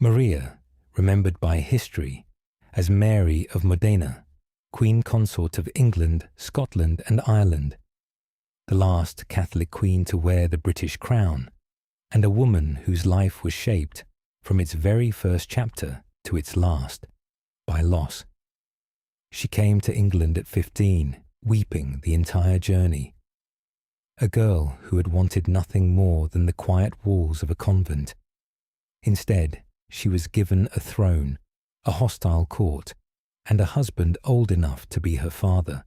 Maria, remembered by history as Mary of Modena, Queen Consort of England, Scotland and Ireland, the last Catholic queen to wear the British crown, and a woman whose life was shaped, from its very first chapter to its last, by loss. She came to England at 15, weeping the entire journey. A girl who had wanted nothing more than the quiet walls of a convent. Instead, she was given a throne, a hostile court, and a husband old enough to be her father.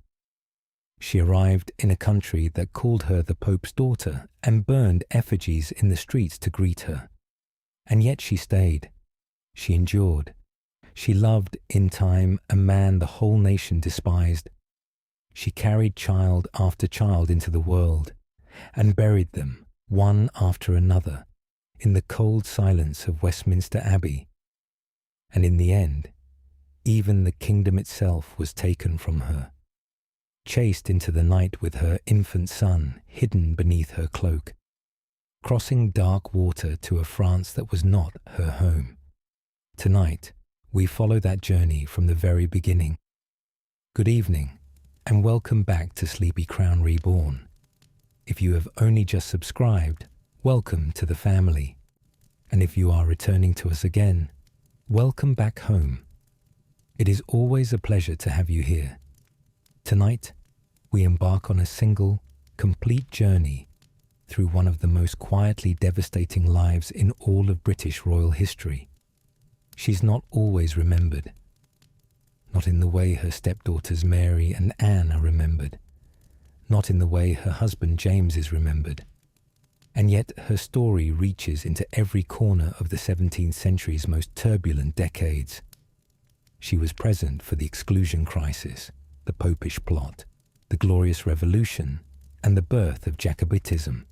She arrived in a country that called her the Pope's daughter and burned effigies in the streets to greet her. And yet she stayed. She endured. She loved, in time, a man the whole nation despised. She carried child after child into the world and buried them, one after another, in the cold silence of Westminster Abbey. And in the end, even the kingdom itself was taken from her, chased into the night with her infant son hidden beneath her cloak, crossing dark water to a France that was not her home. Tonight, we follow that journey from the very beginning. Good evening, and welcome back to Sleepy Crown Reborn. If you have only just subscribed, welcome to the family. And if you are returning to us again, welcome back home. It is always a pleasure to have you here. Tonight, we embark on a single, complete journey through one of the most quietly devastating lives in all of British royal history. She's not always remembered. Not in the way her stepdaughters Mary and Anne are remembered. Not in the way her husband James is remembered. And yet her story reaches into every corner of the 17th century's most turbulent decades. She was present for the exclusion crisis, the Popish plot, the Glorious Revolution, and the birth of Jacobitism.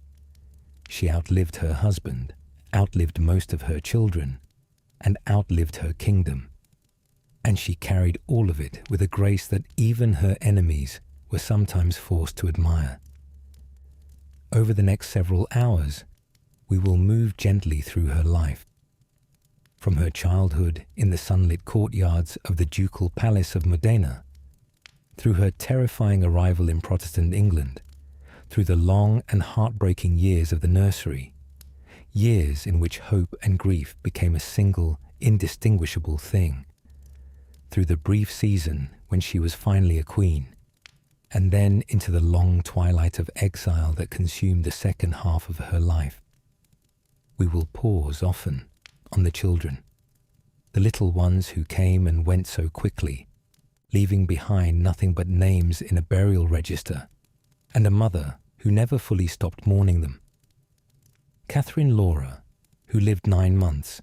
She outlived her husband, outlived most of her children, and outlived her kingdom. And she carried all of it with a grace that even her enemies were sometimes forced to admire. Over the next several hours, we will move gently through her life. From her childhood in the sunlit courtyards of the Ducal Palace of Modena, through her terrifying arrival in Protestant England, through the long and heartbreaking years of the Nursery, years in which hope and grief became a single, indistinguishable thing, through the brief season when she was finally a queen, and then into the long twilight of exile that consumed the second half of her life. We will pause often on the children, the little ones who came and went so quickly, leaving behind nothing but names in a burial register, and a mother who never fully stopped mourning them. Catherine Laura, who lived 9 months.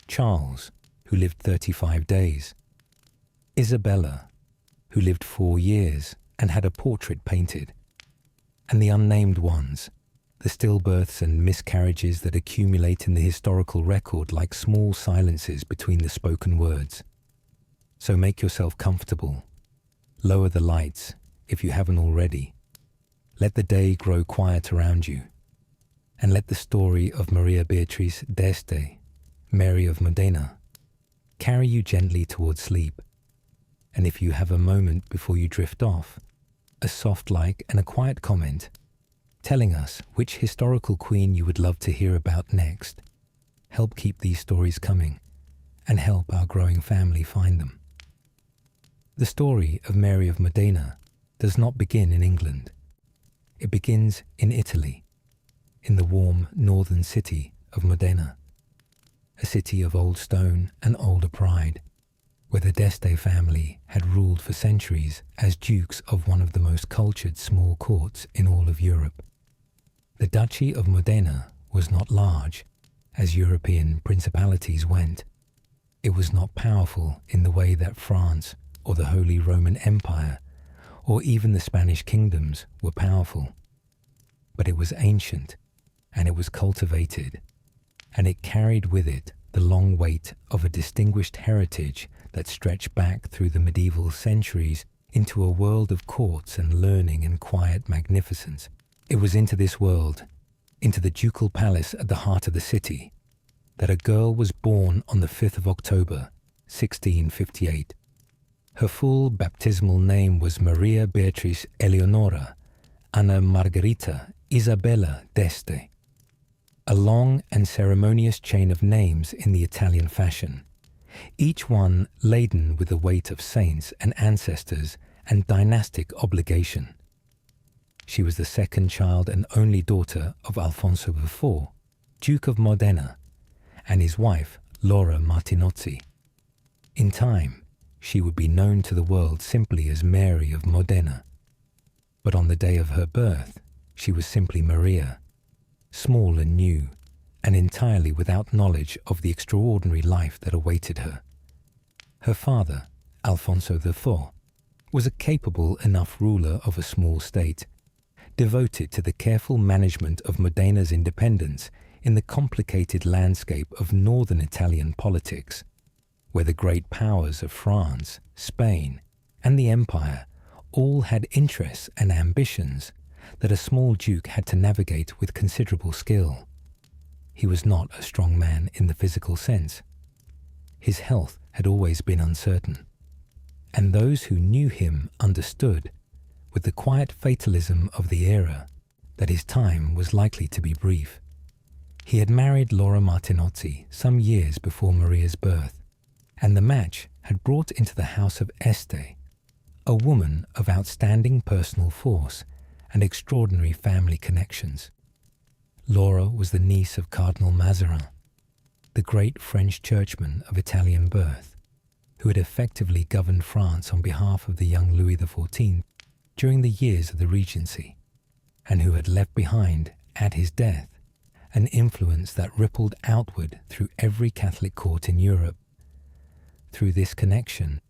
Charles, who lived 35 days. Isabella, who lived 4 years and had a portrait painted. And the unnamed ones, the stillbirths and miscarriages that accumulate in the historical record like small silences between the spoken words. So make yourself comfortable. Lower the lights, if you haven't already. Let the day grow quiet around you. And let the story of Maria Beatrice d'Este, Mary of Modena, carry you gently towards sleep. And if you have a moment before you drift off, a soft like and a quiet comment, telling us which historical queen you would love to hear about next, help keep these stories coming and help our growing family find them. The story of Mary of Modena does not begin in England. It begins in Italy, in the warm northern city of Modena, a city of old stone and older pride, where the d'Este family had ruled for centuries as dukes of one of the most cultured small courts in all of Europe. The Duchy of Modena was not large, as European principalities went. It was not powerful in the way that France or the Holy Roman Empire or even the Spanish kingdoms were powerful. But it was ancient, and it was cultivated, and it carried with it the long weight of a distinguished heritage that stretched back through the medieval centuries into a world of courts and learning and quiet magnificence. It was into this world, into the Ducal Palace at the heart of the city, that a girl was born on the 5th of October, 1658. Her full baptismal name was Maria Beatrice Eleonora Anna Margherita Isabella d'Este, a long and ceremonious chain of names in the Italian fashion, each one laden with the weight of saints and ancestors and dynastic obligation. She was the second child and only daughter of Alfonso IV, Duke of Modena, and his wife, Laura Martinozzi. In time, she would be known to the world simply as Mary of Modena. But on the day of her birth, she was simply Maria, small and new, and entirely without knowledge of the extraordinary life that awaited her. Her father, Alfonso IV, was a capable enough ruler of a small state, devoted to the careful management of Modena's independence in the complicated landscape of northern Italian politics, where the great powers of France, Spain, and the Empire all had interests and ambitions that a small duke had to navigate with considerable skill. He was not a strong man in the physical sense. His health had always been uncertain, and those who knew him understood, with the quiet fatalism of the era, that his time was likely to be brief. He had married Laura Martinozzi some years before Maria's birth, and the match had brought into the house of Este a woman of outstanding personal force and extraordinary family connections. Laura was the niece of Cardinal Mazarin, the great French churchman of Italian birth, who had effectively governed France on behalf of the young Louis XIV during the years of the Regency, and who had left behind, at his death, an influence that rippled outward through every Catholic court in Europe. Through this connection,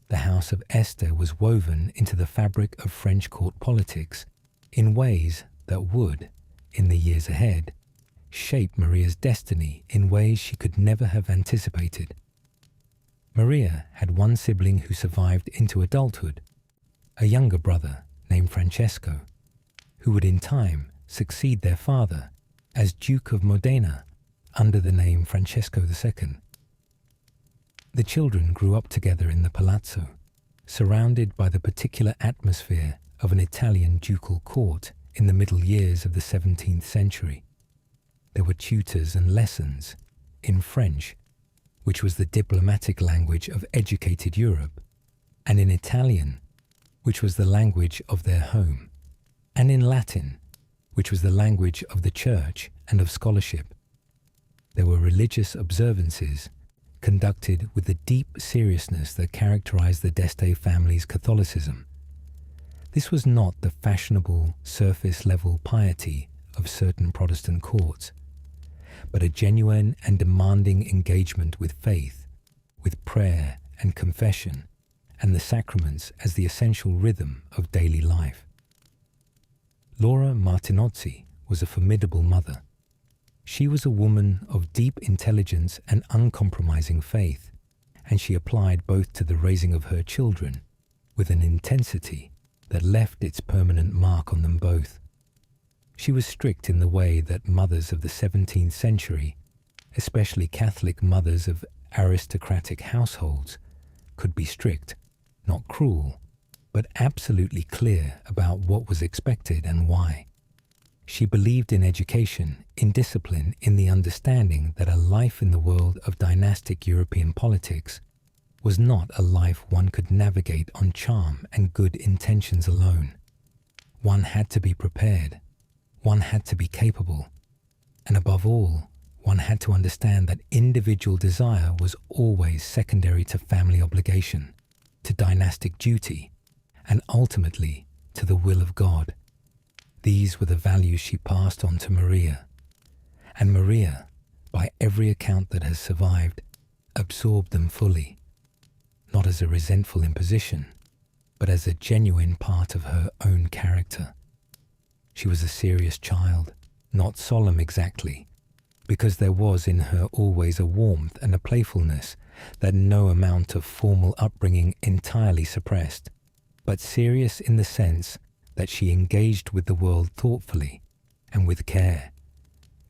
the House of Este was woven into the fabric of French court politics in ways that would, in the years ahead, shape Maria's destiny in ways she could never have anticipated. Maria had one sibling who survived into adulthood, a younger brother named Francesco, who would in time succeed their father as Duke of Modena under the name Francesco II. The children grew up together in the palazzo, surrounded by the particular atmosphere of an Italian ducal court in the middle years of the 17th century. There were tutors and lessons in French, which was the diplomatic language of educated Europe, and in Italian, which was the language of their home, and in Latin, which was the language of the church and of scholarship. There were religious observances conducted with the deep seriousness that characterized the d'Este family's Catholicism. This was not the fashionable, surface-level piety of certain Protestant courts, but a genuine and demanding engagement with faith, with prayer and confession, and the sacraments as the essential rhythm of daily life. Laura Martinozzi was a formidable mother. She was a woman of deep intelligence and uncompromising faith, and she applied both to the raising of her children with an intensity that left its permanent mark on them both. She was strict in the way that mothers of the 17th century, especially Catholic mothers of aristocratic households, could be strict, not cruel, but absolutely clear about what was expected and why. She believed in education, in discipline, in the understanding that a life in the world of dynastic European politics was not a life one could navigate on charm and good intentions alone. One had to be prepared, one had to be capable, and above all, one had to understand that individual desire was always secondary to family obligation, to dynastic duty, and ultimately to the will of God. These were the values she passed on to Maria, and Maria, by every account that has survived, absorbed them fully, not as a resentful imposition, but as a genuine part of her own character. She was a serious child, not solemn exactly, because there was in her always a warmth and a playfulness that no amount of formal upbringing entirely suppressed, but serious in the sense that she engaged with the world thoughtfully and with care.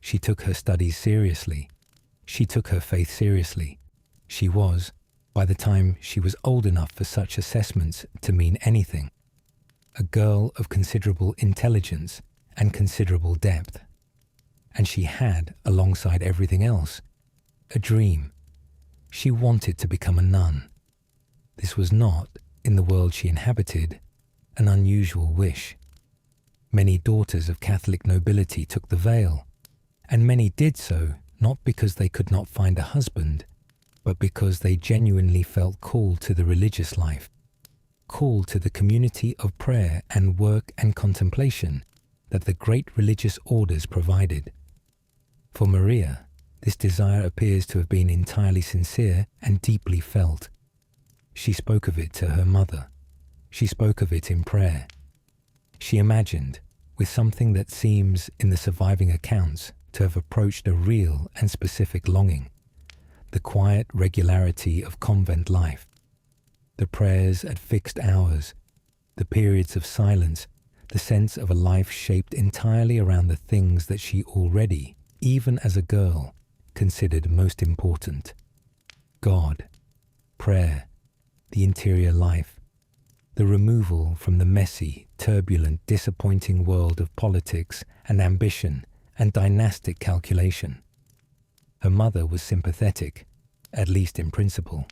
She took her studies seriously. She took her faith seriously. She was, by the time she was old enough for such assessments to mean anything, a girl of considerable intelligence and considerable depth. And she had, alongside everything else, a dream. She wanted to become a nun. This was not, in the world she inhabited, an unusual wish. Many daughters of Catholic nobility took the veil, and many did so not because they could not find a husband, but because they genuinely felt called to the religious life, called to the community of prayer and work and contemplation that the great religious orders provided. For Maria, this desire appears to have been entirely sincere and deeply felt. She spoke of it to her mother. She spoke of it in prayer. She imagined, with something that seems, in the surviving accounts, to have approached a real and specific longing, the quiet regularity of convent life, the prayers at fixed hours, the periods of silence, the sense of a life shaped entirely around the things that she already, even as a girl, considered most important: God, prayer, the interior life, the removal from the messy, turbulent, disappointing world of politics and ambition and dynastic calculation. Her mother was sympathetic, at least in principle.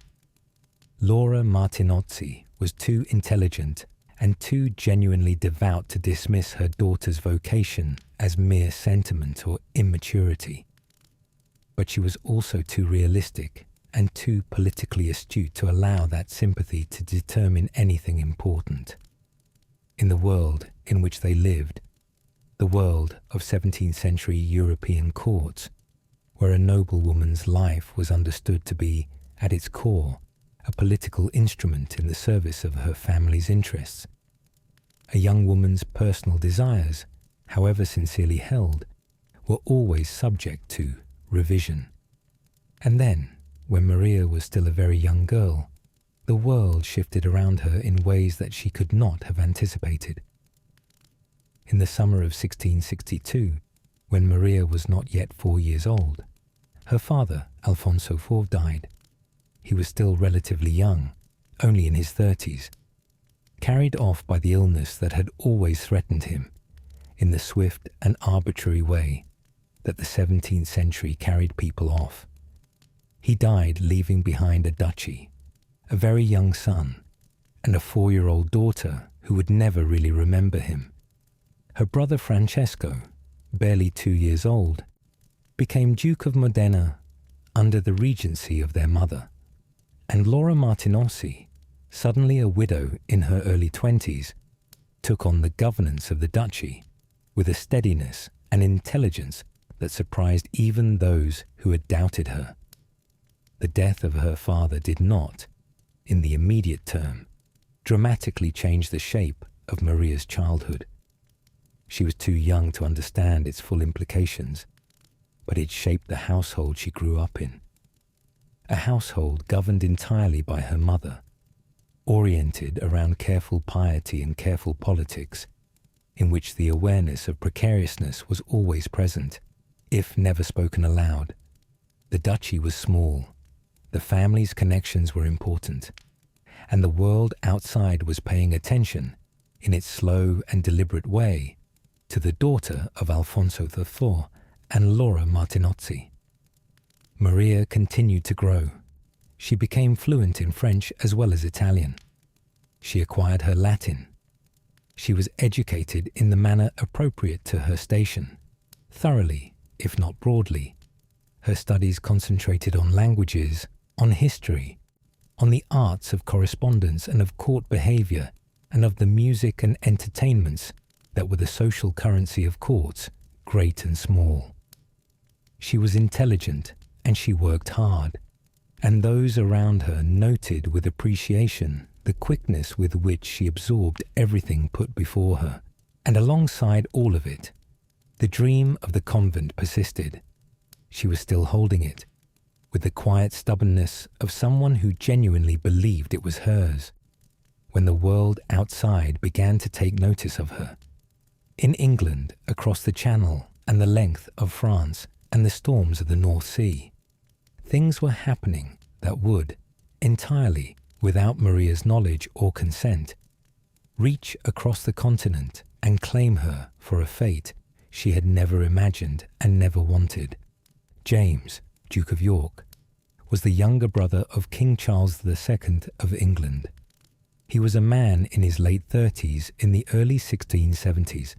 Laura Martinozzi was too intelligent and too genuinely devout to dismiss her daughter's vocation as mere sentiment or immaturity. But she was also too realistic and too politically astute to allow that sympathy to determine anything important. In the world in which they lived, the world of 17th century European courts, where a noblewoman's life was understood to be, at its core, a political instrument in the service of her family's interests, a young woman's personal desires, however sincerely held, were always subject to revision. And then, when Maria was still a very young girl, the world shifted around her in ways that she could not have anticipated. In the summer of 1662, when Maria was not yet 4 years old, her father, Alfonso IV, died. He was still relatively young, only in his 30s, carried off by the illness that had always threatened him, in the swift and arbitrary way that the 17th century carried people off. He died leaving behind a duchy, a very young son, and a 4-year-old daughter who would never really remember him. Her brother Francesco, barely 2 years old, became Duke of Modena under the regency of their mother, and Laura Martinozzi, suddenly a widow in her early 20s, took on the governance of the duchy with a steadiness and intelligence that surprised even those who had doubted her. The death of her father did not, in the immediate term, dramatically change the shape of Maria's childhood. She was too young to understand its full implications, but it shaped the household she grew up in. A household governed entirely by her mother, oriented around careful piety and careful politics, in which the awareness of precariousness was always present, if never spoken aloud. The duchy was small, the family's connections were important, and the world outside was paying attention, in its slow and deliberate way, to the daughter of Alfonso IV and Laura Martinozzi. Maria continued to grow. She became fluent in French as well as Italian. She acquired her Latin. She was educated in the manner appropriate to her station, thoroughly, if not broadly. Her studies concentrated on languages, on history, on the arts of correspondence and of court behavior, and of the music and entertainments that were the social currency of courts, great and small. She was intelligent, and she worked hard, and those around her noted with appreciation the quickness with which she absorbed everything put before her. And alongside all of it, the dream of the convent persisted. She was still holding it, with the quiet stubbornness of someone who genuinely believed it was hers, when the world outside began to take notice of her. In England, across the Channel and the length of France and the storms of the North Sea, things were happening that would, entirely without Maria's knowledge or consent, reach across the continent and claim her for a fate she had never imagined and never wanted. James, Duke of York, was the younger brother of King Charles II of England. He was a man in his late 30s in the early 1670s,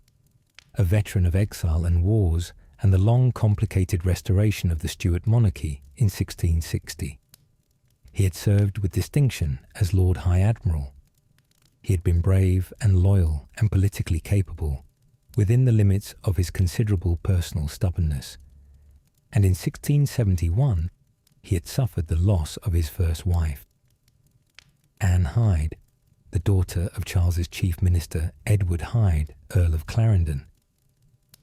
a veteran of exile and wars and the long complicated restoration of the Stuart monarchy in 1660. He had served with distinction as Lord High Admiral. He had been brave and loyal and politically capable, within the limits of his considerable personal stubbornness. And in 1671, he had suffered the loss of his first wife. Anne Hyde, the daughter of Charles's chief minister Edward Hyde, Earl of Clarendon,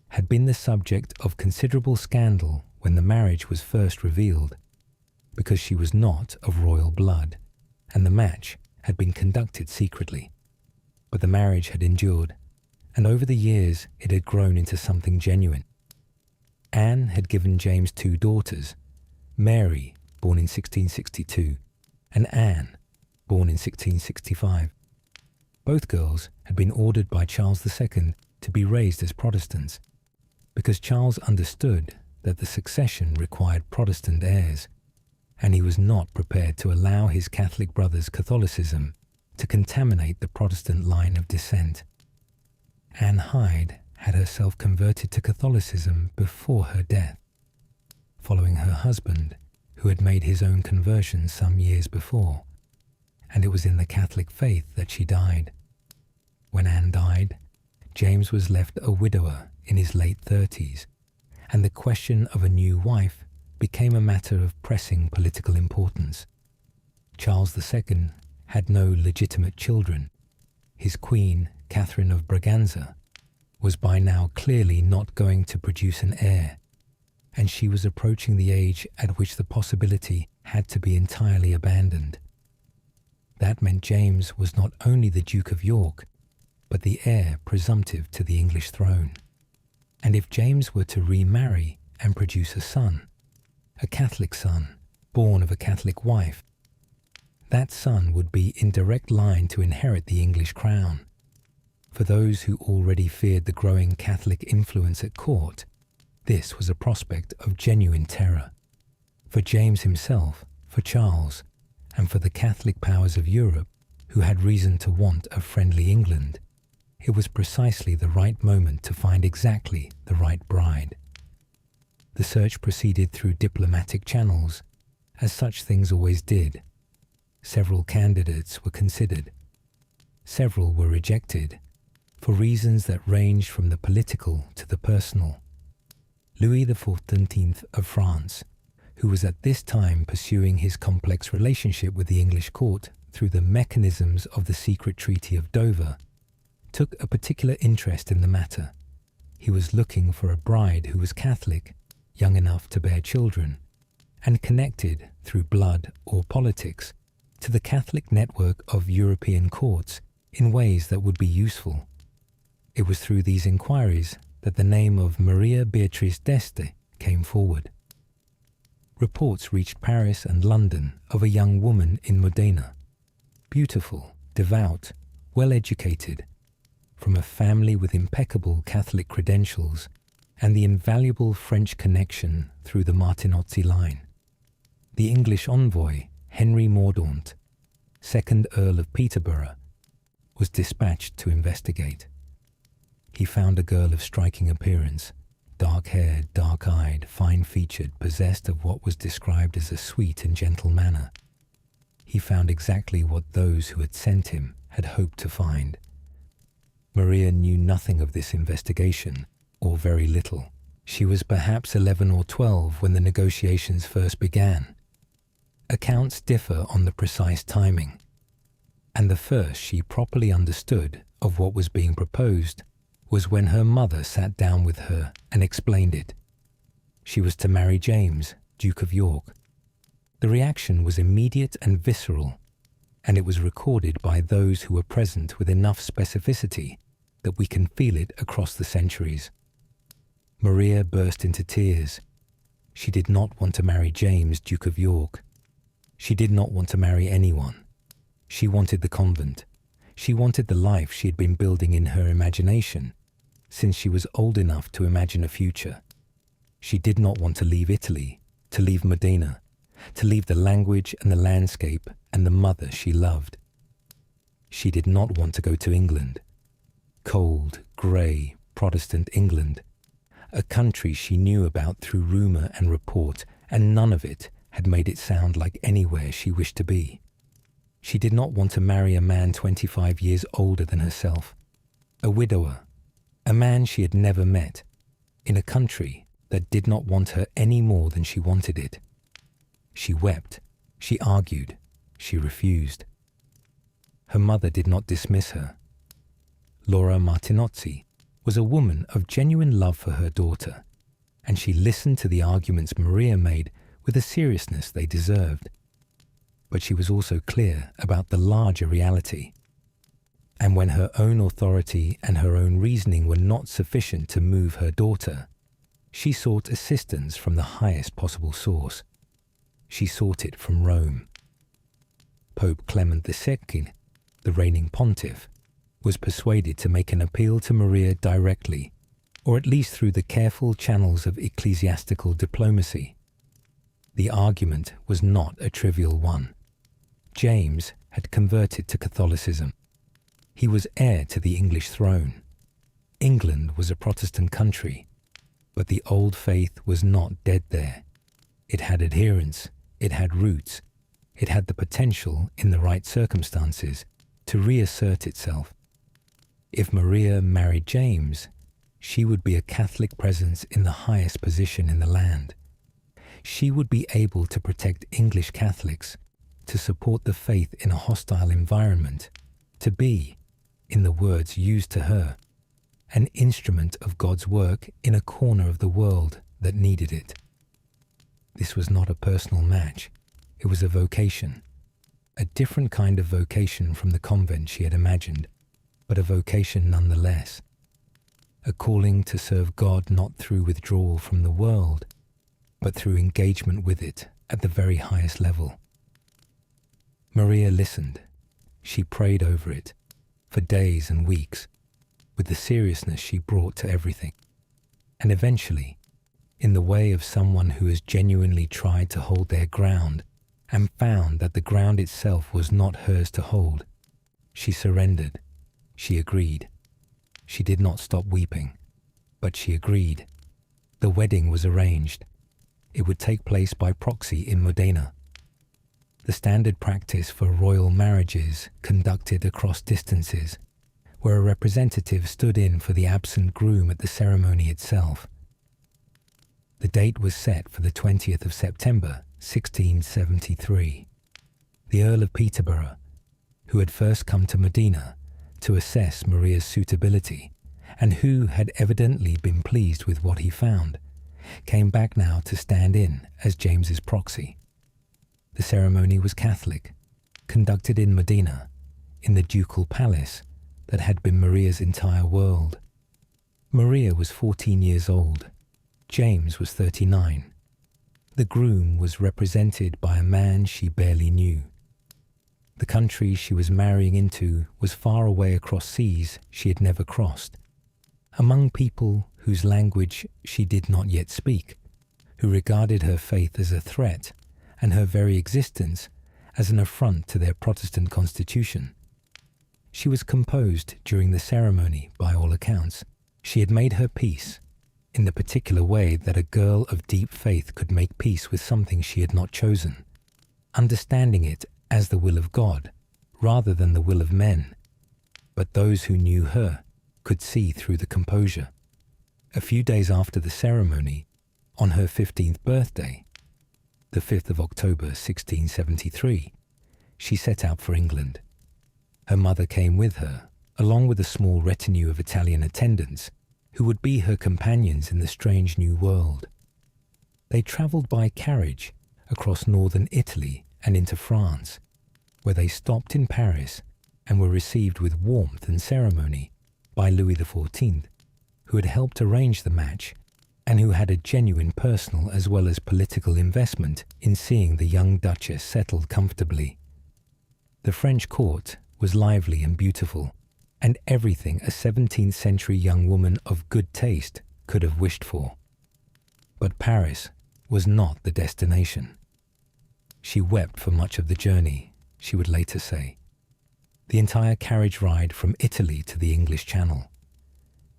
had been the subject of considerable scandal when the marriage was first revealed, because she was not of royal blood, and the match had been conducted secretly. But the marriage had endured, and over the years it had grown into something genuine. Anne had given James 2 daughters, Mary, born in 1662, and Anne, born in 1665. Both girls had been ordered by Charles II to be raised as Protestants, because Charles understood that the succession required Protestant heirs, and he was not prepared to allow his Catholic brother's Catholicism to contaminate the Protestant line of descent. Anne Hyde had herself converted to Catholicism before her death, following her husband, who had made his own conversion some years before, and it was in the Catholic faith that she died. When Anne died, James was left a widower in his late 30s, and the question of a new wife became a matter of pressing political importance. Charles II had no legitimate children. His queen, Catherine of Braganza, was by now clearly not going to produce an heir, and she was approaching the age at which the possibility had to be entirely abandoned. That meant James was not only the Duke of York, but the heir presumptive to the English throne. And if James were to remarry and produce a son, a Catholic son, born of a Catholic wife, that son would be in direct line to inherit the English crown. For those who already feared the growing Catholic influence at court, this was a prospect of genuine terror. For James himself, for Charles, and for the Catholic powers of Europe, who had reason to want a friendly England, it was precisely the right moment to find exactly the right bride. The search proceeded through diplomatic channels, as such things always did. Several candidates were considered. Several were rejected, for reasons that ranged from the political to the personal. Louis XIV of France, who was at this time pursuing his complex relationship with the English court through the mechanisms of the secret Treaty of Dover, took a particular interest in the matter. He was looking for a bride who was Catholic, young enough to bear children, and connected through blood or politics to the Catholic network of European courts in ways that would be useful. It was through these inquiries that the name of Maria Beatrice d'Este came forward. Reports reached Paris and London of a young woman in Modena, beautiful, devout, well-educated, from a family with impeccable Catholic credentials and the invaluable French connection through the Martinozzi line. The English envoy, Henry Mordaunt, 2nd Earl of Peterborough, was dispatched to investigate. He found a girl of striking appearance, dark-haired, dark-eyed, fine-featured, possessed of what was described as a sweet and gentle manner. He found exactly what those who had sent him had hoped to find. Maria knew nothing of this investigation, or very little. She was perhaps 11 or 12 when the negotiations first began. Accounts differ on the precise timing, and the first she properly understood of what was being proposed was when her mother sat down with her and explained it. She was to marry James, Duke of York. The reaction was immediate and visceral, and it was recorded by those who were present with enough specificity that we can feel it across the centuries. Maria burst into tears. She did not want to marry James, Duke of York. She did not want to marry anyone. She wanted the convent. She wanted the life she had been building in her imagination since she was old enough to imagine a future. She did not want to leave Italy, to leave Modena, to leave the language and the landscape and the mother she loved. She did not want to go to England. Cold, grey, Protestant England. A country she knew about through rumour and report, and none of it had made it sound like anywhere she wished to be. She did not want to marry a man 25 years older than herself, a widower, a man she had never met, in a country that did not want her any more than she wanted it. She wept, she argued, she refused. Her mother did not dismiss her. Laura Martinozzi was a woman of genuine love for her daughter, and she listened to the arguments Maria made with a seriousness they deserved. But she was also clear about the larger reality. And when her own authority and her own reasoning were not sufficient to move her daughter, she sought assistance from the highest possible source. She sought it from Rome. Pope Clement II, the reigning pontiff, was persuaded to make an appeal to Maria directly, or at least through the careful channels of ecclesiastical diplomacy. The argument was not a trivial one. James had converted to Catholicism. He was heir to the English throne. England was a Protestant country, but the old faith was not dead there. It had adherents, it had roots, it had the potential, in the right circumstances, to reassert itself. If Maria married James, she would be a Catholic presence in the highest position in the land. She would be able to protect English Catholics, to support the faith in a hostile environment, to be, in the words used to her, an instrument of God's work in a corner of the world that needed it. This was not a personal match. It was a vocation. A different kind of vocation from the convent she had imagined, but a vocation nonetheless. A calling to serve God not through withdrawal from the world, but through engagement with it at the very highest level. Maria listened. She prayed over it, for days and weeks, with the seriousness she brought to everything. And eventually, in the way of someone who has genuinely tried to hold their ground and found that the ground itself was not hers to hold, she surrendered. She agreed. She did not stop weeping, but she agreed. The wedding was arranged. It would take place by proxy in Modena. The standard practice for royal marriages conducted across distances, where a representative stood in for the absent groom at the ceremony itself. The date was set for the 20th of September, 1673. The Earl of Peterborough, who had first come to Modena to assess Maria's suitability, and who had evidently been pleased with what he found, came back now to stand in as James's proxy. The ceremony was Catholic, conducted in Modena, in the Ducal Palace that had been Maria's entire world. Maria was 14 years old. James was 39. The groom was represented by a man she barely knew. The country she was marrying into was far away across seas she had never crossed, among people whose language she did not yet speak, who regarded her faith as a threat and her very existence as an affront to their Protestant constitution. She was composed during the ceremony, by all accounts. She had made her peace, in the particular way that a girl of deep faith could make peace with something she had not chosen, understanding it as the will of God, rather than the will of men. But those who knew her could see through the composure. A few days after the ceremony, on her 15th birthday, the 5th of October 1673, she set out for England. Her mother came with her, along with a small retinue of Italian attendants, who would be her companions in the strange new world. They travelled by carriage across northern Italy and into France, where they stopped in Paris and were received with warmth and ceremony by Louis XIV, who had helped arrange the match and who had a genuine personal as well as political investment in seeing the young Duchess settled comfortably. The French court was lively and beautiful, and everything a 17th century young woman of good taste could have wished for. But Paris was not the destination. She wept for much of the journey, she would later say. The entire carriage ride from Italy to the English Channel.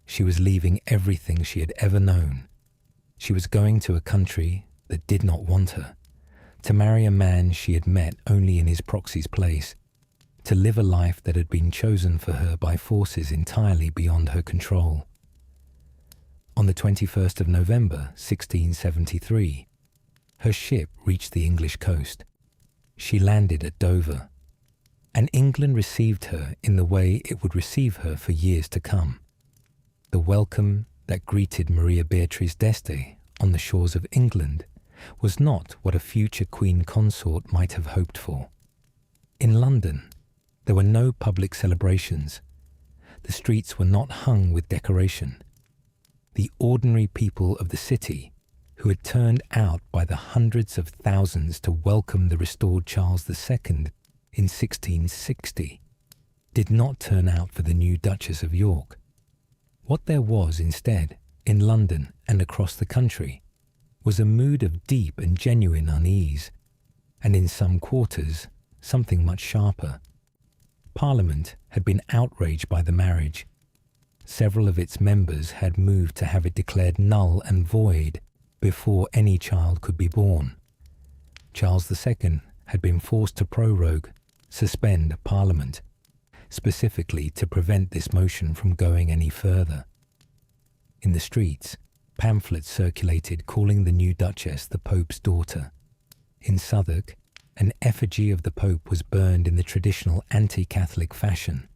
She was leaving everything she had ever known. She was going to a country that did not want her, to marry a man she had met only in his proxy's place, to live a life that had been chosen for her by forces entirely beyond her control. On the 21st of November, 1673, her ship reached the English coast. She landed at Dover, and England received her in the way it would receive her for years to come. The welcome that greeted Maria Beatrice d'Este on the shores of England was not what a future queen consort might have hoped for. In London, there were no public celebrations. The streets were not hung with decoration. The ordinary people of the city, who had turned out by the hundreds of thousands to welcome the restored Charles II in 1660, did not turn out for the new Duchess of York. What there was instead, in London and across the country, was a mood of deep and genuine unease, and in some quarters, something much sharper. Parliament had been outraged by the marriage. Several of its members had moved to have it declared null and void before any child could be born. Charles II had been forced to prorogue, suspend Parliament, specifically to prevent this motion from going any further. In the streets, pamphlets circulated calling the new Duchess the Pope's daughter. In Southwark, an effigy of the Pope was burned in the traditional anti-Catholic fashion.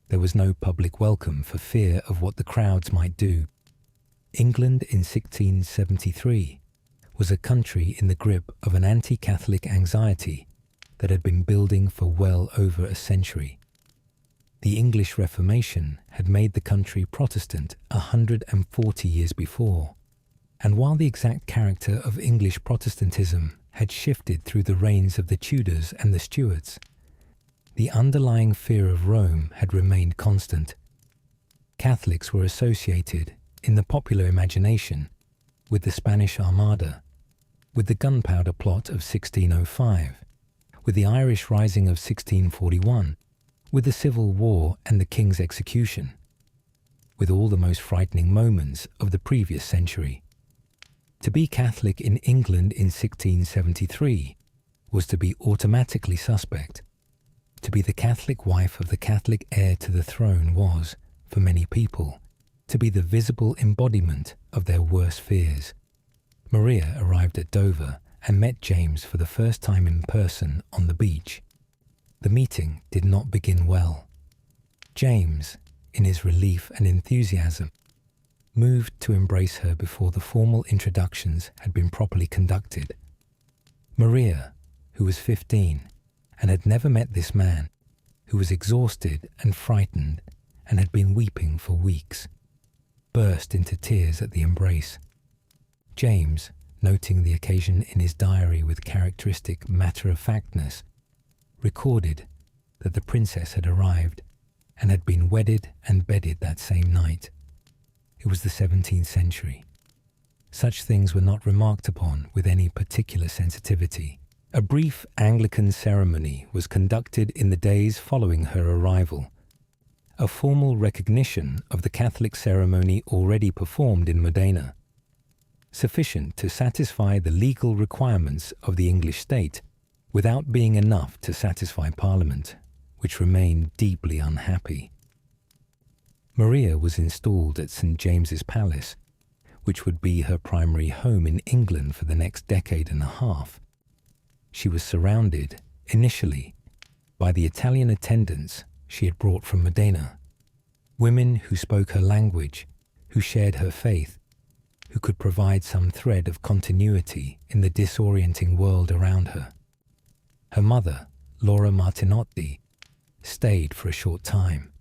There was no public welcome for fear of what the crowds might do. England in 1673 was a country in the grip of an anti-Catholic anxiety that had been building for well over a century. The English Reformation had made the country Protestant 140 years before, and while the exact character of English Protestantism had shifted through the reigns of the Tudors and the Stuarts, the underlying fear of Rome had remained constant. Catholics were associated, in the popular imagination, with the Spanish Armada, with the Gunpowder Plot of 1605, with the Irish Rising of 1641, with the Civil War and the King's execution, with all the most frightening moments of the previous century. To be Catholic in England in 1673 was to be automatically suspect. To be the Catholic wife of the Catholic heir to the throne was, for many people, to be the visible embodiment of their worst fears. Maria arrived at Dover and met James for the first time in person on the beach. The meeting did not begin well. James, in his relief and enthusiasm, moved to embrace her before the formal introductions had been properly conducted. Maria, who was 15 and had never met this man, who was exhausted and frightened and had been weeping for weeks, burst into tears at the embrace. James, noting the occasion in his diary with characteristic matter-of-factness, recorded that the princess had arrived and had been wedded and bedded that same night. It was the 17th century. Such things were not remarked upon with any particular sensitivity. A brief Anglican ceremony was conducted in the days following her arrival, a formal recognition of the Catholic ceremony already performed in Modena, sufficient to satisfy the legal requirements of the English state without being enough to satisfy Parliament, which remained deeply unhappy. Maria was installed at St. James's Palace, which would be her primary home in England for the next decade and a half. She was surrounded, initially, by the Italian attendants she had brought from Modena, women who spoke her language, who shared her faith, who could provide some thread of continuity in the disorienting world around her. Her mother, Laura Martinotti, stayed for a short time.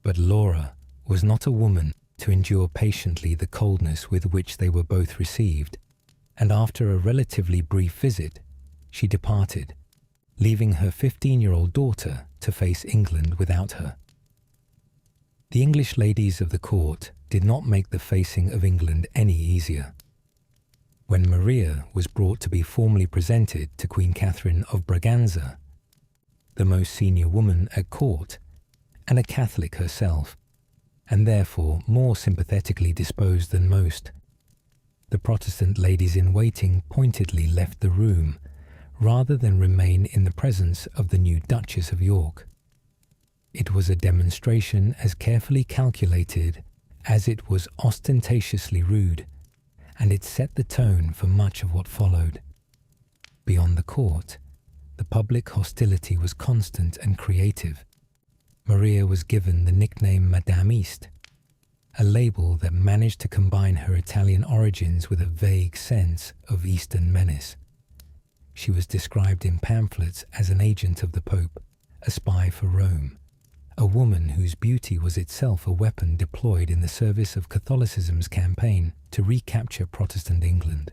But Laura was not a woman to endure patiently the coldness with which they were both received, and after a relatively brief visit, she departed, leaving her 15-year-old daughter to face England without her. The English ladies of the court did not make the facing of England any easier. When Maria was brought to be formally presented to Queen Catherine of Braganza, the most senior woman at court, and a Catholic herself, and therefore more sympathetically disposed than most, the Protestant ladies-in-waiting pointedly left the room rather than remain in the presence of the new Duchess of York. It was a demonstration as carefully calculated as it was ostentatiously rude, and it set the tone for much of what followed. Beyond the court, the public hostility was constant and creative. Maria was given the nickname Madame East, a label that managed to combine her Italian origins with a vague sense of Eastern menace. She was described in pamphlets as an agent of the Pope, a spy for Rome, a woman whose beauty was itself a weapon deployed in the service of Catholicism's campaign to recapture Protestant England.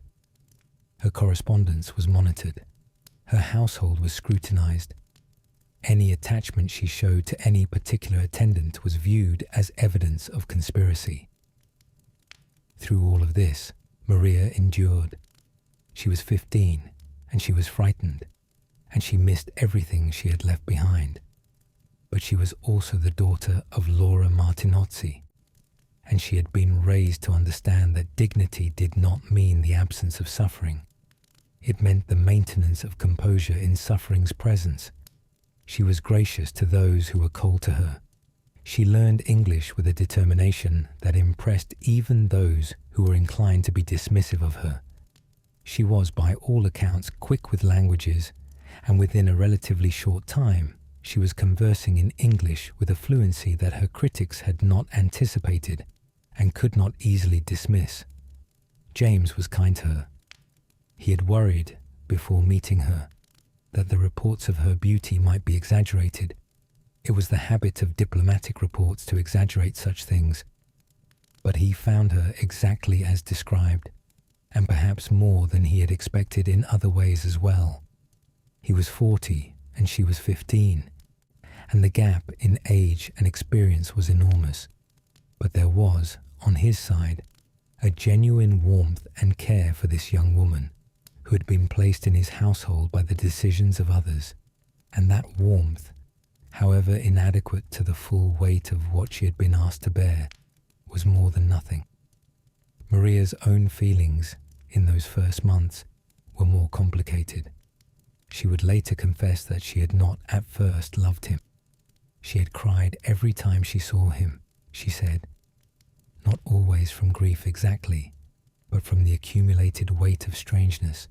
Her correspondence was monitored. Her household was scrutinized. Any attachment she showed to any particular attendant was viewed as evidence of conspiracy. Through all of this, Maria endured. She was 15, and she was frightened, and she missed everything she had left behind. But she was also the daughter of Laura Martinozzi, and she had been raised to understand that dignity did not mean the absence of suffering. It meant the maintenance of composure in suffering's presence. She was gracious to those who were cold to her. She learned English with a determination that impressed even those who were inclined to be dismissive of her. She was, by all accounts, quick with languages, and within a relatively short time, she was conversing in English with a fluency that her critics had not anticipated and could not easily dismiss. James was kind to her. He had worried, before meeting her, that the reports of her beauty might be exaggerated. It was the habit of diplomatic reports to exaggerate such things. But he found her exactly as described, and perhaps more than he had expected in other ways as well. He was 40 and she was 15, and the gap in age and experience was enormous. But there was, on his side, a genuine warmth and care for this young woman, who had been placed in his household by the decisions of others, and that warmth, however inadequate to the full weight of what she had been asked to bear, was more than nothing. Maria's own feelings in those first months were more complicated. She would later confess that she had not at first loved him. She had cried every time she saw him, she said, not always from grief exactly, but from the accumulated weight of strangeness,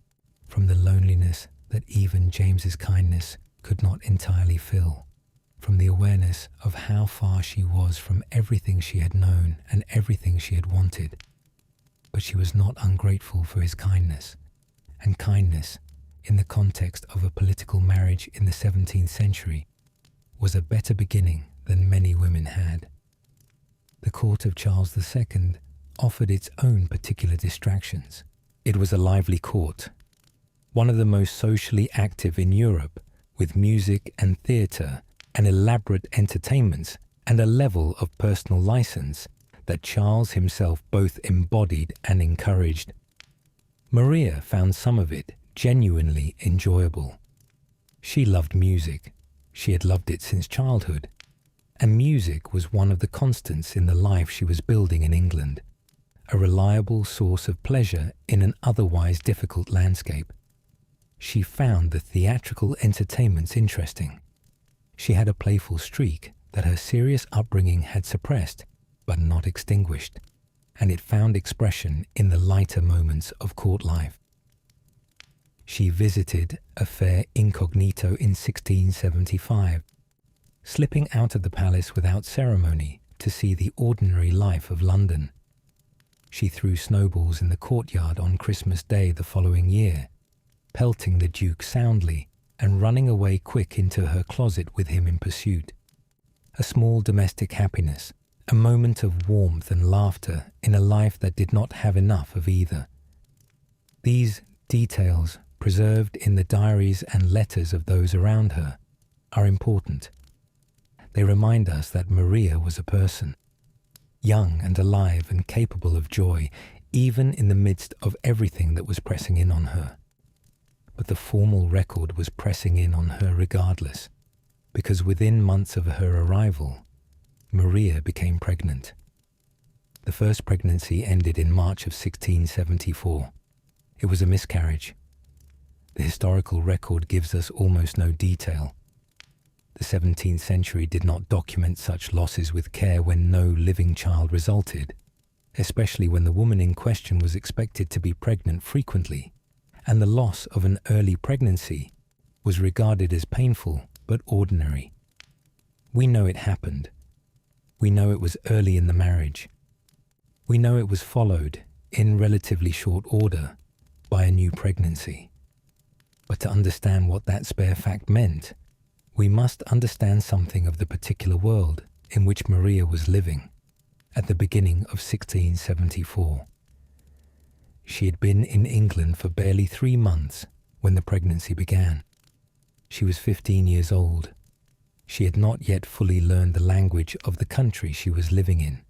from the loneliness that even James's kindness could not entirely fill, from the awareness of how far she was from everything she had known and everything she had wanted. But she was not ungrateful for his kindness, and kindness, in the context of a political marriage in the 17th century, was a better beginning than many women had. The court of Charles II offered its own particular distractions. It was a lively court, one of the most socially active in Europe, with music and theatre and elaborate entertainments and a level of personal license that Charles himself both embodied and encouraged. Maria found some of it genuinely enjoyable. She loved music. She had loved it since childhood, and music was one of the constants in the life she was building in England, a reliable source of pleasure in an otherwise difficult landscape. She found the theatrical entertainments interesting. She had a playful streak that her serious upbringing had suppressed but not extinguished, and it found expression in the lighter moments of court life. She visited a fair incognito in 1675, slipping out of the palace without ceremony to see the ordinary life of London. She threw snowballs in the courtyard on Christmas Day the following year, pelting the Duke soundly and running away quick into her closet with him in pursuit. A small domestic happiness, a moment of warmth and laughter in a life that did not have enough of either. These details, preserved in the diaries and letters of those around her, are important. They remind us that Maria was a person, young and alive and capable of joy, even in the midst of everything that was pressing in on her. But the formal record was pressing in on her regardless, because within months of her arrival, Maria became pregnant. The first pregnancy ended in March of 1674. It was a miscarriage. The historical record gives us almost no detail. The 17th century did not document such losses with care when no living child resulted, especially when the woman in question was expected to be pregnant frequently, and the loss of an early pregnancy was regarded as painful but ordinary. We know it happened. We know it was early in the marriage. We know it was followed, in relatively short order, by a new pregnancy. But to understand what that spare fact meant, we must understand something of the particular world in which Maria was living at the beginning of 1674. She had been in England for barely 3 months when the pregnancy began. She was 15 years old. She had not yet fully learned the language of the country she was living in.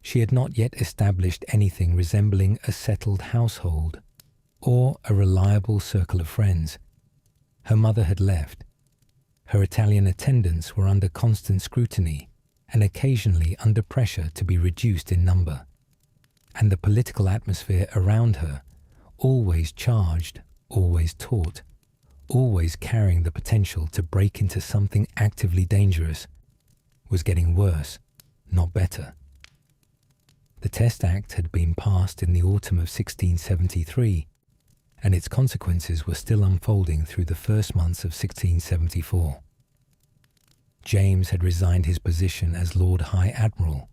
She had not yet established anything resembling a settled household or a reliable circle of friends. Her mother had left. Her Italian attendants were under constant scrutiny and occasionally under pressure to be reduced in number. And the political atmosphere around her, always charged, always taut, always carrying the potential to break into something actively dangerous, was getting worse, not better. The Test Act had been passed in the autumn of 1673, and its consequences were still unfolding through the first months of 1674. James had resigned his position as Lord High Admiral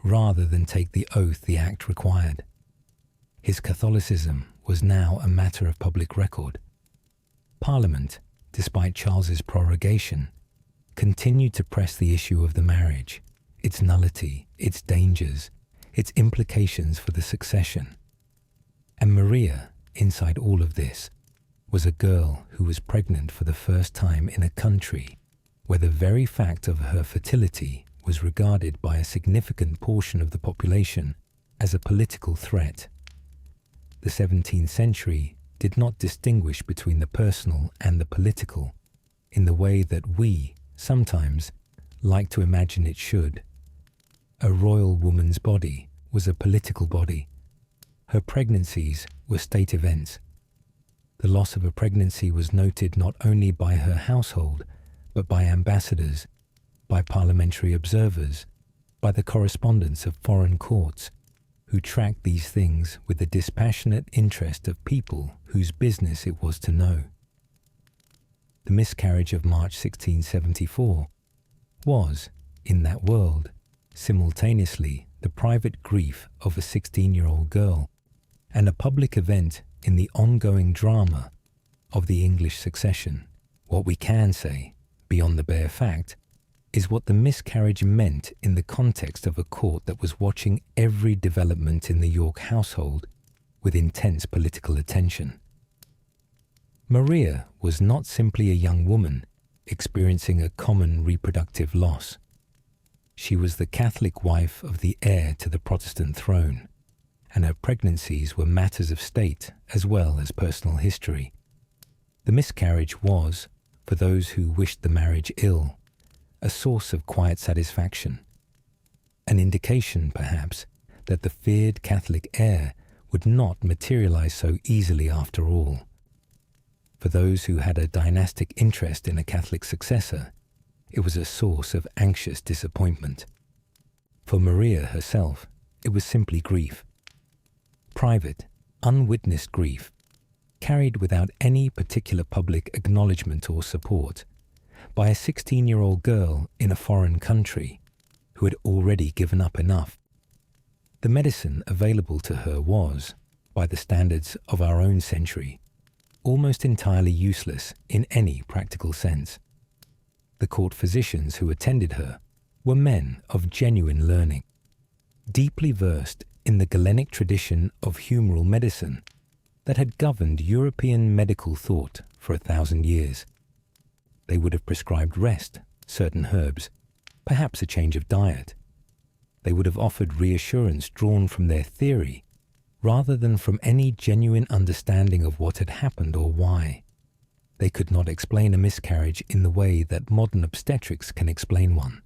rather than take the oath the Act required. His Catholicism was now a matter of public record. Parliament, despite Charles's prorogation, continued to press the issue of the marriage, its nullity, its dangers, its implications for the succession. And Maria, inside all of this, was a girl who was pregnant for the first time in a country where the very fact of her fertility was regarded by a significant portion of the population as a political threat. The 17th century did not distinguish between the personal and the political in the way that we, sometimes, like to imagine it should. A royal woman's body was a political body. Her pregnancies were state events. The loss of a pregnancy was noted not only by her household, but by ambassadors, by parliamentary observers, by the correspondents of foreign courts, who tracked these things with the dispassionate interest of people whose business it was to know. The miscarriage of March 1674 was, in that world, simultaneously the private grief of a 16-year-old girl and a public event in the ongoing drama of the English succession. What we can say, beyond the bare fact, is what the miscarriage meant in the context of a court that was watching every development in the York household with intense political attention. Maria was not simply a young woman experiencing a common reproductive loss. She was the Catholic wife of the heir to the Protestant throne, and her pregnancies were matters of state as well as personal history. The miscarriage was, for those who wished the marriage ill, a source of quiet satisfaction, an indication, perhaps, that the feared Catholic heir would not materialize so easily after all. For those who had a dynastic interest in a Catholic successor, it was a source of anxious disappointment. For Maria herself, it was simply grief. Private, unwitnessed grief, carried without any particular public acknowledgement or support, by a 16-year-old girl in a foreign country who had already given up enough. The medicine available to her was, by the standards of our own century, almost entirely useless in any practical sense. The court physicians who attended her were men of genuine learning, deeply versed in the Galenic tradition of humoral medicine that had governed European medical thought for 1,000 years. They would have prescribed rest, certain herbs, perhaps a change of diet. They would have offered reassurance drawn from their theory rather than from any genuine understanding of what had happened or why. They could not explain a miscarriage in the way that modern obstetrics can explain one.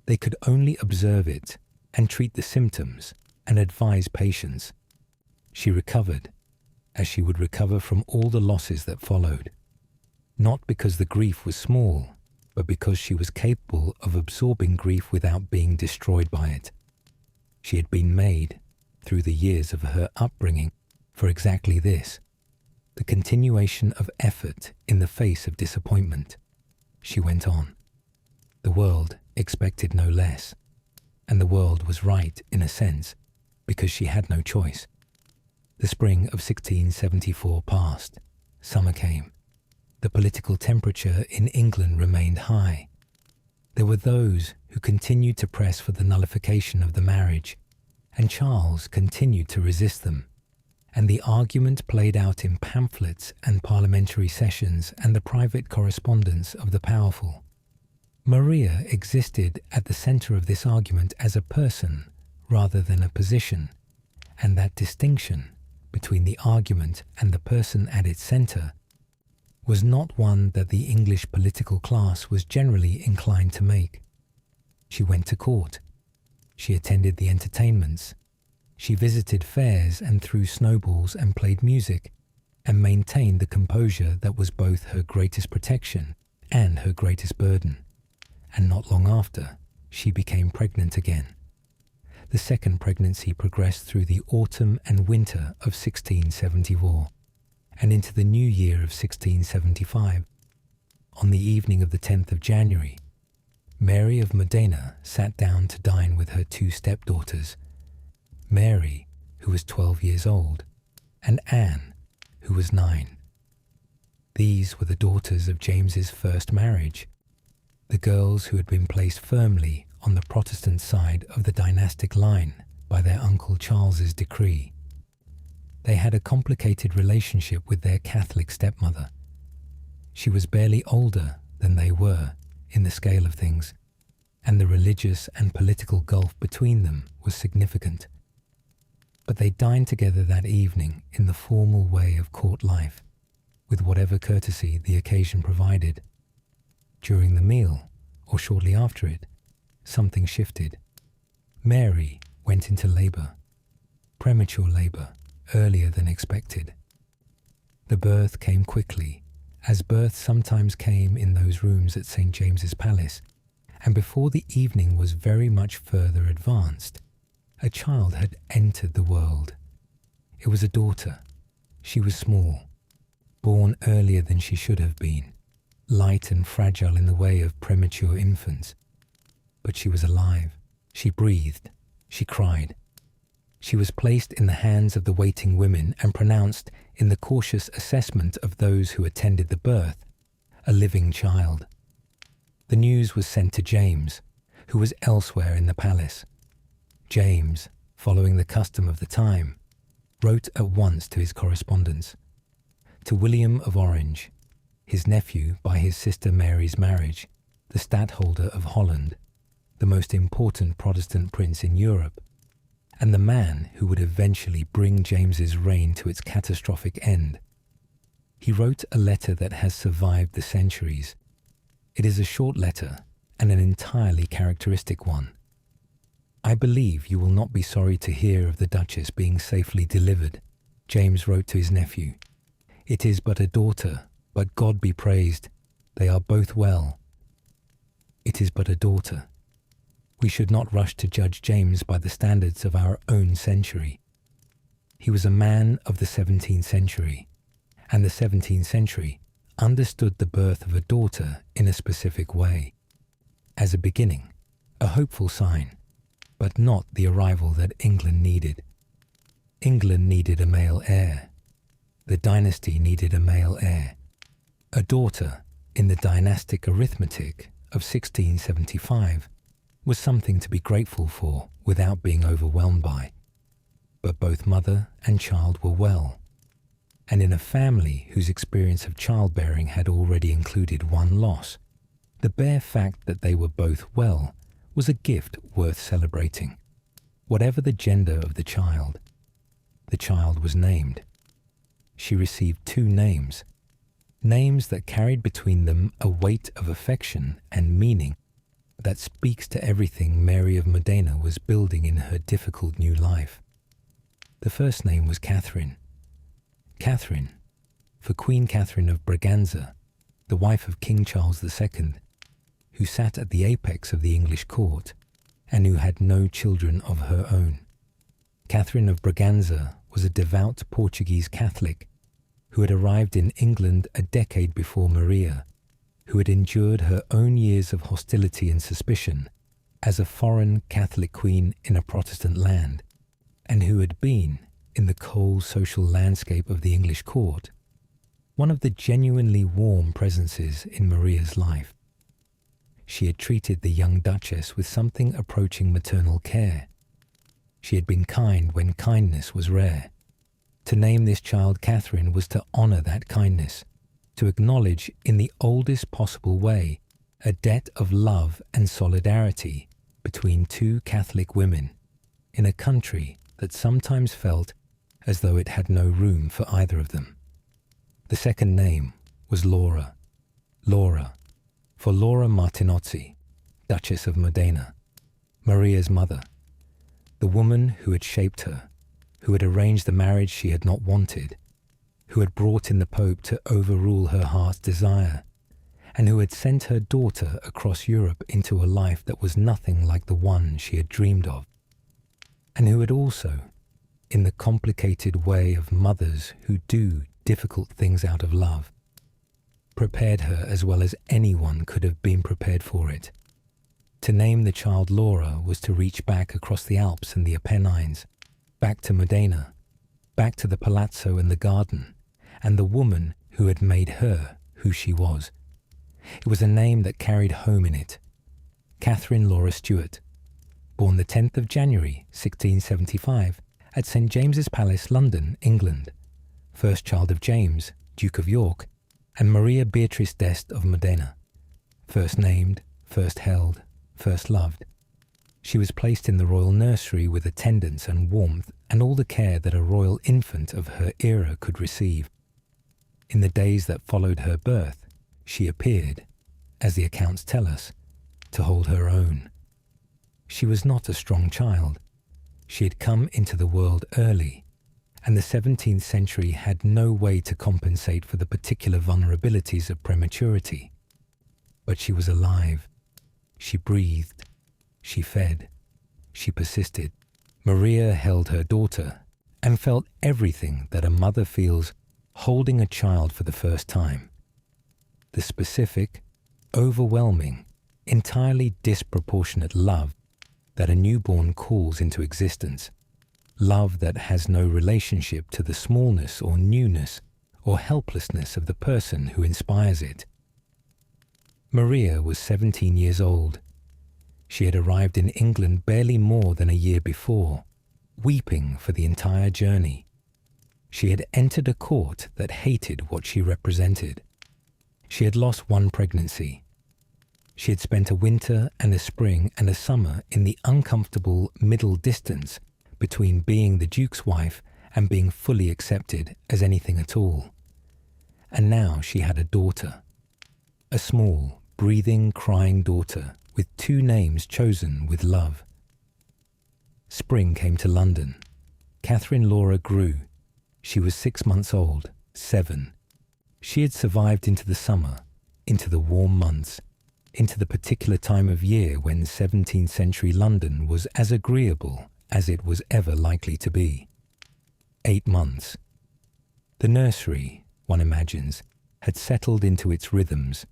They could only observe it and treat the symptoms and advise patients. She recovered, as she would recover from all the losses that followed, not because the grief was small, but because she was capable of absorbing grief without being destroyed by it. She had been made, through the years of her upbringing, for exactly this, the continuation of effort in the face of disappointment. She went on. The world expected no less, and the world was right in a sense, because she had no choice. The spring of 1674 passed. Summer came. The political temperature in England remained high. There were those who continued to press for the nullification of the marriage, and Charles continued to resist them, and the argument played out in pamphlets and parliamentary sessions and the private correspondence of the powerful. Maria existed at the centre of this argument as a person rather than a position, and that distinction between the argument and the person at its centre was not one that the English political class was generally inclined to make. She went to court. She attended the entertainments. She visited fairs and threw snowballs and played music, and maintained the composure that was both her greatest protection and her greatest burden. And not long after, she became pregnant again. The second pregnancy progressed through the autumn and winter of 1674, and into the new year of 1675. On the evening of the 10th of January, Mary of Modena sat down to dine with her two stepdaughters, Mary, who was 12 years old, and Anne, who was 9. These were the daughters of James's first marriage, the girls who had been placed firmly on the Protestant side of the dynastic line by their uncle Charles's decree. They had a complicated relationship with their Catholic stepmother. She was barely older than they were in the scale of things, and the religious and political gulf between them was significant. But they dined together that evening in the formal way of court life, with whatever courtesy the occasion provided. During the meal, or shortly after it, something shifted. Mary went into labour, premature labour, earlier than expected. The birth came quickly, as birth sometimes came in those rooms at St. James's Palace, and before the evening was very much further advanced, a child had entered the world. It was a daughter. She was small, born earlier than she should have been, light and fragile in the way of premature infants. But she was alive. She breathed. She cried. She was placed in the hands of the waiting women and pronounced, in the cautious assessment of those who attended the birth, a living child. The news was sent to James, who was elsewhere in the palace. James, following the custom of the time, wrote at once to his correspondents. To William of Orange, his nephew by his sister Mary's marriage, the Stadtholder of Holland, the most important Protestant prince in Europe, and the man who would eventually bring James's reign to its catastrophic end. He wrote a letter that has survived the centuries. It is a short letter and an entirely characteristic one. I believe you will not be sorry to hear of the Duchess being safely delivered, James wrote to his nephew. It is but a daughter, but God be praised, they are both well. It is but a daughter. We should not rush to judge James by the standards of our own century. He was a man of the 17th century, and the 17th century understood the birth of a daughter in a specific way, as a beginning, a hopeful sign, but not the arrival that England needed. England needed a male heir. The dynasty needed a male heir. A daughter, in the dynastic arithmetic of 1675, was something to be grateful for without being overwhelmed by. But both mother and child were well, and in a family whose experience of childbearing had already included one loss, the bare fact that they were both well was a gift worth celebrating. Whatever the gender of the child was named. She received 2 names, names that carried between them a weight of affection and meaning that speaks to everything Mary of Modena was building in her difficult new life. The first name was Catherine. Catherine, for Queen Catherine of Braganza, the wife of King Charles II, who sat at the apex of the English court and who had no children of her own. Catherine of Braganza was a devout Portuguese Catholic who had arrived in England a decade before Maria, who had endured her own years of hostility and suspicion as a foreign Catholic queen in a Protestant land, and who had been, in the cold social landscape of the English court, one of the genuinely warm presences in Maria's life. She had treated the young Duchess with something approaching maternal care. She had been kind when kindness was rare. To name this child Catherine was to honour that kindness, to acknowledge in the oldest possible way a debt of love and solidarity between 2 Catholic women in a country that sometimes felt as though it had no room for either of them. The second name was Laura. Laura, for Laura Martinozzi, Duchess of Modena, Maria's mother, the woman who had shaped her, who had arranged the marriage she had not wanted, who had brought in the Pope to overrule her heart's desire, and who had sent her daughter across Europe into a life that was nothing like the one she had dreamed of, and who had also, in the complicated way of mothers who do difficult things out of love, prepared her as well as anyone could have been prepared for it. To name the child Laura was to reach back across the Alps and the Apennines, back to Modena, back to the palazzo and the garden, and the woman who had made her who she was. It was a name that carried home in it. Catherine Laura Stuart, born the 10th of January 1675 at St. James's Palace, London, England, first child of James, Duke of York, and Maria Beatrice d'Este of Modena, first named, first held, first loved. She was placed in the royal nursery with attendance and warmth and all the care that a royal infant of her era could receive. In the days that followed her birth, she appeared, as the accounts tell us, to hold her own. She was not a strong child. She had come into the world early, and the 17th century had no way to compensate for the particular vulnerabilities of prematurity. But she was alive. She breathed. She fed. She persisted. Maria held her daughter and felt everything that a mother feels holding a child for the first time. The specific, overwhelming, entirely disproportionate love that a newborn calls into existence. Love that has no relationship to the smallness or newness or helplessness of the person who inspires it. Maria was 17 years old. She had arrived in England barely more than a year before, weeping for the entire journey. She had entered a court that hated what she represented. She had lost one pregnancy. She had spent a winter and a spring and a summer in the uncomfortable middle distance between being the Duke's wife and being fully accepted as anything at all. And now she had a daughter, a small, breathing, crying daughter with 2 names chosen with love. Spring came to London. Catherine Laura grew. She was 6 months old, 7. She had survived into the summer, into the warm months, into the particular time of year when 17th century London was as agreeable as it was ever likely to be. 8 months. The nursery, one imagines, had settled into its rhythms,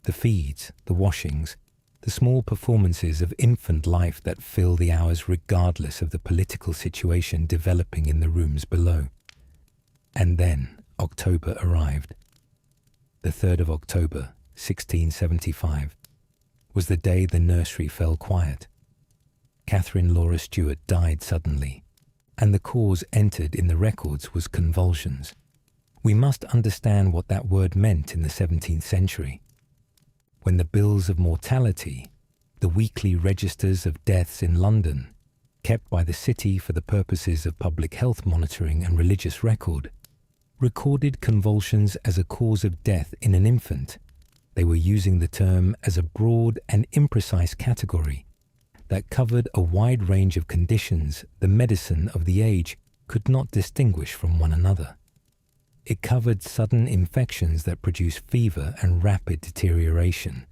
the feeds, the washings, the small performances of infant life that fill the hours regardless of the political situation developing in the rooms below. And then October arrived. The 3rd of October, 1675, was the day the nursery fell quiet. Catherine Laura Stuart died suddenly, and the cause entered in the records was convulsions. We must understand what that word meant in the 17th century. When the bills of mortality, the weekly registers of deaths in London, kept by the city for the purposes of public health monitoring and religious record, recorded convulsions as a cause of death in an infant, they were using the term as a broad and imprecise category that covered a wide range of conditions the medicine of the age could not distinguish from one another. It covered sudden infections that produce fever and rapid deterioration.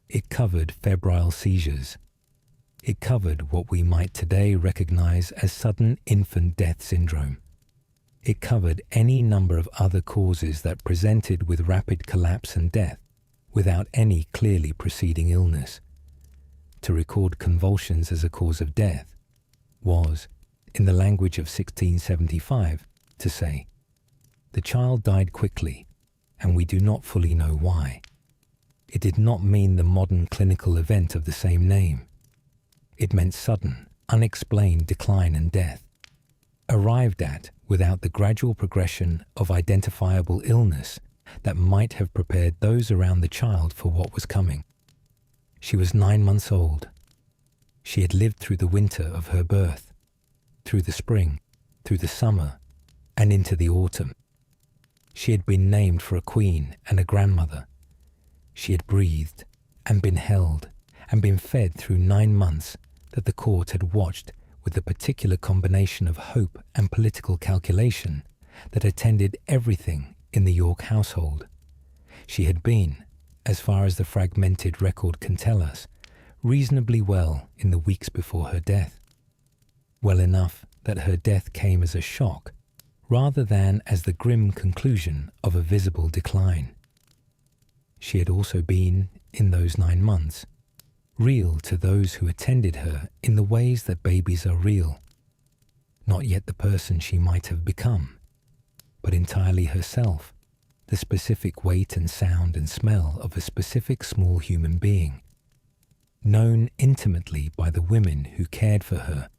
It covered febrile seizures. It covered what we might today recognize as sudden infant death syndrome. It covered any number of other causes that presented with rapid collapse and death without any clearly preceding illness. To record convulsions as a cause of death was, in the language of 1675, to say, "The child died quickly, and we do not fully know why." It did not mean the modern clinical event of the same name. It meant sudden, unexplained decline and death, arrived at without the gradual progression of identifiable illness that might have prepared those around the child for what was coming. She was 9 months old. She had lived through the winter of her birth, through the spring, through the summer, and into the autumn. She had been named for a queen and a grandmother. She had breathed and been held and been fed through 9 months that the court had watched with the particular combination of hope and political calculation that attended everything in the York household. She had been, as far as the fragmented record can tell us, reasonably well in the weeks before her death. Well enough that her death came as a shock, rather than as the grim conclusion of a visible decline. She had also been, in those 9 months, real to those who attended her in the ways that babies are real. Not yet the person she might have become, but entirely herself, the specific weight and sound and smell of a specific small human being, known intimately by the women who cared for her,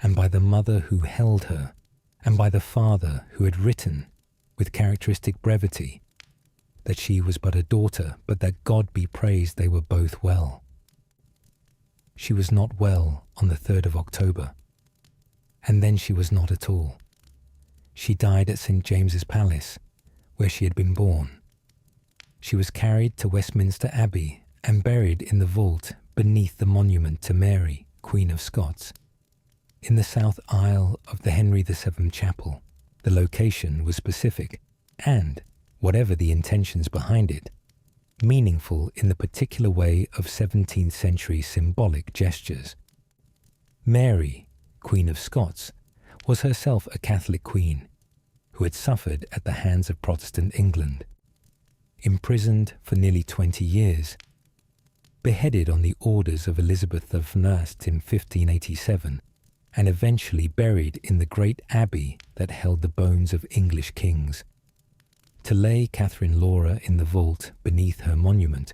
and by the mother who held her, and by the father who had written, with characteristic brevity, that she was but a daughter, but that God be praised they were both well. She was not well on the 3rd of October, and then she was not at all. She died at St. James's Palace, where she had been born. She was carried to Westminster Abbey and buried in the vault beneath the monument to Mary, Queen of Scots. In the south aisle of the Henry VII Chapel, the location was specific and, whatever the intentions behind it, meaningful in the particular way of 17th century symbolic gestures. Mary, Queen of Scots, was herself a Catholic queen who had suffered at the hands of Protestant England, imprisoned for nearly 20 years, beheaded on the orders of Elizabeth of Nursery in 1587, and eventually buried in the great abbey that held the bones of English kings. To lay Catherine Laura in the vault beneath her monument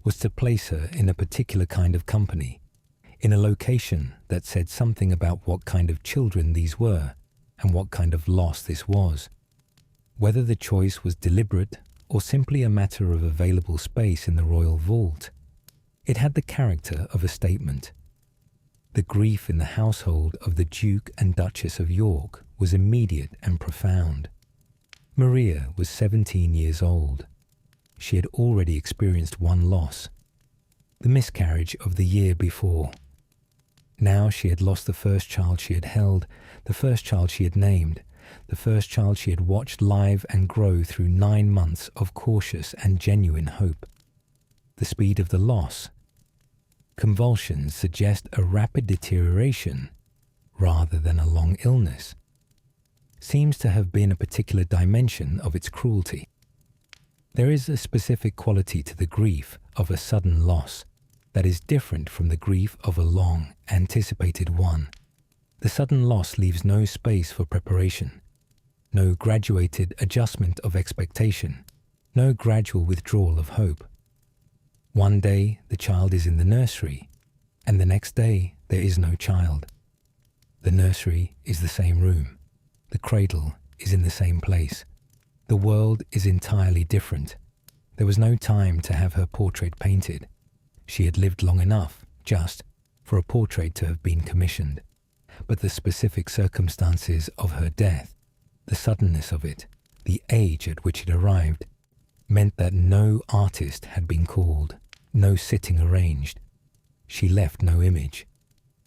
was to place her in a particular kind of company, in a location that said something about what kind of children these were and what kind of loss this was. Whether the choice was deliberate or simply a matter of available space in the royal vault, it had the character of a statement. The grief in the household of the Duke and Duchess of York was immediate and profound. Maria was 17 years old. She had already experienced one loss, the miscarriage of the year before. Now she had lost the first child she had held, the first child she had named, the first child she had watched live and grow through 9 months of cautious and genuine hope. The speed of the loss. Convulsions suggest a rapid deterioration rather than a long illness. Seems to have been a particular dimension of its cruelty. There is a specific quality to the grief of a sudden loss that is different from the grief of a long, anticipated one. The sudden loss leaves no space for preparation, no graduated adjustment of expectation, no gradual withdrawal of hope. One day the child is in the nursery, and the next day there is no child. The nursery is the same room. The cradle is in the same place. The world is entirely different. There was no time to have her portrait painted. She had lived long enough, just, for a portrait to have been commissioned. But the specific circumstances of her death, the suddenness of it, the age at which it arrived, meant that no artist had been called, no sitting arranged. She left no image.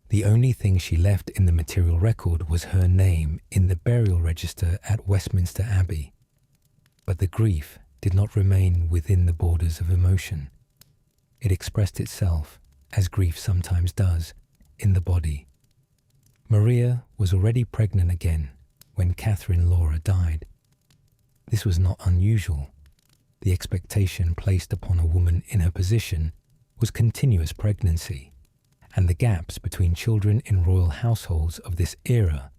The only thing she left in the material record was her name in the burial register at Westminster Abbey. But the grief did not remain within the borders of emotion. It expressed itself, as grief sometimes does, in the body. Maria was already pregnant again when Catherine Laura died. This was not unusual. The expectation placed upon a woman in her position was continuous pregnancy, and the gaps between children in royal households of this era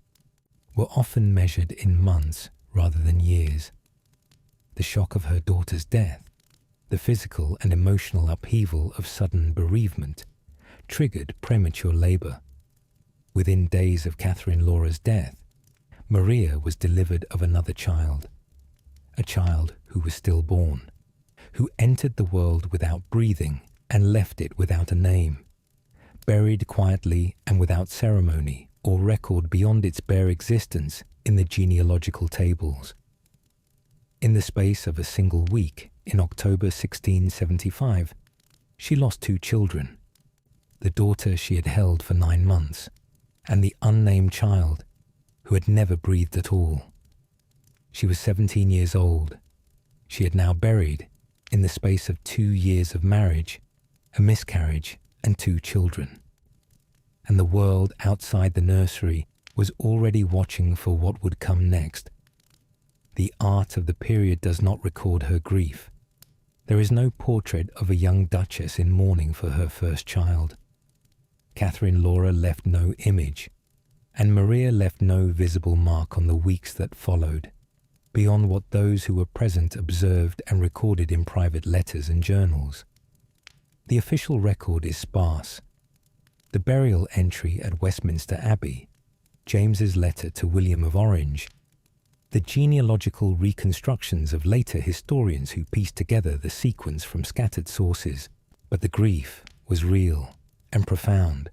were often measured in months rather than years. The shock of her daughter's death, the physical and emotional upheaval of sudden bereavement, triggered premature labour. Within days of Catherine Laura's death, Maria was delivered of another child, a child who was stillborn, who entered the world without breathing and left it without a name, buried quietly and without ceremony or record beyond its bare existence in the genealogical tables. In the space of a single week, in October 1675, she lost 2 children, the daughter she had held for 9 months, and the unnamed child who had never breathed at all. She was 17 years old. She had now buried, in the space of 2 years of marriage, a miscarriage and 2 children. And the world outside the nursery was already watching for what would come next. The art of the period does not record her grief. There is no portrait of a young duchess in mourning for her first child. Catherine Laura left no image, and Maria left no visible mark on the weeks that followed, beyond what those who were present observed and recorded in private letters and journals. The official record is sparse. The burial entry at Westminster Abbey, James's letter to William of Orange, the genealogical reconstructions of later historians who pieced together the sequence from scattered sources, but the grief was real and profound,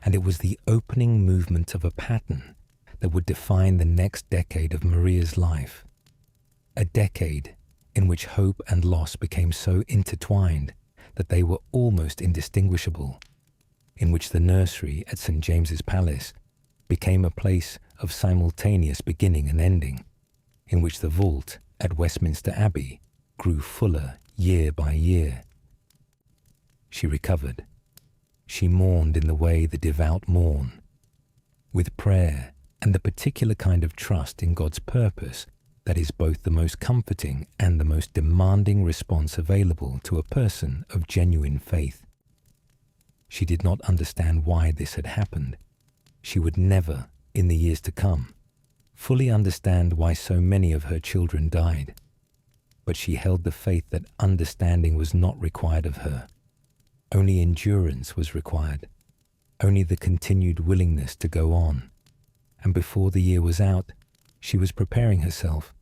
and it was the opening movement of a pattern that would define the next decade of Maria's life, a decade in which hope and loss became so intertwined that they were almost indistinguishable, in which the nursery at St. James's Palace became a place of simultaneous beginning and ending, in which the vault at Westminster Abbey grew fuller year by year. She recovered. She mourned in the way the devout mourn, with prayer and the particular kind of trust in God's purpose that is both the most comforting and the most demanding response available to a person of genuine faith. She did not understand why this had happened. She would never, in the years to come, fully understand why so many of her children died. But she held the faith that understanding was not required of her. Only endurance was required, only the continued willingness to go on. And before the year was out, she was preparing herself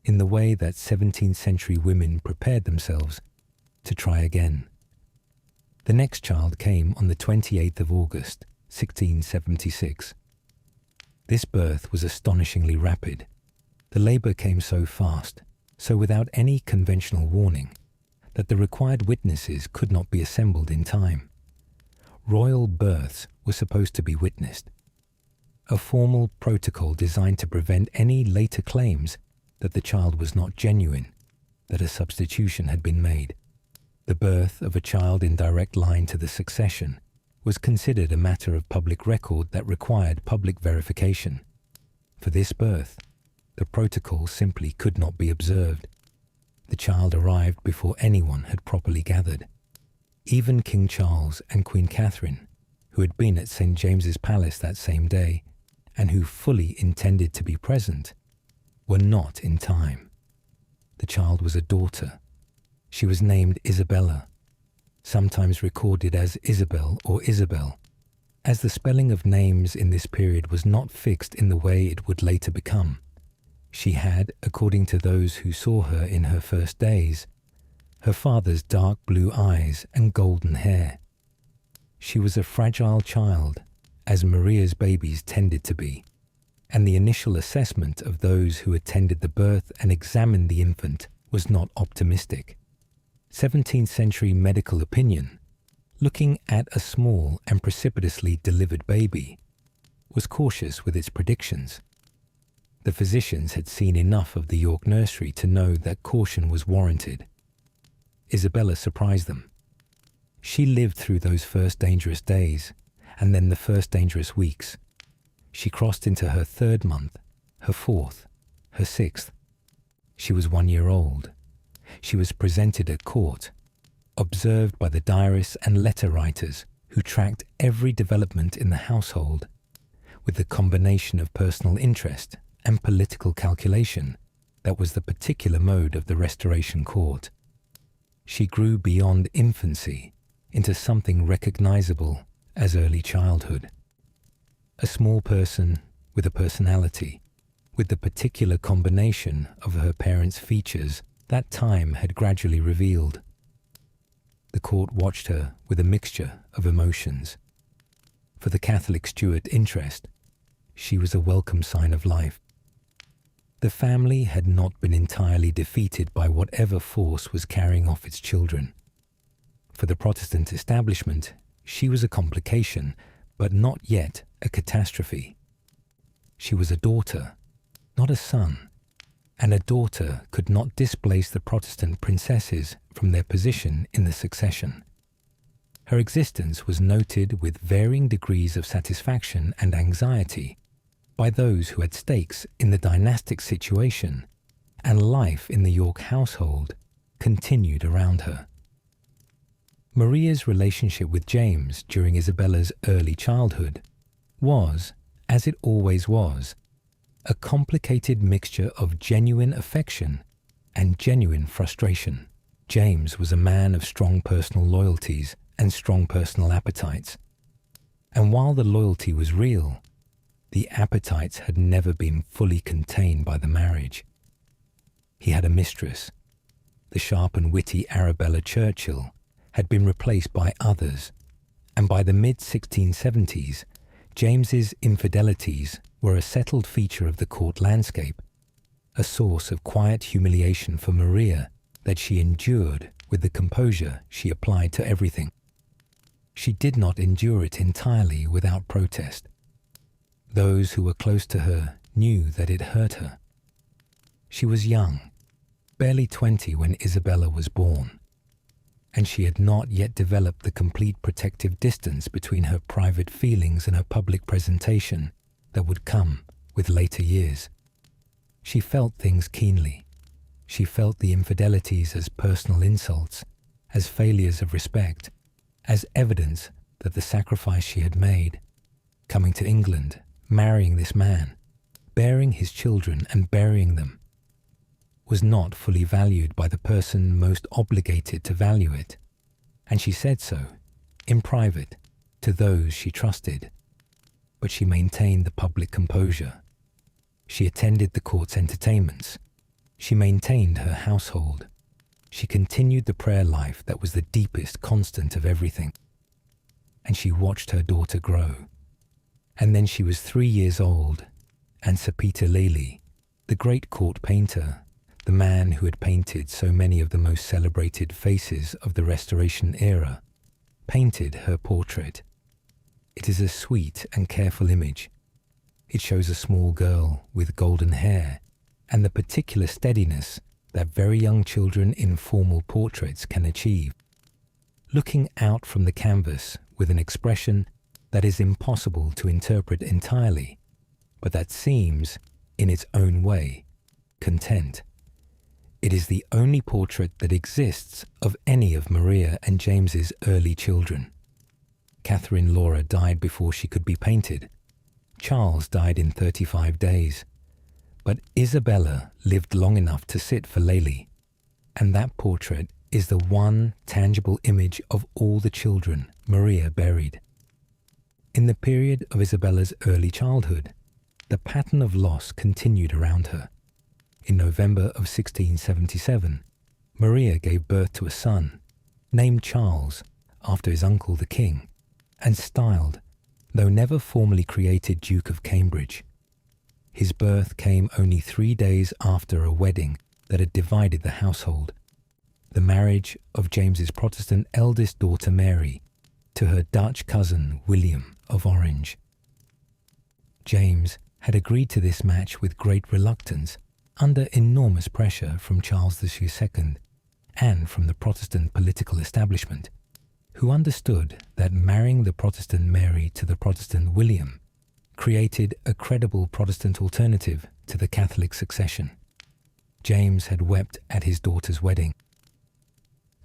in the way that 17th century women prepared themselves to try again. The next child came on the 28th of August, 1676. This birth was astonishingly rapid. The labour came so fast, so without any conventional warning, that the required witnesses could not be assembled in time. Royal births were supposed to be witnessed. A formal protocol designed to prevent any later claims that the child was not genuine, that a substitution had been made. The birth of a child in direct line to the succession was considered a matter of public record that required public verification. For this birth, the protocol simply could not be observed. The child arrived before anyone had properly gathered. Even King Charles and Queen Catherine, who had been at St. James's Palace that same day, and who fully intended to be present, were not in time. The child was a daughter. She was named Isabella, sometimes recorded as Isabel or Isabel, as the spelling of names in this period was not fixed in the way it would later become. She had, according to those who saw her in her first days, her father's dark blue eyes and golden hair. She was a fragile child, as Maria's babies tended to be, and the initial assessment of those who attended the birth and examined the infant was not optimistic. 17th century medical opinion, looking at a small and precipitously delivered baby, was cautious with its predictions. The physicians had seen enough of the York nursery to know that caution was warranted. Isabella surprised them. She lived through those first dangerous days, and then the first dangerous weeks. She crossed into her 3rd month, her 4th, her 6th. She was 1 year old. She was presented at court, observed by the diarists and letter writers who tracked every development in the household with the combination of personal interest and political calculation that was the particular mode of the Restoration Court. She grew beyond infancy into something recognizable as early childhood. A small person with a personality, with the particular combination of her parents' features that time had gradually revealed. The court watched her with a mixture of emotions. For the Catholic Stuart interest, she was a welcome sign of life. The family had not been entirely defeated by whatever force was carrying off its children. For the Protestant establishment, she was a complication, but not yet a catastrophe. She was a daughter, not a son, and a daughter could not displace the Protestant princesses from their position in the succession. Her existence was noted with varying degrees of satisfaction and anxiety by those who had stakes in the dynastic situation, and life in the York household continued around her. Maria's relationship with James during Isabella's early childhood was, as it always was, a complicated mixture of genuine affection and genuine frustration. James was a man of strong personal loyalties and strong personal appetites, and while the loyalty was real, the appetites had never been fully contained by the marriage. He had a mistress. The sharp and witty Arabella Churchill had been replaced by others, and by the mid-1670s, James's infidelities were a settled feature of the court landscape, a source of quiet humiliation for Maria that she endured with the composure she applied to everything. She did not endure it entirely without protest. Those who were close to her knew that it hurt her. She was young, barely 20 when Isabella was born, and she had not yet developed the complete protective distance between her private feelings and her public presentation that would come with later years. She felt things keenly. She felt the infidelities as personal insults, as failures of respect, as evidence that the sacrifice she had made, coming to England, marrying this man, bearing his children and burying them, was not fully valued by the person most obligated to value it, and she said so, in private, to those she trusted. But she maintained the public composure. She attended the court's entertainments. She maintained her household. She continued the prayer life that was the deepest constant of everything. And she watched her daughter grow. And then she was 3 years old, and Sir Peter Lely, the great court painter, the man who had painted so many of the most celebrated faces of the Restoration era, painted her portrait. It is a sweet and careful image. It shows a small girl with golden hair and the particular steadiness that very young children in formal portraits can achieve, looking out from the canvas with an expression that is impossible to interpret entirely, but that seems, in its own way, content. It is the only portrait that exists of any of Maria and James's early children. Catherine Laura died before she could be painted. Charles died in 35 days. But Isabella lived long enough to sit for Lely, and that portrait is the one tangible image of all the children Maria buried. In the period of Isabella's early childhood, the pattern of loss continued around her. In November of 1677, Maria gave birth to a son, named Charles after his uncle the king, and styled, though never formally created, Duke of Cambridge. His birth came only 3 days after a wedding that had divided the household, the marriage of James's Protestant eldest daughter Mary to her Dutch cousin William of Orange. James had agreed to this match with great reluctance, under enormous pressure from Charles II and from the Protestant political establishment, who understood that marrying the Protestant Mary to the Protestant William created a credible Protestant alternative to the Catholic succession. James had wept at his daughter's wedding.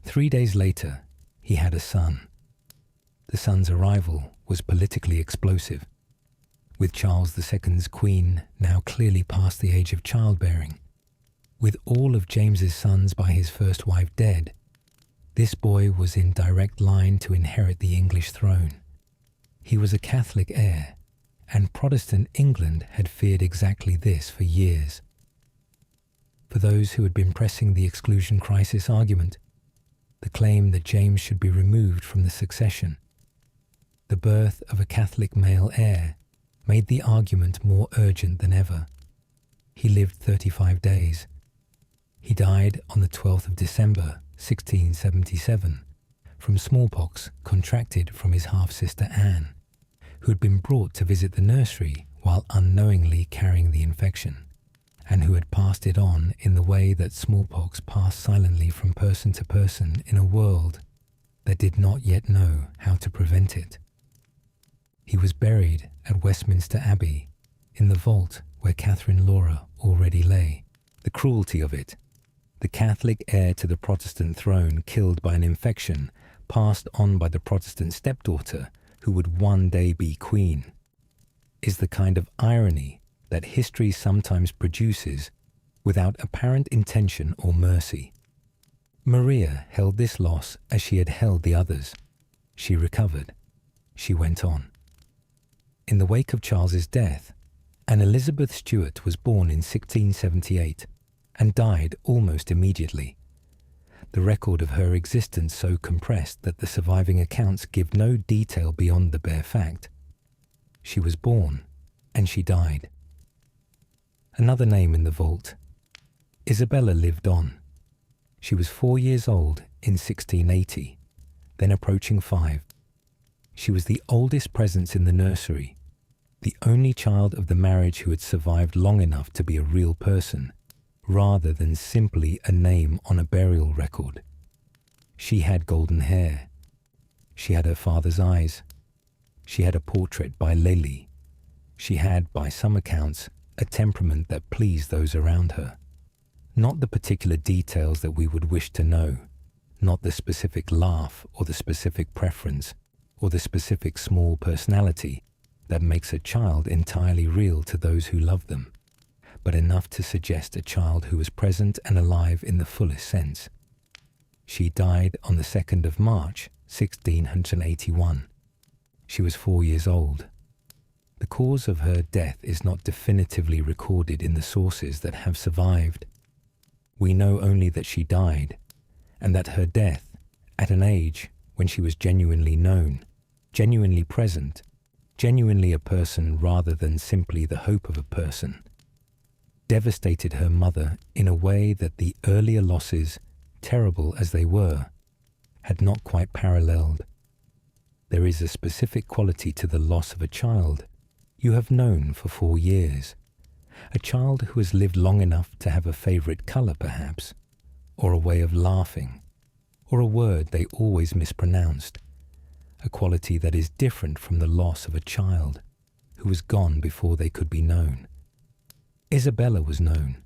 3 days later, he had a son. The son's arrival was politically explosive. With Charles II's queen now clearly past the age of childbearing, with all of James's sons by his first wife dead, this boy was in direct line to inherit the English throne. He was a Catholic heir, and Protestant England had feared exactly this for years. For those who had been pressing the exclusion crisis argument, the claim that James should be removed from the succession, the birth of a Catholic male heir made the argument more urgent than ever. He lived 35 days. He died on the 12th of December, 1677, from smallpox contracted from his half-sister Anne, who had been brought to visit the nursery while unknowingly carrying the infection, and who had passed it on in the way that smallpox passed silently from person to person in a world that did not yet know how to prevent it. He was buried at Westminster Abbey, in the vault where Catherine Laura already lay. The cruelty of it, the Catholic heir to the Protestant throne killed by an infection passed on by the Protestant stepdaughter who would one day be queen, is the kind of irony that history sometimes produces without apparent intention or mercy. Maria held this loss as she had held the others. She recovered. She went on. In the wake of Charles's death, Anne Elizabeth Stuart was born in 1678 and died almost immediately. The record of her existence so compressed that the surviving accounts give no detail beyond the bare fact. She was born and she died. Another name in the vault. Isabella lived on. She was 4 years old in 1680, then approaching 5. She was the oldest presence in the nursery, the only child of the marriage who had survived long enough to be a real person, rather than simply a name on a burial record. She had golden hair. She had her father's eyes. She had a portrait by Lely. She had, by some accounts, a temperament that pleased those around her. Not the particular details that we would wish to know, not the specific laugh or the specific preference, or the specific small personality that makes a child entirely real to those who love them, but enough to suggest a child who was present and alive in the fullest sense. She died on the 2nd of March, 1681. She was 4 years old. The cause of her death is not definitively recorded in the sources that have survived. We know only that she died, and that her death, at an age when she was genuinely known, genuinely present, genuinely a person rather than simply the hope of a person, devastated her mother in a way that the earlier losses, terrible as they were, had not quite paralleled. There is a specific quality to the loss of a child you have known for 4 years, a child who has lived long enough to have a favourite colour perhaps, or a way of laughing, or a word they always mispronounced, a quality that is different from the loss of a child who was gone before they could be known. Isabella was known,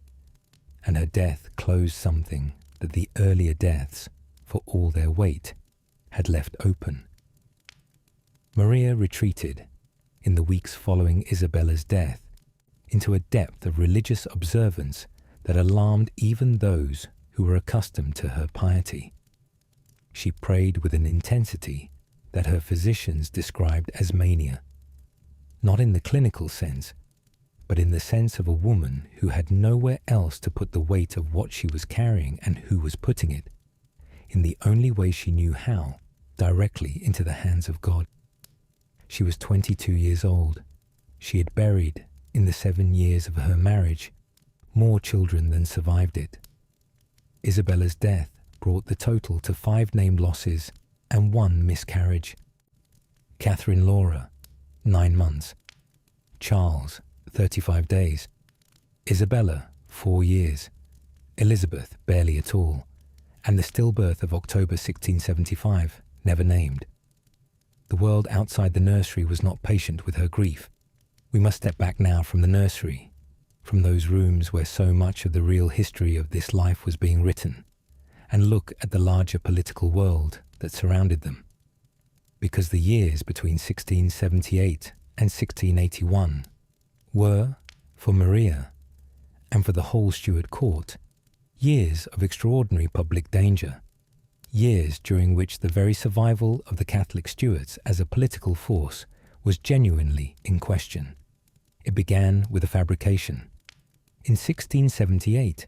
and her death closed something that the earlier deaths, for all their weight, had left open. Maria retreated, in the weeks following Isabella's death, into a depth of religious observance that alarmed even those who were accustomed to her piety. She prayed with an intensity that her physicians described as mania. not in the clinical sense, but in the sense of a woman who had nowhere else to put the weight of what she was carrying and who was putting it, in the only way she knew how, directly into the hands of God. She was 22 years old. She had buried, in the 7 years of her marriage, more children than survived it. Isabella's death brought the total to 5 named losses and 1 miscarriage. Catherine Laura, 9 months. Charles, 35 days. Isabella, 4 years. Elizabeth, barely at all. And the stillbirth of October 1675, never named. The world outside the nursery was not patient with her grief. We must step back now from the nursery, from those rooms where so much of the real history of this life was being written, and look at the larger political world that surrounded them. Because the years between 1678 and 1681 were, for Maria, and for the whole Stuart court, years of extraordinary public danger, years during which the very survival of the Catholic Stuarts as a political force was genuinely in question. It began with a fabrication. In 1678,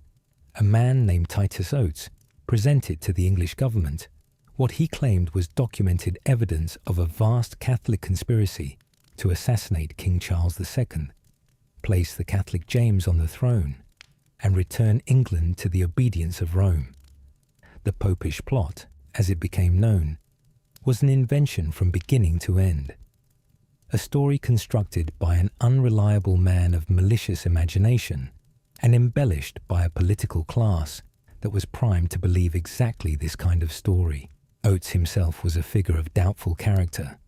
a man named Titus Oates presented to the English government what he claimed was documented evidence of a vast Catholic conspiracy to assassinate King Charles II, place the Catholic James on the throne, and return England to the obedience of Rome. The Popish plot, as it became known, was an invention from beginning to end. A story constructed by an unreliable man of malicious imagination and embellished by a political class that was primed to believe exactly this kind of story. Oates himself was a figure of doubtful character,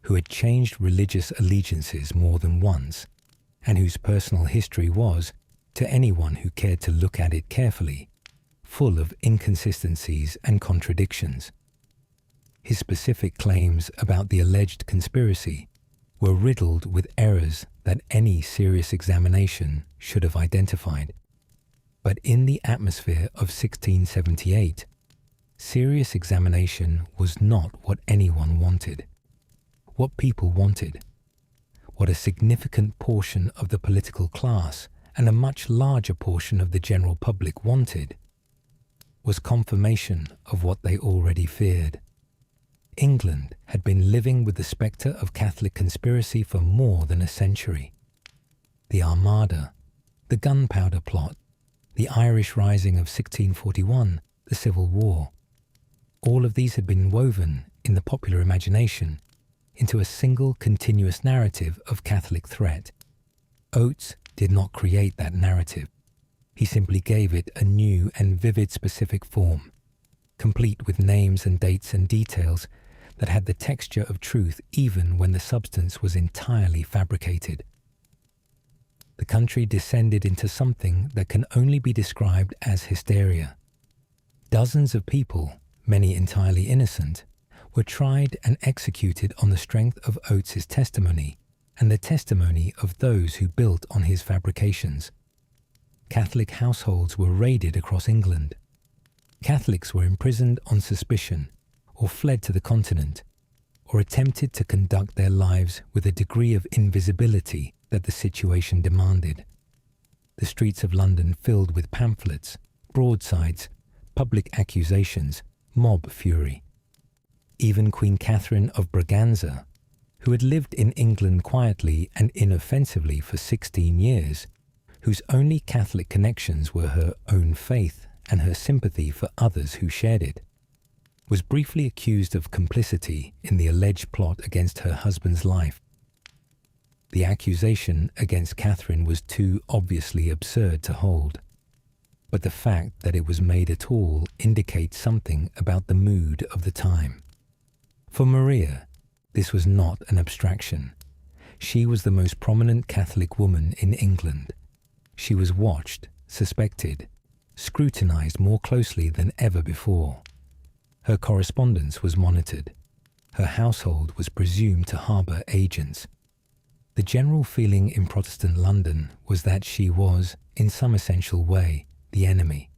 who had changed religious allegiances more than once, and whose personal history was, to anyone who cared to look at it carefully, full of inconsistencies and contradictions. His specific claims about the alleged conspiracy were riddled with errors that any serious examination should have identified. But in the atmosphere of 1678, serious examination was not what anyone wanted. What people wanted, what a significant portion of the political class and a much larger portion of the general public wanted, was confirmation of what they already feared. England had been living with the spectre of Catholic conspiracy for more than a century. The Armada, the Gunpowder Plot, the Irish Rising of 1641, the Civil War, all of these had been woven in the popular imagination into a single continuous narrative of Catholic threat. Oates did not create that narrative. He simply gave it a new and vivid specific form, complete with names and dates and details that had the texture of truth even when the substance was entirely fabricated. The country descended into something that can only be described as hysteria. Dozens of people, many entirely innocent, were tried and executed on the strength of Oates's testimony and the testimony of those who built on his fabrications. Catholic households were raided across England. Catholics were imprisoned on suspicion, or fled to the continent, or attempted to conduct their lives with a degree of invisibility that the situation demanded. The streets of London filled with pamphlets, broadsides, public accusations, mob fury. Even Queen Catherine of Braganza, who had lived in England quietly and inoffensively for 16 years, whose only Catholic connections were her own faith and her sympathy for others who shared it, was briefly accused of complicity in the alleged plot against her husband's life. The accusation against Catherine was too obviously absurd to hold, but the fact that it was made at all indicates something about the mood of the time. For Maria, this was not an abstraction. She was the most prominent Catholic woman in England. She was watched, suspected, scrutinized more closely than ever before. Her correspondence was monitored. Her household was presumed to harbour agents. The general feeling in Protestant London was that she was, in some essential way, the enemy,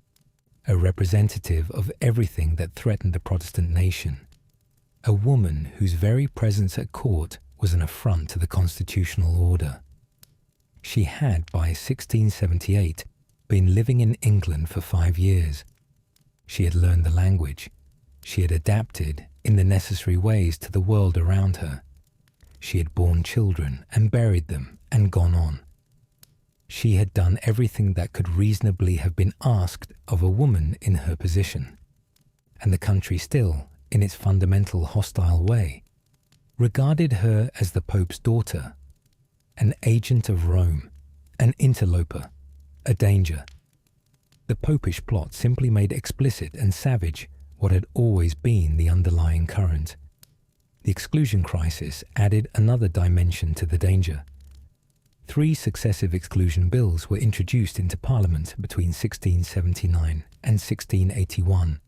a representative of everything that threatened the Protestant nation, a woman whose very presence at court was an affront to the constitutional order. She had, by 1678, been living in England for 5 years. She had learned the language. She had adapted in the necessary ways to the world around her. She had borne children and buried them and gone on. She had done everything that could reasonably have been asked of a woman in her position. And the country still, in its fundamental hostile way, regarded her as the Pope's daughter, an agent of Rome, an interloper, a danger. The Popish plot simply made explicit and savage what had always been the underlying current. The exclusion crisis added another dimension to the danger. 3 successive exclusion bills were introduced into Parliament between 1679 and 1681,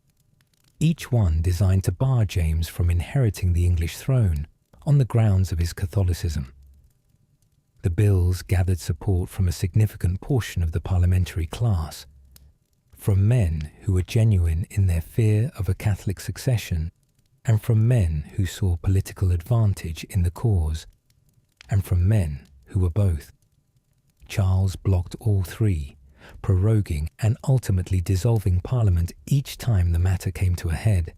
each one designed to bar James from inheriting the English throne on the grounds of his Catholicism. The bills gathered support from a significant portion of the parliamentary class, from men who were genuine in their fear of a Catholic succession, and from men who saw political advantage in the cause, and from men who were both. Charles blocked all 3, proroguing and ultimately dissolving Parliament each time the matter came to a head.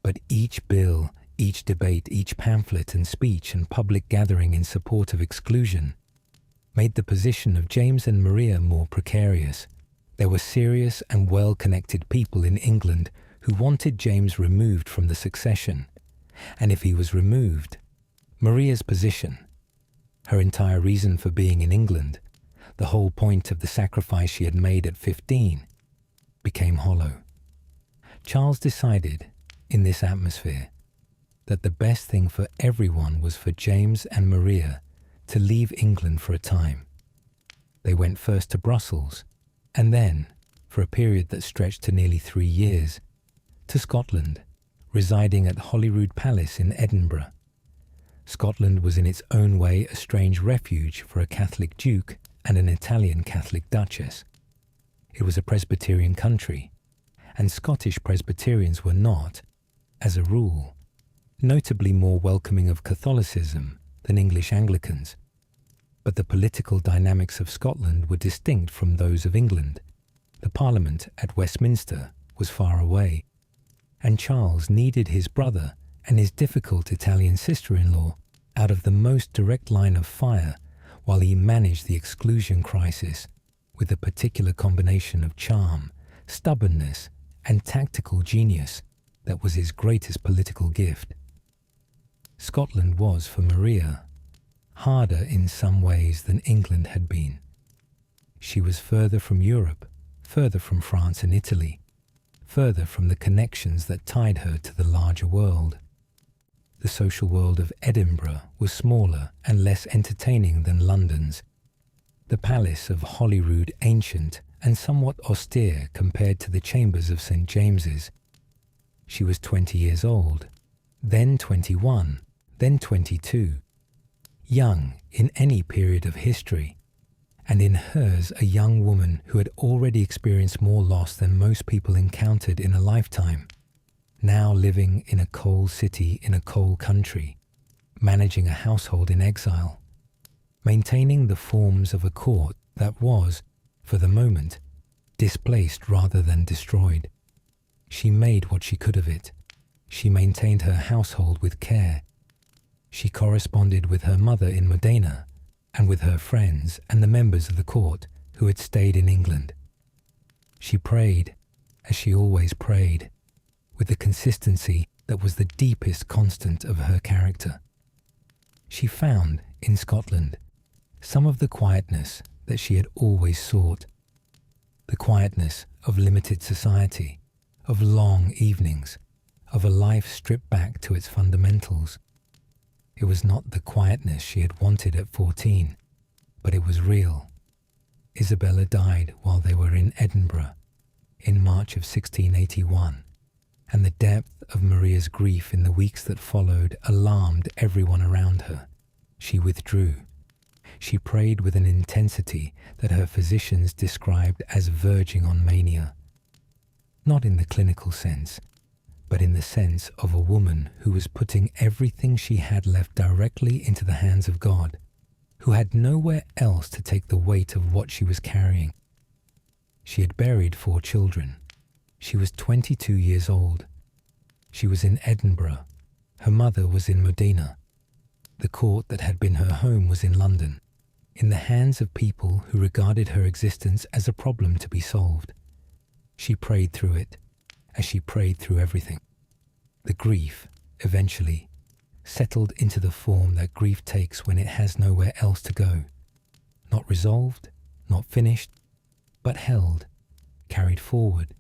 But each bill, each debate, each pamphlet and speech and public gathering in support of exclusion made the position of James and Maria more precarious. There were serious and well-connected people in England who wanted James removed from the succession, and if he was removed, Maria's position, her entire reason for being in England, the whole point of the sacrifice she had made at 15, became hollow. Charles decided, in this atmosphere, that the best thing for everyone was for James and Maria to leave England for a time. They went first to Brussels, and then, for a period that stretched to nearly 3 years, to Scotland, residing at Holyrood Palace in Edinburgh. Scotland was in its own way a strange refuge for a Catholic duke and an Italian Catholic duchess. It was a Presbyterian country, and Scottish Presbyterians were not, as a rule, notably more welcoming of Catholicism than English Anglicans. But the political dynamics of Scotland were distinct from those of England. The Parliament at Westminster was far away, and Charles needed his brother and his difficult Italian sister-in-law out of the most direct line of fire while he managed the exclusion crisis with a particular combination of charm, stubbornness, and tactical genius that was his greatest political gift. Scotland was, for Maria, harder in some ways than England had been. She was further from Europe, further from France and Italy, further from the connections that tied her to the larger world. The social world of Edinburgh was smaller and less entertaining than London's. The palace of Holyrood ancient and somewhat austere compared to the chambers of St. James's. She was 20 years old, then 21, then 22. Young in any period of history, and in hers a young woman who had already experienced more loss than most people encountered in a lifetime, now living in a coal city in a coal country, managing a household in exile, maintaining the forms of a court that was, for the moment, displaced rather than destroyed. She made what she could of it. She maintained her household with care. She corresponded with her mother in Modena and with her friends and the members of the court who had stayed in England. She prayed, as she always prayed, with the consistency that was the deepest constant of her character. She found, in Scotland, some of the quietness that she had always sought, the quietness of limited society, of long evenings, of a life stripped back to its fundamentals. It was not the quietness she had wanted at 14, but it was real. Isabella died while they were in Edinburgh, in March of 1681, and the depth of Maria's grief in the weeks that followed alarmed everyone around her. She withdrew. She prayed with an intensity that her physicians described as verging on mania. Not in the clinical sense, but in the sense of a woman who was putting everything she had left directly into the hands of God, who had nowhere else to take the weight of what she was carrying. She had buried 4 children. She was 22 years old. She was in Edinburgh. Her mother was in Modena. The court that had been her home was in London, in the hands of people who regarded her existence as a problem to be solved. She prayed through it, as she prayed through everything. The grief, eventually, settled into the form that grief takes when it has nowhere else to go. Not resolved, not finished, but held, carried forward,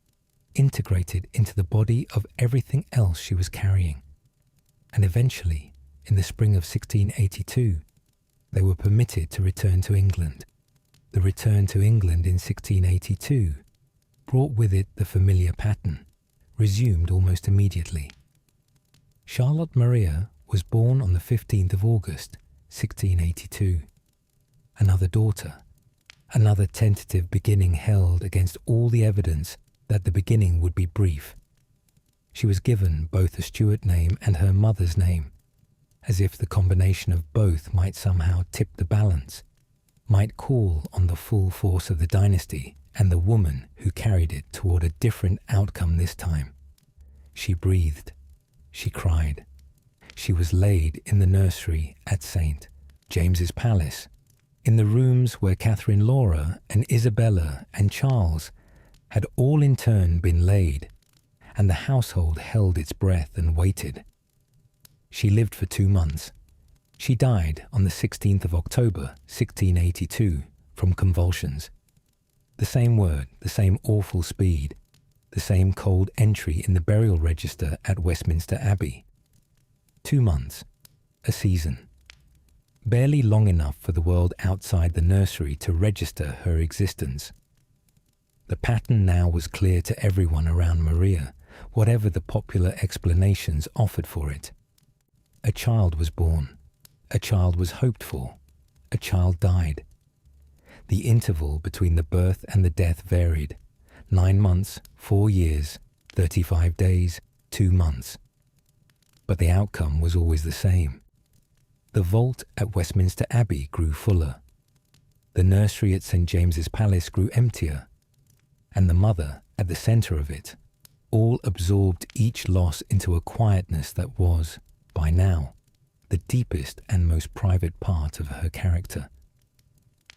integrated into the body of everything else she was carrying. And eventually, in the spring of 1682, they were permitted to return to England. The return to England in 1682 brought with it the familiar pattern, resumed almost immediately. Charlotte Maria was born on the 15th of August, 1682. Another daughter, another tentative beginning held against all the evidence that the beginning would be brief. She was given both a Stuart name and her mother's name, as if the combination of both might somehow tip the balance, might call on the full force of the dynasty and the woman who carried it toward a different outcome this time. She breathed. She cried. She was laid in the nursery at St. James's Palace, in the rooms where Catherine Laura and Isabella and Charles had all in turn been laid, and the household held its breath and waited. She lived for 2 months. She died on the 16th of October, 1682, from convulsions. The same word, the same awful speed, the same cold entry in the burial register at Westminster Abbey. 2 months, a season. Barely long enough for the world outside the nursery to register her existence. The pattern now was clear to everyone around Maria, whatever the popular explanations offered for it. A child was born. A child was hoped for. A child died. The interval between the birth and the death varied. 9 months, 4 years, 35 days, 2 months. But the outcome was always the same. The vault at Westminster Abbey grew fuller. The nursery at St. James's Palace grew emptier. And the mother, at the centre of it, all absorbed each loss into a quietness that was, by now, the deepest and most private part of her character.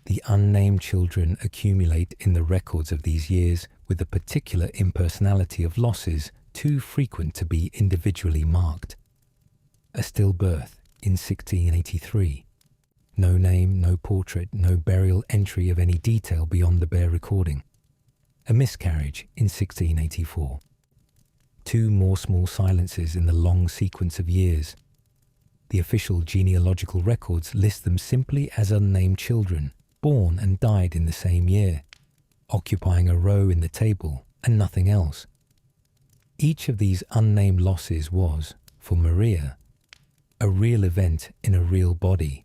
The unnamed children accumulate in the records of these years with a particular impersonality of losses too frequent to be individually marked. A stillbirth in 1683. No name, no portrait, no burial entry of any detail beyond the bare recording. A miscarriage in 1684. 2 more small silences in the long sequence of years. The official genealogical records list them simply as unnamed children, born and died in the same year, occupying a row in the table and nothing else. Each of these unnamed losses was, for Maria, a real event in a real body.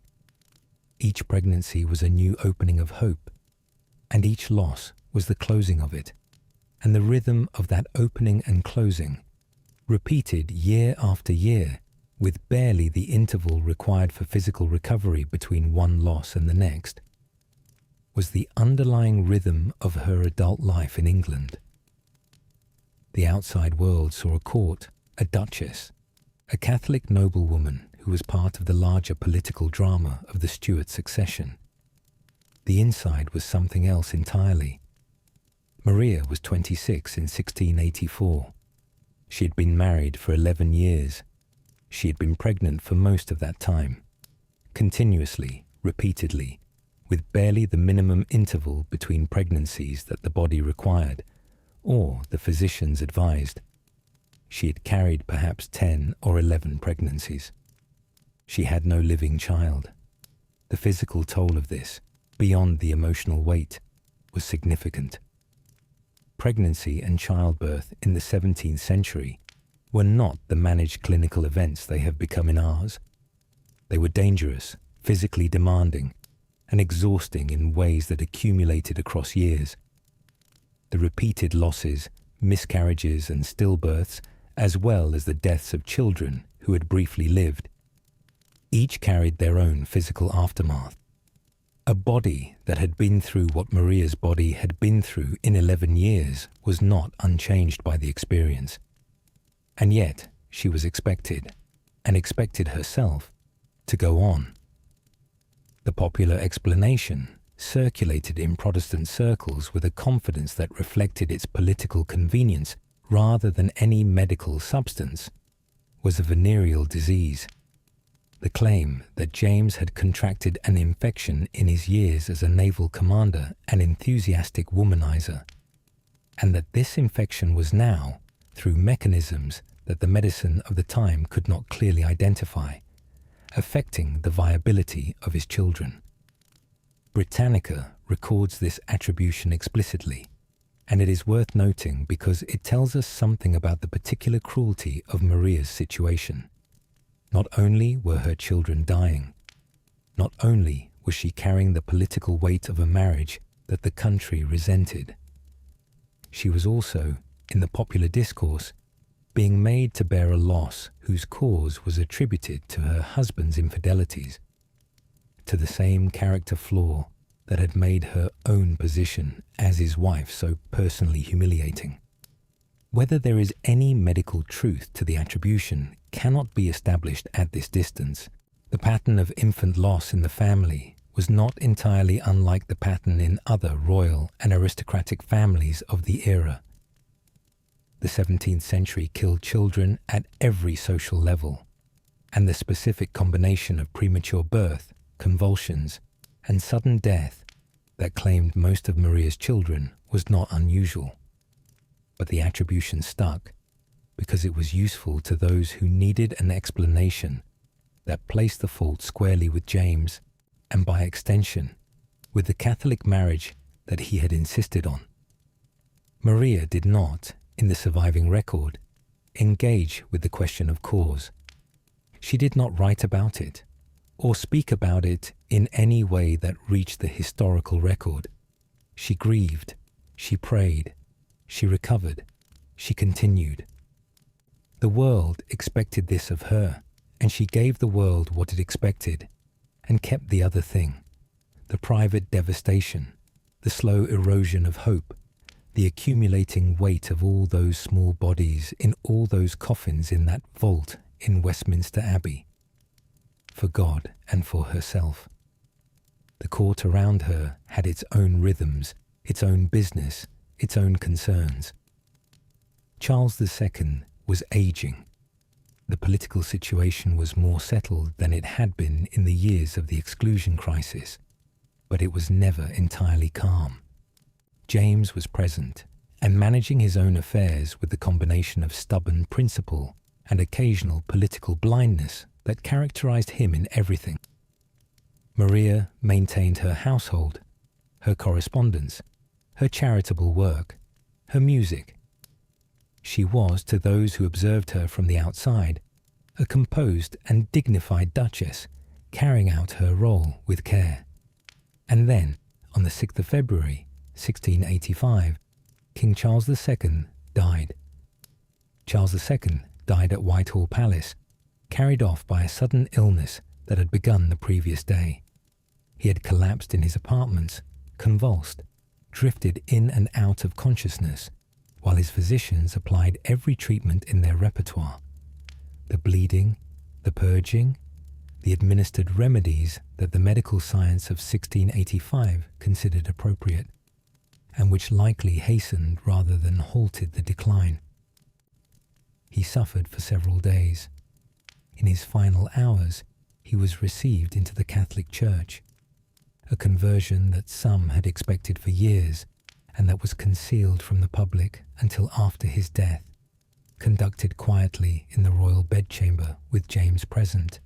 Each pregnancy was a new opening of hope, and each loss was the closing of it, and the rhythm of that opening and closing, repeated year after year, with barely the interval required for physical recovery between one loss and the next, was the underlying rhythm of her adult life in England. The outside world saw a court, a duchess, a Catholic noblewoman who was part of the larger political drama of the Stuart succession. The inside was something else entirely. Maria was 26 in 1684. She had been married for 11 years. She had been pregnant for most of that time, continuously, repeatedly, with barely the minimum interval between pregnancies that the body required, or the physicians advised. She had carried perhaps 10 or 11 pregnancies. She had no living child. The physical toll of this, beyond the emotional weight, was significant. Pregnancy and childbirth in the 17th century were not the managed clinical events they have become in ours. They were dangerous, physically demanding, and exhausting in ways that accumulated across years. The repeated losses, miscarriages and stillbirths as well as the deaths of children who had briefly lived. Each carried their own physical aftermath. A body that had been through what Maria's body had been through in 11 years was not unchanged by the experience. And yet she was expected, and expected herself, to go on. The popular explanation, circulated in Protestant circles with a confidence that reflected its political convenience rather than any medical substance, was a venereal disease. The claim that James had contracted an infection in his years as a naval commander and enthusiastic womanizer, and that this infection was now, through mechanisms that the medicine of the time could not clearly identify, affecting the viability of his children. Britannica records this attribution explicitly, and it is worth noting because it tells us something about the particular cruelty of Maria's situation. Not only were her children dying, not only was she carrying the political weight of a marriage that the country resented, she was also, in the popular discourse, being made to bear a loss whose cause was attributed to her husband's infidelities, to the same character flaw that had made her own position as his wife so personally humiliating. Whether there is any medical truth to the attribution cannot be established at this distance. The pattern of infant loss in the family was not entirely unlike the pattern in other royal and aristocratic families of the era. The 17th century killed children at every social level, and the specific combination of premature birth, convulsions, and sudden death that claimed most of Maria's children was not unusual. But the attribution stuck because it was useful to those who needed an explanation that placed the fault squarely with James and, by extension, with the Catholic marriage that he had insisted on. Maria did not, in the surviving record, engage with the question of cause. She did not write about it or speak about it in any way that reached the historical record. She grieved, she prayed, she recovered, she continued. The world expected this of her, and she gave the world what it expected, and kept the other thing, the private devastation, the slow erosion of hope, the accumulating weight of all those small bodies in all those coffins in that vault in Westminster Abbey, for God and for herself. The court around her had its own rhythms, its own business, its own concerns. Charles II was aging. The political situation was more settled than it had been in the years of the exclusion crisis, but it was never entirely calm. James was present and managing his own affairs with the combination of stubborn principle and occasional political blindness that characterized him in everything. Maria maintained her household, her correspondence, her charitable work, her music. She was, to those who observed her from the outside, a composed and dignified duchess, carrying out her role with care. And then, on the 6th of February, 1685, King Charles II died. Charles II died at Whitehall Palace, carried off by a sudden illness that had begun the previous day. He had collapsed in his apartments, convulsed, drifted in and out of consciousness, while his physicians applied every treatment in their repertoire. The bleeding, the purging, the administered remedies that the medical science of 1685 considered appropriate, and which likely hastened rather than halted the decline. He suffered for several days. In his final hours, he was received into the Catholic Church, a conversion that some had expected for years and that was concealed from the public until after his death, conducted quietly in the royal bedchamber with James present,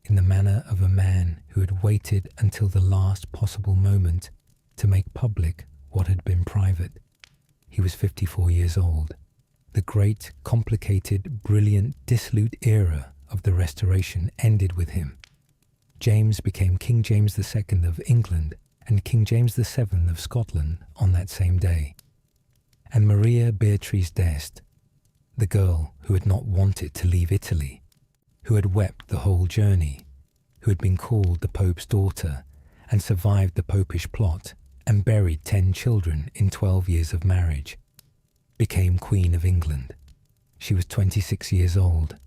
in the manner of a man who had waited until the last possible moment to make public what had been private. He was 54 years old. The great, complicated, brilliant, dissolute era of the Restoration ended with him. James became King James II of England and King James VII of Scotland on that same day. And Maria Beatrice d'Este, the girl who had not wanted to leave Italy, who had wept the whole journey, who had been called the Pope's daughter and survived the Popish plot and buried 10 children in 12 years of marriage, became Queen of England. She was 26 years old.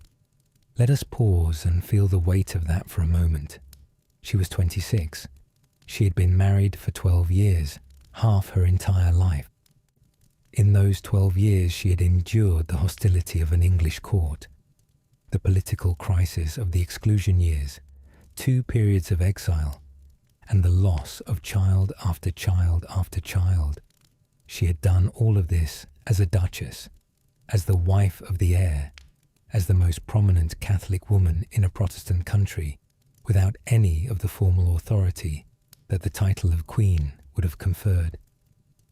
Let us pause and feel the weight of that for a moment. She was 26. She had been married for 12 years, half her entire life. In those 12 years she had endured the hostility of an English court, the political crisis of the exclusion years, 2 periods of exile, and the loss of child after child after child. She had done all of this as a duchess, as the wife of the heir, as the most prominent Catholic woman in a Protestant country, without any of the formal authority that the title of queen would have conferred.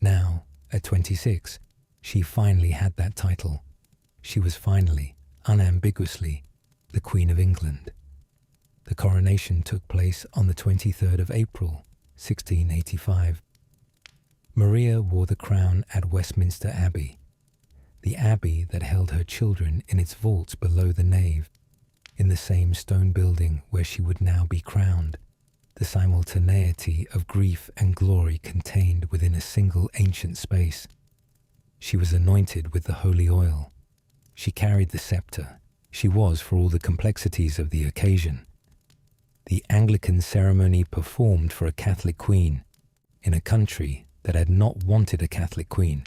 Now, at 26, she finally had that title. She was finally, unambiguously, the Queen of England. The coronation took place on the 23rd of April, 1685. Maria wore the crown at Westminster Abbey, the abbey that held her children in its vaults below the nave, in the same stone building where she would now be crowned, the simultaneity of grief and glory contained within a single ancient space. She was anointed with the holy oil. She carried the sceptre. She was, for all the complexities of the occasion, the Anglican ceremony performed for a Catholic queen in a country that had not wanted a Catholic queen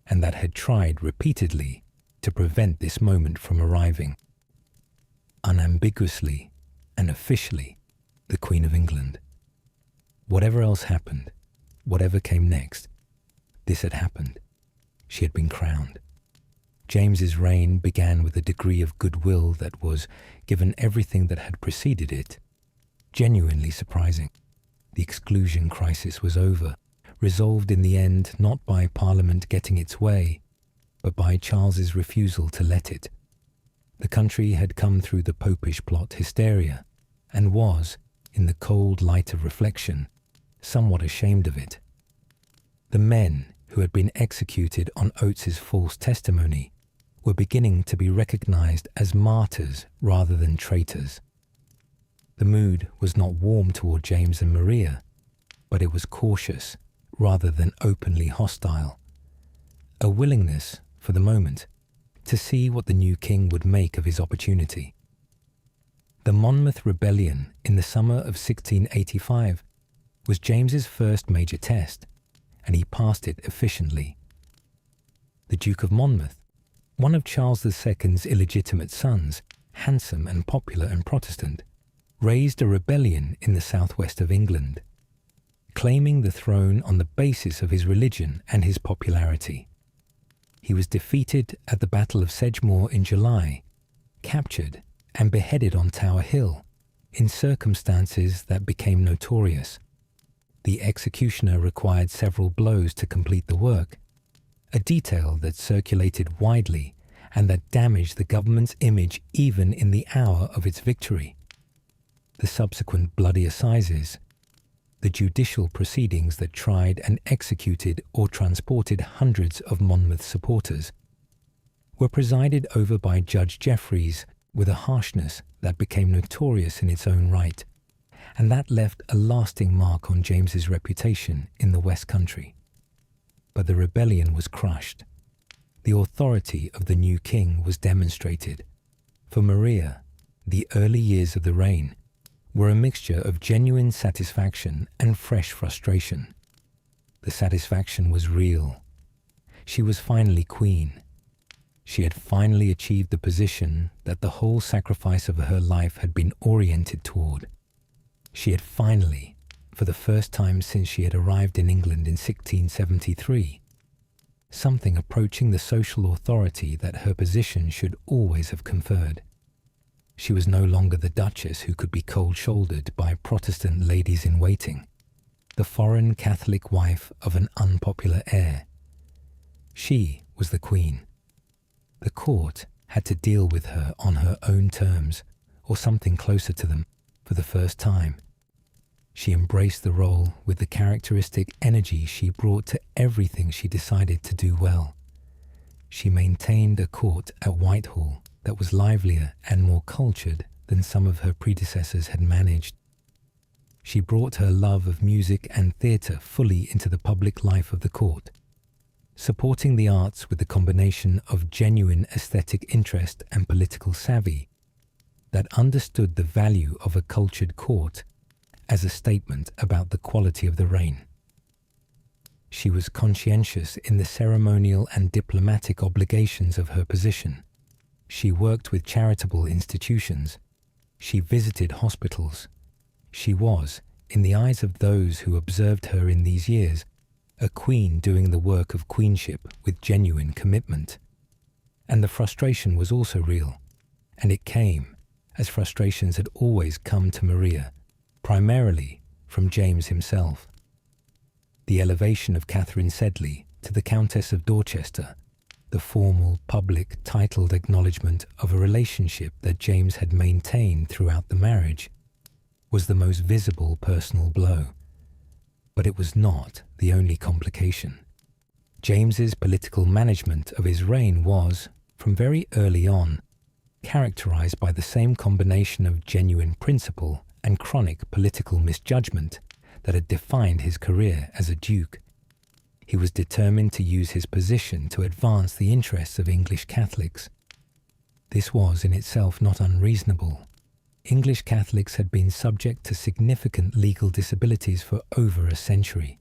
and that had tried repeatedly to prevent this moment from arriving. Unambiguously and officially, the Queen of England. Whatever else happened, whatever came next, this had happened. She had been crowned. James's reign began with a degree of goodwill that was, given everything that had preceded it, genuinely surprising. The exclusion crisis was over, resolved in the end not by Parliament getting its way, but by Charles's refusal to let it. The country had come through the Popish plot hysteria, and was, in the cold light of reflection, somewhat ashamed of it. The men who had been executed on Oates's false testimony were beginning to be recognized as martyrs rather than traitors. The mood was not warm toward James and Maria, but it was cautious rather than openly hostile. A willingness, for the moment, to see what the new king would make of his opportunity. The Monmouth Rebellion in the summer of 1685 was James's first major test, and he passed it efficiently. The Duke of Monmouth, one of Charles II's illegitimate sons, handsome and popular and Protestant, raised a rebellion in the southwest of England, claiming the throne on the basis of his religion and his popularity. He was defeated at the Battle of Sedgemoor in July, captured and beheaded on Tower Hill, in circumstances that became notorious. The executioner required several blows to complete the work, a detail that circulated widely and that damaged the government's image even in the hour of its victory. The subsequent bloody assizes, the judicial proceedings that tried and executed or transported hundreds of Monmouth supporters, were presided over by Judge Jeffreys with a harshness that became notorious in its own right, and that left a lasting mark on James's reputation in the West Country. But the rebellion was crushed. The authority of the new king was demonstrated. For Maria, the early years of the reign were a mixture of genuine satisfaction and fresh frustration. The satisfaction was real. She was finally queen. She had finally achieved the position that the whole sacrifice of her life had been oriented toward. She had finally, for the first time since she had arrived in England in 1673, something approaching the social authority that her position should always have conferred. She was no longer the duchess who could be cold-shouldered by Protestant ladies-in-waiting, the foreign Catholic wife of an unpopular heir. She was the queen. The court had to deal with her on her own terms, or something closer to them, for the first time. She embraced the role with the characteristic energy she brought to everything she decided to do well. She maintained a court at Whitehall that was livelier and more cultured than some of her predecessors had managed. She brought her love of music and theatre fully into the public life of the court, supporting the arts with the combination of genuine aesthetic interest and political savvy that understood the value of a cultured court as a statement about the quality of the reign. She was conscientious in the ceremonial and diplomatic obligations of her position. She worked with charitable institutions. She visited hospitals. She was, in the eyes of those who observed her in these years, a queen doing the work of queenship with genuine commitment. And the frustration was also real, and it came, as frustrations had always come to Maria, primarily from James himself. The elevation of Catherine Sedley to the Countess of Dorchester, the formal, public, titled acknowledgement of a relationship that James had maintained throughout the marriage, was the most visible personal blow. But it was not the only complication. James's political management of his reign was, from very early on, characterized by the same combination of genuine principle and chronic political misjudgment that had defined his career as a duke. He was determined to use his position to advance the interests of English Catholics. This was in itself not unreasonable. English Catholics had been subject to significant legal disabilities for over a century,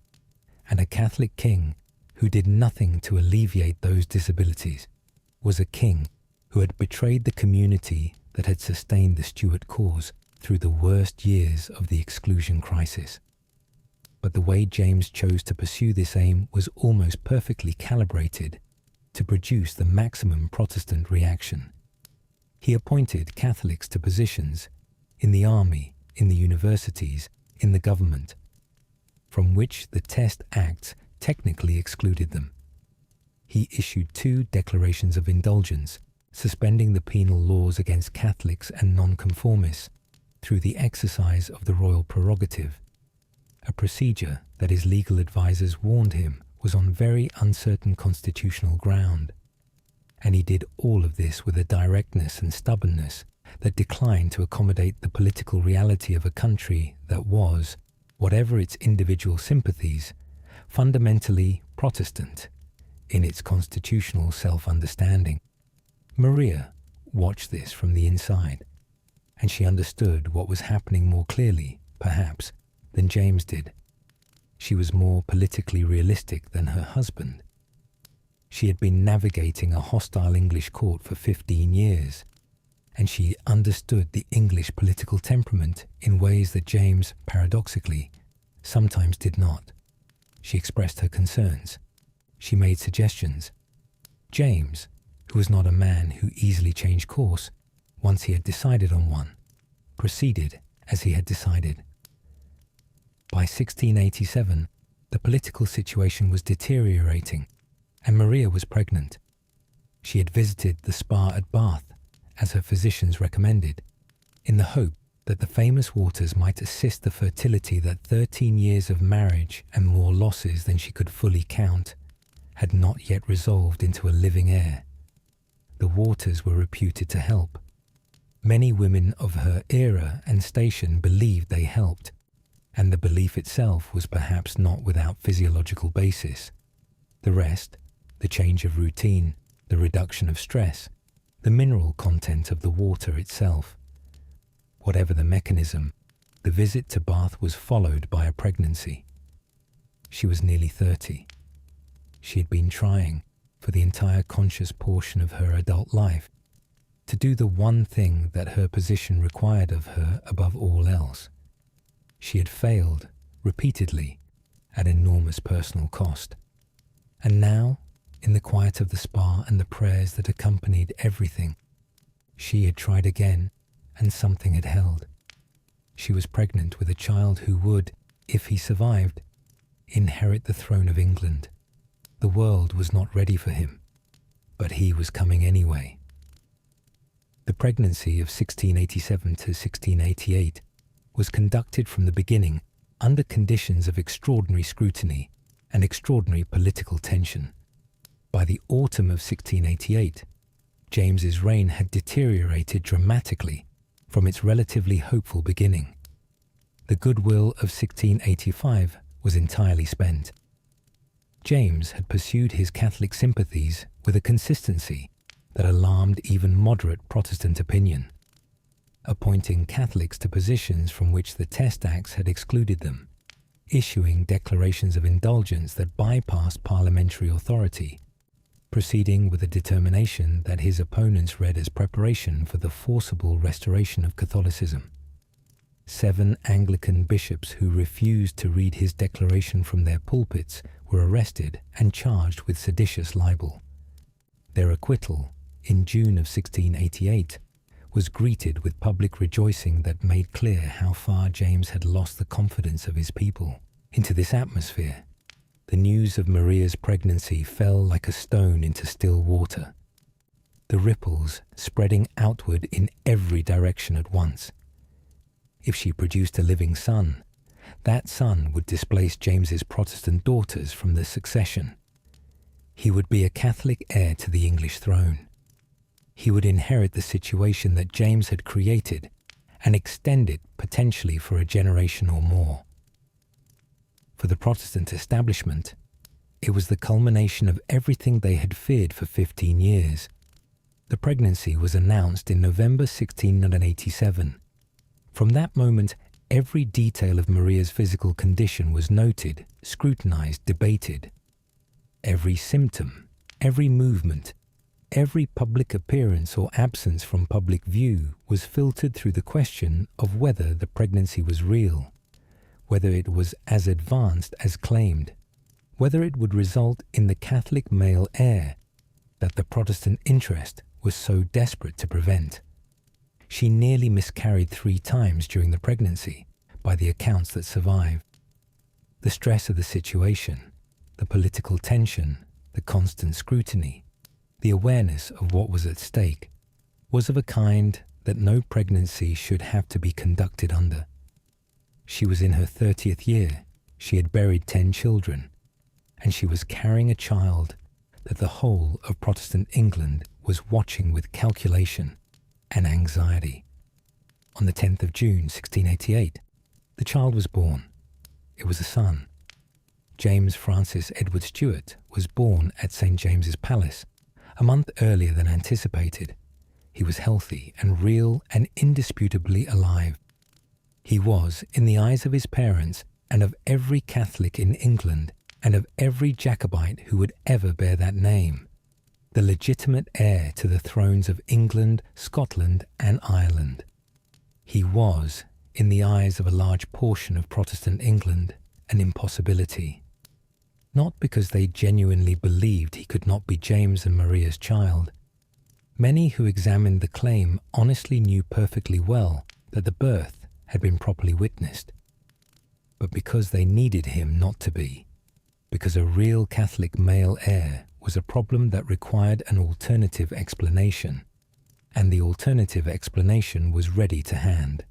and a Catholic king who did nothing to alleviate those disabilities was a king who had betrayed the community that had sustained the Stuart cause through the worst years of the exclusion crisis. But the way James chose to pursue this aim was almost perfectly calibrated to produce the maximum Protestant reaction. He appointed Catholics to positions in the army, in the universities, in the government, from which the Test Acts technically excluded them. He issued 2 declarations of indulgence, suspending the penal laws against Catholics and nonconformists through the exercise of the royal prerogative, a procedure that his legal advisers warned him was on very uncertain constitutional ground. And he did all of this with a directness and stubbornness that declined to accommodate the political reality of a country that was, whatever its individual sympathies, fundamentally Protestant in its constitutional self-understanding. Maria watched this from the inside, and she understood what was happening more clearly, perhaps, than James did. She was more politically realistic than her husband. She had been navigating a hostile English court for 15 years, and she understood the English political temperament in ways that James, paradoxically, sometimes did not. She expressed her concerns. She made suggestions. James, who was not a man who easily changed course once he had decided on one, proceeded as he had decided. By 1687, the political situation was deteriorating, and Maria was pregnant. She had visited the spa at Bath, as her physicians recommended, in the hope that the famous waters might assist the fertility that 13 years of marriage and more losses than she could fully count had not yet resolved into a living heir. The waters were reputed to help. Many women of her era and station believed they helped, and the belief itself was perhaps not without physiological basis. The rest, the change of routine, the reduction of stress, the mineral content of the water itself. Whatever the mechanism, the visit to Bath was followed by a pregnancy. She was nearly 30. She had been trying, for the entire conscious portion of her adult life, to do the one thing that her position required of her above all else. She had failed, repeatedly, at enormous personal cost. And now, in the quiet of the spa and the prayers that accompanied everything, she had tried again, and something had held. She was pregnant with a child who would, if he survived, inherit the throne of England. The world was not ready for him, but he was coming anyway. The pregnancy of 1687 to 1688 was conducted from the beginning under conditions of extraordinary scrutiny and extraordinary political tension. By the autumn of 1688, James's reign had deteriorated dramatically from its relatively hopeful beginning. The goodwill of 1685 was entirely spent. James had pursued his Catholic sympathies with a consistency that alarmed even moderate Protestant opinion, appointing Catholics to positions from which the Test Acts had excluded them, issuing declarations of indulgence that bypassed parliamentary authority, proceeding with a determination that his opponents read as preparation for the forcible restoration of Catholicism. 7 Anglican bishops who refused to read his declaration from their pulpits were arrested and charged with seditious libel. Their acquittal, in June of 1688, was greeted with public rejoicing that made clear how far James had lost the confidence of his people. Into this atmosphere, the news of Maria's pregnancy fell like a stone into still water, the ripples spreading outward in every direction at once. If she produced a living son, that son would displace James's Protestant daughters from the succession. He would be a Catholic heir to the English throne. He would inherit the situation that James had created and extend it potentially for a generation or more. For the Protestant establishment, it was the culmination of everything they had feared for 15 years. The pregnancy was announced in November 1687. From that moment, every detail of Maria's physical condition was noted, scrutinized, debated. Every symptom, every movement, every public appearance or absence from public view was filtered through the question of whether the pregnancy was real, whether it was as advanced as claimed, whether it would result in the Catholic male heir that the Protestant interest was so desperate to prevent. She nearly miscarried 3 times during the pregnancy, by the accounts that survive. The stress of the situation, the political tension, the constant scrutiny, the awareness of what was at stake, was of a kind that no pregnancy should have to be conducted under. She was in her 30th year, she had buried 10 children, and she was carrying a child that the whole of Protestant England was watching with calculation and anxiety. On the 10th of June 1688, the child was born. It was a son. James Francis Edward Stuart was born at St. James's Palace, a month earlier than anticipated. He was healthy and real and indisputably alive. He was, in the eyes of his parents and of every Catholic in England and of every Jacobite who would ever bear that name, the legitimate heir to the thrones of England, Scotland, and Ireland. He was, in the eyes of a large portion of Protestant England, an impossibility. Not because they genuinely believed he could not be James and Maria's child. Many who examined the claim honestly knew perfectly well that the birth had been properly witnessed, but because they needed him not to be, because a real Catholic male heir was a problem that required an alternative explanation, and the alternative explanation was ready to hand.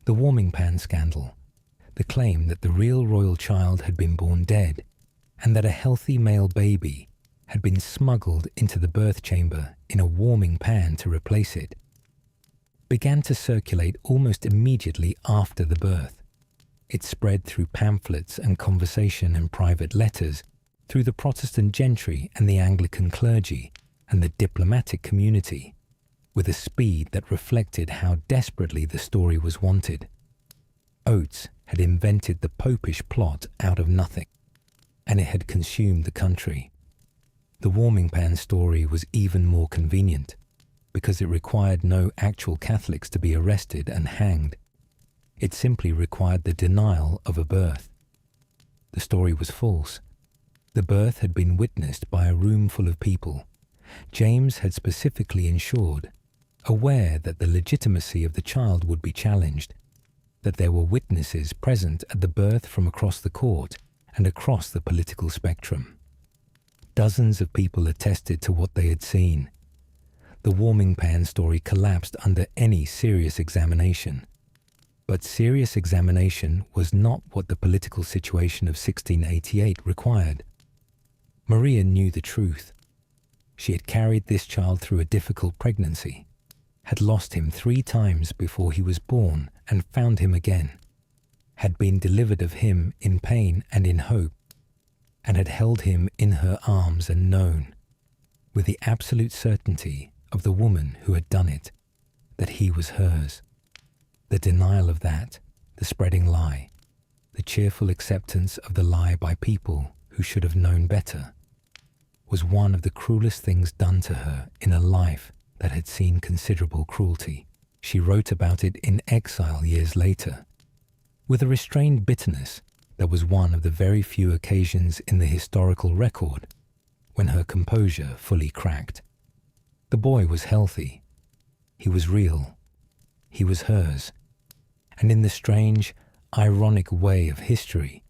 The warming pan scandal, the claim that the real royal child had been born dead, and that a healthy male baby had been smuggled into the birth chamber in a warming pan to replace it, began to circulate almost immediately after the birth. It spread through pamphlets and conversation and private letters, through the Protestant gentry and the Anglican clergy and the diplomatic community, with a speed that reflected how desperately the story was wanted. Oates had invented the Popish plot out of nothing, and it had consumed the country. The warming pan story was even more convenient, because it required no actual Catholics to be arrested and hanged. It simply required the denial of a birth. The story was false. The birth had been witnessed by a room full of people. James had specifically ensured, aware that the legitimacy of the child would be challenged, that there were witnesses present at the birth from across the court and across the political spectrum. Dozens of people attested to what they had seen. The warming pan story collapsed under any serious examination. But serious examination was not what the political situation of 1688 required. Maria knew the truth. She had carried this child through a difficult pregnancy, had lost him 3 times before he was born and found him again, had been delivered of him in pain and in hope, and had held him in her arms and known, with the absolute certainty of the woman who had done it, that he was hers. The denial of that, the spreading lie, the cheerful acceptance of the lie by people who should have known better, was one of the cruelest things done to her in a life that had seen considerable cruelty. She wrote about it in Exile years later, with a restrained bitterness that was one of the very few occasions in the historical record when her composure fully cracked. The boy was healthy. He was real. He was hers. And in the strange, ironic way of history,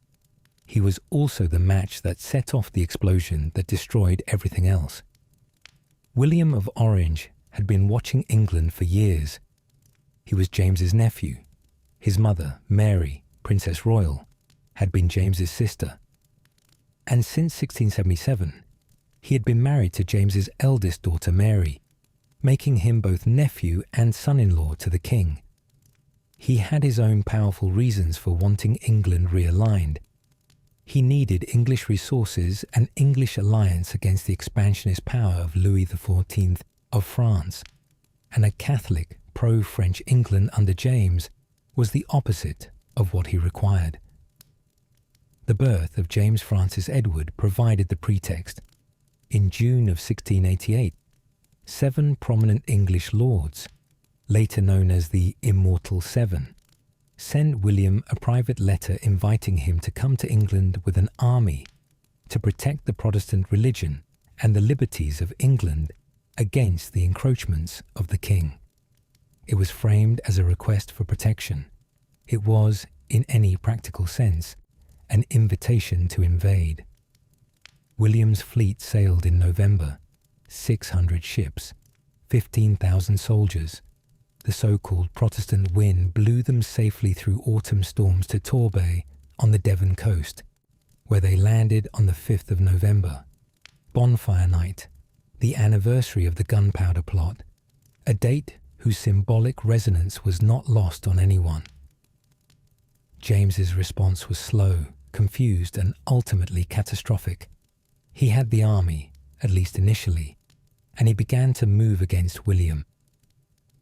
he was also the match that set off the explosion that destroyed everything else. William of Orange had been watching England for years. He was James's nephew. His mother, Mary, Princess Royal, had been James's sister. And since 1677, he had been married to James's eldest daughter, Mary, making him both nephew and son-in-law to the king. He had his own powerful reasons for wanting England realigned. He needed English resources and English alliance against the expansionist power of Louis XIV of France, and a Catholic, pro-French England under James was the opposite of what he required. The birth of James Francis Edward provided the pretext. In June of 1688, 7 prominent English lords, later known as the Immortal Seven, sent William a private letter inviting him to come to England with an army to protect the Protestant religion and the liberties of England against the encroachments of the king. It was framed as a request for protection. It was, in any practical sense, an invitation to invade. William's fleet sailed in November, 600 ships, 15,000 soldiers. The so-called Protestant wind blew them safely through autumn storms to Torbay on the Devon coast, where they landed on the 5th of November. Bonfire night, the anniversary of the gunpowder plot, a date whose symbolic resonance was not lost on anyone. James's response was slow, confused, and ultimately catastrophic. He had the army, at least initially, and he began to move against William.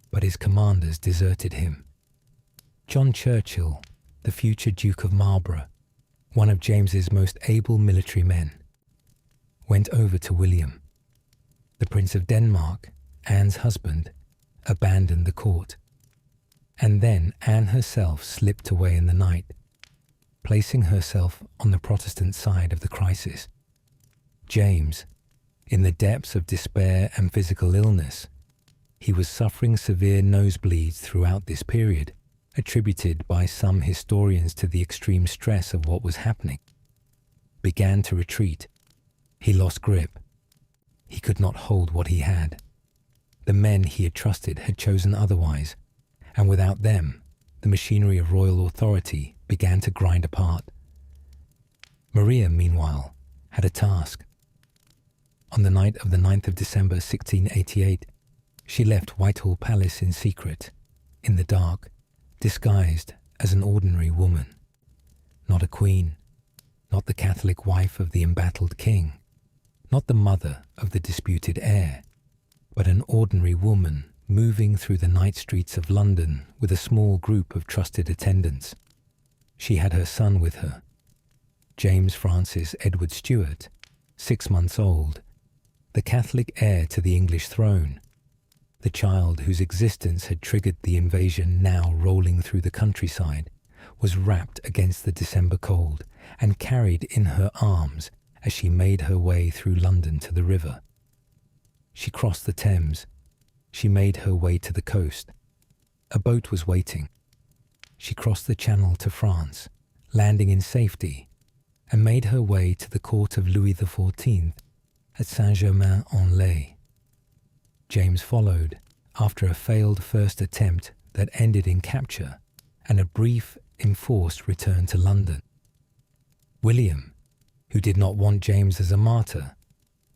But his commanders deserted him. John Churchill, the future Duke of Marlborough, one of James's most able military men, went over to William. The Prince of Denmark, Anne's husband, abandoned the court. And then Anne herself slipped away in the night, placing herself on the Protestant side of the crisis. James, in the depths of despair and physical illness, he was suffering severe nosebleeds throughout this period, attributed by some historians to the extreme stress of what was happening. Began to retreat. He lost grip. He could not hold what he had. The men he had trusted had chosen otherwise, and without them, the machinery of royal authority began to grind apart. Maria, meanwhile, had a task. On the night of the 9th of December 1688, she left Whitehall Palace in secret, in the dark, disguised as an ordinary woman. Not a queen, not the Catholic wife of the embattled king, not the mother of the disputed heir, but an ordinary woman moving through the night streets of London with a small group of trusted attendants. She had her son with her, James Francis Edward Stuart, 6 months old, the Catholic heir to the English throne, the child whose existence had triggered the invasion now rolling through the countryside, was wrapped against the December cold and carried in her arms as she made her way through London to the river. She crossed the Thames. She made her way to the coast. A boat was waiting. She crossed the Channel to France, landing in safety, and made her way to the court of Louis XIV at Saint-Germain-en-Laye. James followed, after a failed first attempt that ended in capture and a brief, enforced return to London. William, who did not want James as a martyr,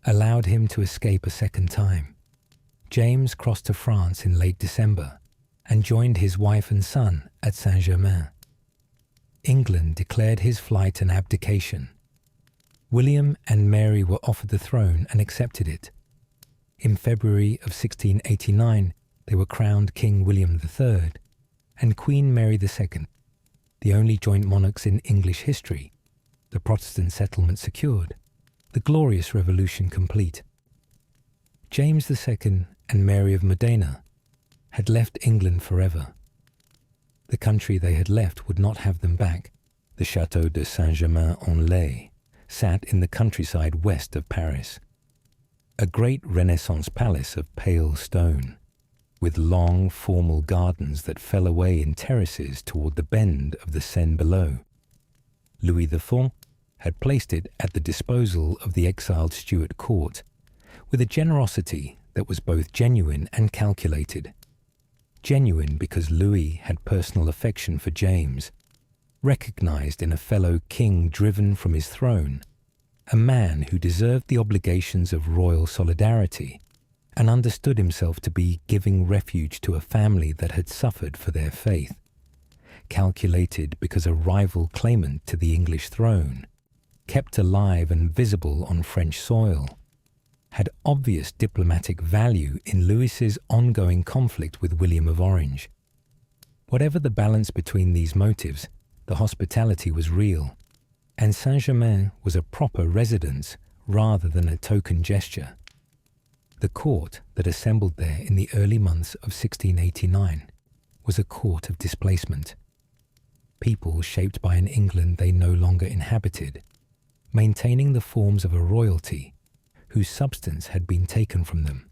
allowed him to escape a second time. James crossed to France in late December and joined his wife and son at Saint-Germain. England declared his flight an abdication. William and Mary were offered the throne and accepted it. In February of 1689, they were crowned King William III and Queen Mary II, the only joint monarchs in English history, the Protestant settlement secured, the glorious revolution complete. James II and Mary of Modena had left England forever. The country they had left would not have them back. The Château de Saint-Germain-en-Laye sat in the countryside west of Paris, a great Renaissance palace of pale stone, with long, formal gardens that fell away in terraces toward the bend of the Seine below. Louis XIV had placed it at the disposal of the exiled Stuart court, with a generosity that was both genuine and calculated. Genuine because Louis had personal affection for James, recognized in a fellow king driven from his throne, a man who deserved the obligations of royal solidarity and understood himself to be giving refuge to a family that had suffered for their faith. Calculated because a rival claimant to the English throne, kept alive and visible on French soil, had obvious diplomatic value in Louis's ongoing conflict with William of Orange. Whatever the balance between these motives, the hospitality was real, and Saint-Germain was a proper residence rather than a token gesture. The court that assembled there in the early months of 1689 was a court of displacement. People shaped by an England they no longer inhabited, maintaining the forms of a royalty whose substance had been taken from them,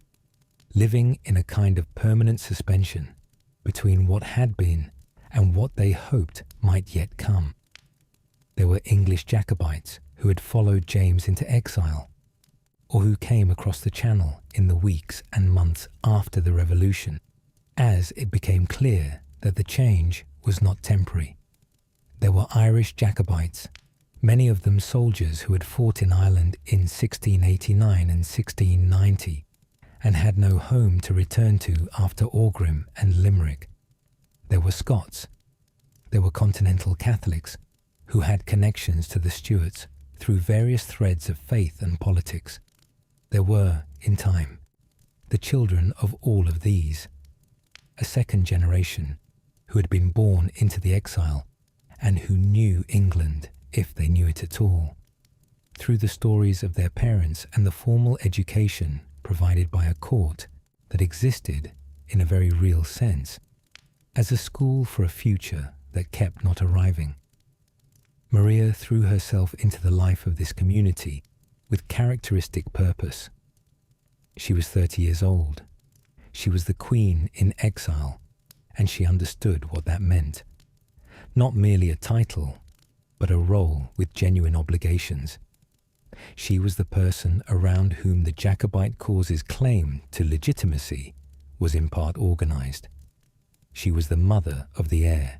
living in a kind of permanent suspension between what had been and what they hoped might yet come. There were English Jacobites who had followed James into exile, or who came across the Channel in the weeks and months after the Revolution, as it became clear that the change was not temporary. There were Irish Jacobites, many of them soldiers who had fought in Ireland in 1689 and 1690, and had no home to return to after Aughrim and Limerick. There were Scots. There were Continental Catholics who had connections to the Stuarts through various threads of faith and politics. There were, in time, the children of all of these, a second generation who had been born into the exile and who knew England, if they knew it at all, through the stories of their parents and the formal education provided by a court that existed, in a very real sense, as a school for a future that kept not arriving. Maria threw herself into the life of this community with characteristic purpose. She was 30 years old. She was the queen in exile, and she understood what that meant. Not merely a title, but a role with genuine obligations. She was the person around whom the Jacobite cause's claim to legitimacy was in part organized. She was the mother of the heir.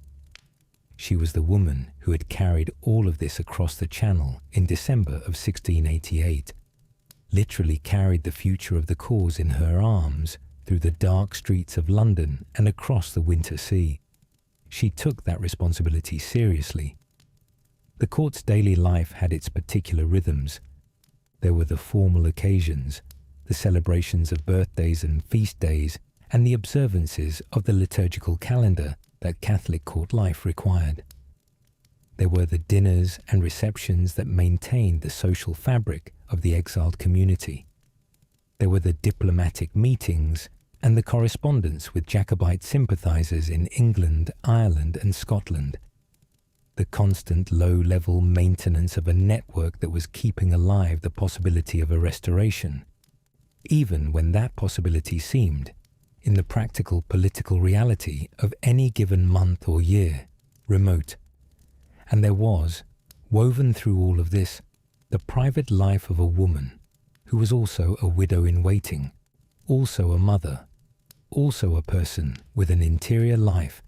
She was the woman who had carried all of this across the Channel in December of 1688, literally carried the future of the cause in her arms through the dark streets of London and across the winter sea. She took that responsibility seriously. The court's daily life had its particular rhythms. There were the formal occasions, the celebrations of birthdays and feast days, and the observances of the liturgical calendar that Catholic court life required. There were the dinners and receptions that maintained the social fabric of the exiled community. There were the diplomatic meetings and the correspondence with Jacobite sympathizers in England, Ireland, and Scotland. The constant low-level maintenance of a network that was keeping alive the possibility of a restoration, even when that possibility seemed, in the practical political reality of any given month or year, remote. And there was, woven through all of this, the private life of a woman who was also a widow in waiting, also a mother, also a person with an interior life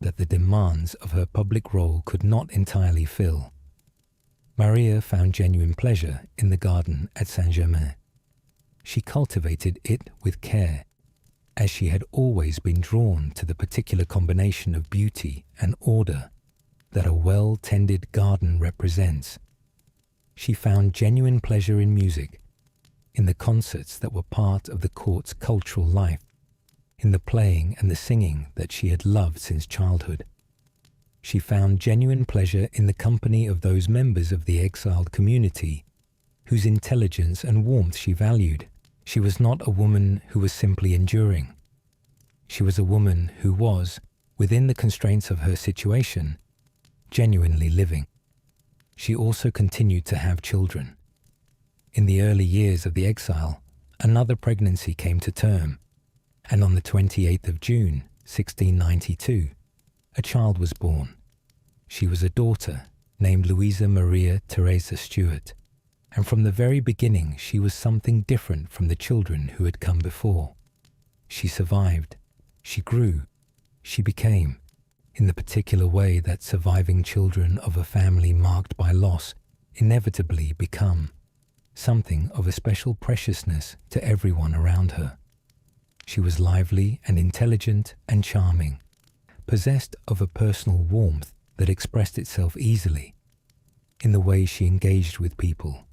that the demands of her public role could not entirely fill. Maria found genuine pleasure in the garden at Saint-Germain. She cultivated it with care, as she had always been drawn to the particular combination of beauty and order that a well-tended garden represents. She found genuine pleasure in music, in the concerts that were part of the court's cultural life, in the playing and the singing that she had loved since childhood. She found genuine pleasure in the company of those members of the exiled community whose intelligence and warmth she valued. She was not a woman who was simply enduring. She was a woman who was, within the constraints of her situation, genuinely living. She also continued to have children. In the early years of the exile, another pregnancy came to term, and on the 28th of June, 1692, a child was born. She was a daughter named Louisa Maria Theresa Stuart, and from the very beginning she was something different from the children who had come before. She survived, she grew, she became, in the particular way that surviving children of a family marked by loss inevitably become, something of a special preciousness to everyone around her. She was lively and intelligent and charming, possessed of a personal warmth that expressed itself easily, in the way she engaged with people,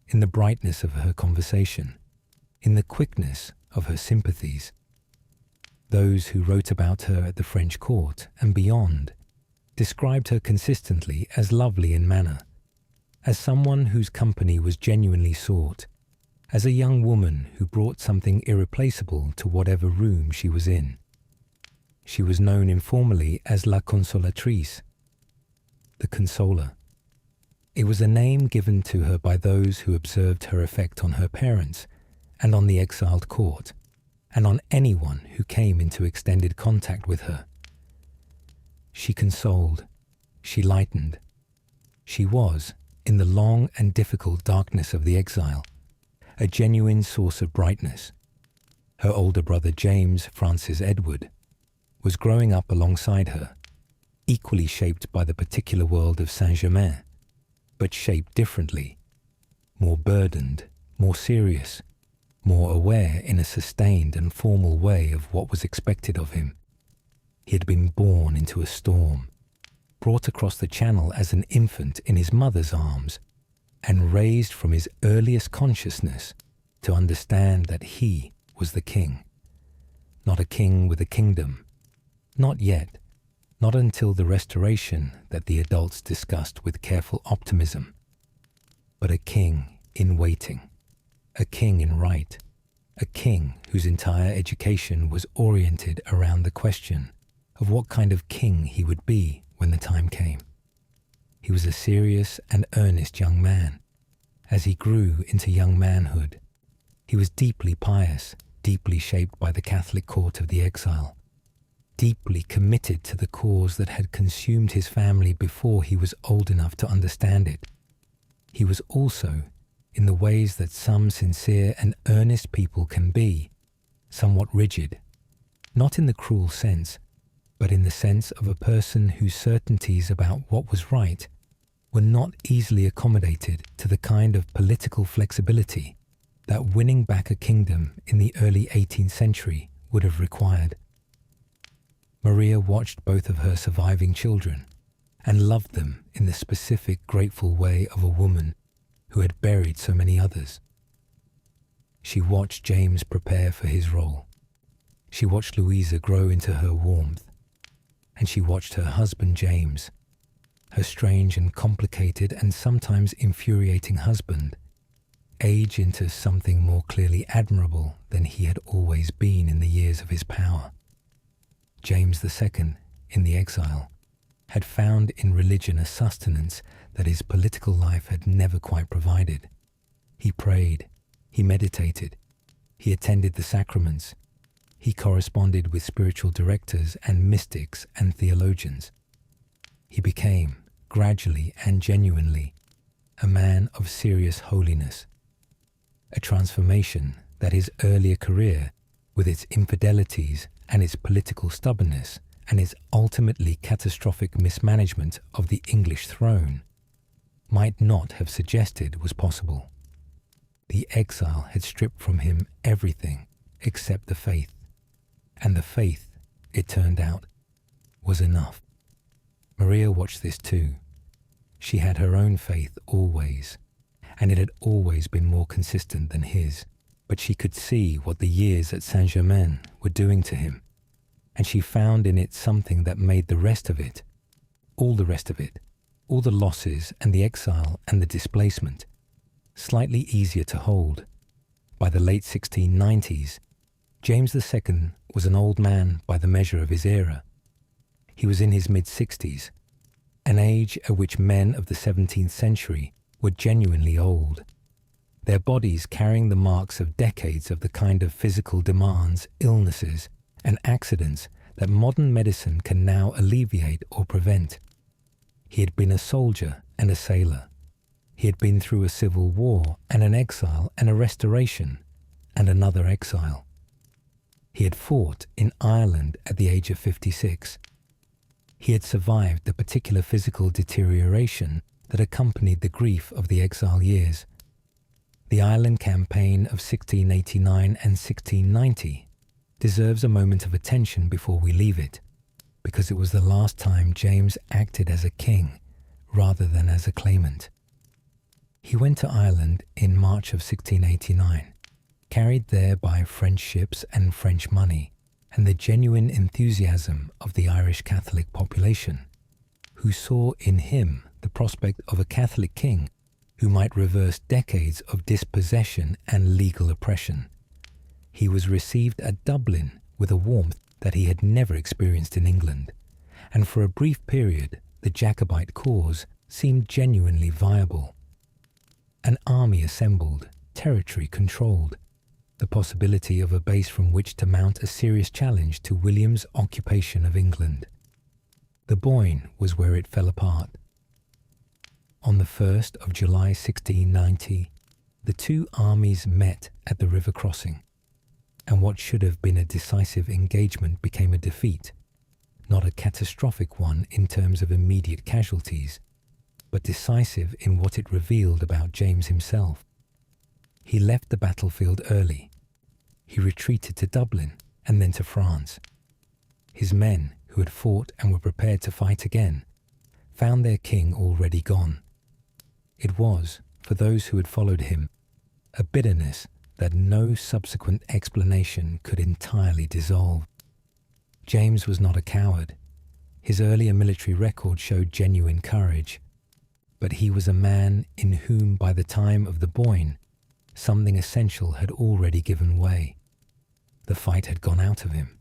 in the brightness of her conversation, in the quickness of her sympathies. Those who wrote about her at the French court and beyond described her consistently as lovely in manner, as someone whose company was genuinely sought, as a young woman who brought something irreplaceable to whatever room she was in. She was known informally as La Consolatrice, the Consoler. It was a name given to her by those who observed her effect on her parents and on the exiled court, and on anyone who came into extended contact with her. She consoled, she lightened. She was, in the long and difficult darkness of the exile, a genuine source of brightness. Her older brother James Francis Edward was growing up alongside her, equally shaped by the particular world of Saint-Germain, but shaped differently, more burdened, more serious, more aware in a sustained and formal way of what was expected of him. He had been born into a storm, brought across the channel as an infant in his mother's arms, and raised from his earliest consciousness to understand that he was the king. Not a king with a kingdom, not yet, not until the restoration that the adults discussed with careful optimism, but a king in waiting, a king in right, a king whose entire education was oriented around the question of what kind of king he would be when the time came. He was a serious and earnest young man. As he grew into young manhood, he was deeply pious, deeply shaped by the Catholic court of the exile, deeply committed to the cause that had consumed his family before he was old enough to understand it. He was also, in the ways that some sincere and earnest people can be, somewhat rigid, not in the cruel sense, but in the sense of a person whose certainties about what was right were not easily accommodated to the kind of political flexibility that winning back a kingdom in the early 18th century would have required. Maria watched both of her surviving children and loved them in the specific, grateful way of a woman who had buried so many others. She watched James prepare for his role. She watched Louisa grow into her warmth, and she watched her husband James, her strange and complicated and sometimes infuriating husband, age into something more clearly admirable than he had always been in the years of his power. James II, in the exile, had found in religion a sustenance that his political life had never quite provided. He prayed, he meditated, he attended the sacraments, he corresponded with spiritual directors and mystics and theologians. He became, gradually and genuinely, a man of serious holiness, a transformation that his earlier career, with its infidelities and its political stubbornness and its ultimately catastrophic mismanagement of the English throne, might not have suggested was possible. The exile had stripped from him everything except the faith, and the faith, it turned out, was enough. Maria watched this too. She had her own faith always, and it had always been more consistent than his, but she could see what the years at Saint-Germain were doing to him, and she found in it something that made the rest of it, all the rest of it, all the losses and the exile and the displacement, slightly easier to hold. By the late 1690s, James II was an old man by the measure of his era. He was in his mid-60s, an age at which men of the 17th century were genuinely old, their bodies carrying the marks of decades of the kind of physical demands, illnesses, and accidents that modern medicine can now alleviate or prevent. He had been a soldier and a sailor. He had been through a civil war and an exile and a restoration and another exile. He had fought in Ireland at the age of 56. He had survived the particular physical deterioration that accompanied the grief of the exile years. The Ireland campaign of 1689 and 1690 deserves a moment of attention before we leave it, because it was the last time James acted as a king rather than as a claimant. He went to Ireland in March of 1689, carried there by French ships and French money, and the genuine enthusiasm of the Irish Catholic population, who saw in him the prospect of a Catholic king who might reverse decades of dispossession and legal oppression. He was received at Dublin with a warmth that he had never experienced in England, and for a brief period the Jacobite cause seemed genuinely viable. An army assembled, territory controlled, the possibility of a base from which to mount a serious challenge to William's occupation of England. The Boyne was where it fell apart. On the 1st of July 1690, the two armies met at the river crossing, and what should have been a decisive engagement became a defeat, not a catastrophic one in terms of immediate casualties, but decisive in what it revealed about James himself. He left the battlefield early. He retreated to Dublin and then to France. His men, who had fought and were prepared to fight again, found their king already gone. It was, for those who had followed him, a bitterness that no subsequent explanation could entirely dissolve. James was not a coward. His earlier military record showed genuine courage, but he was a man in whom, by the time of the Boyne, something essential had already given way. The fight had gone out of him.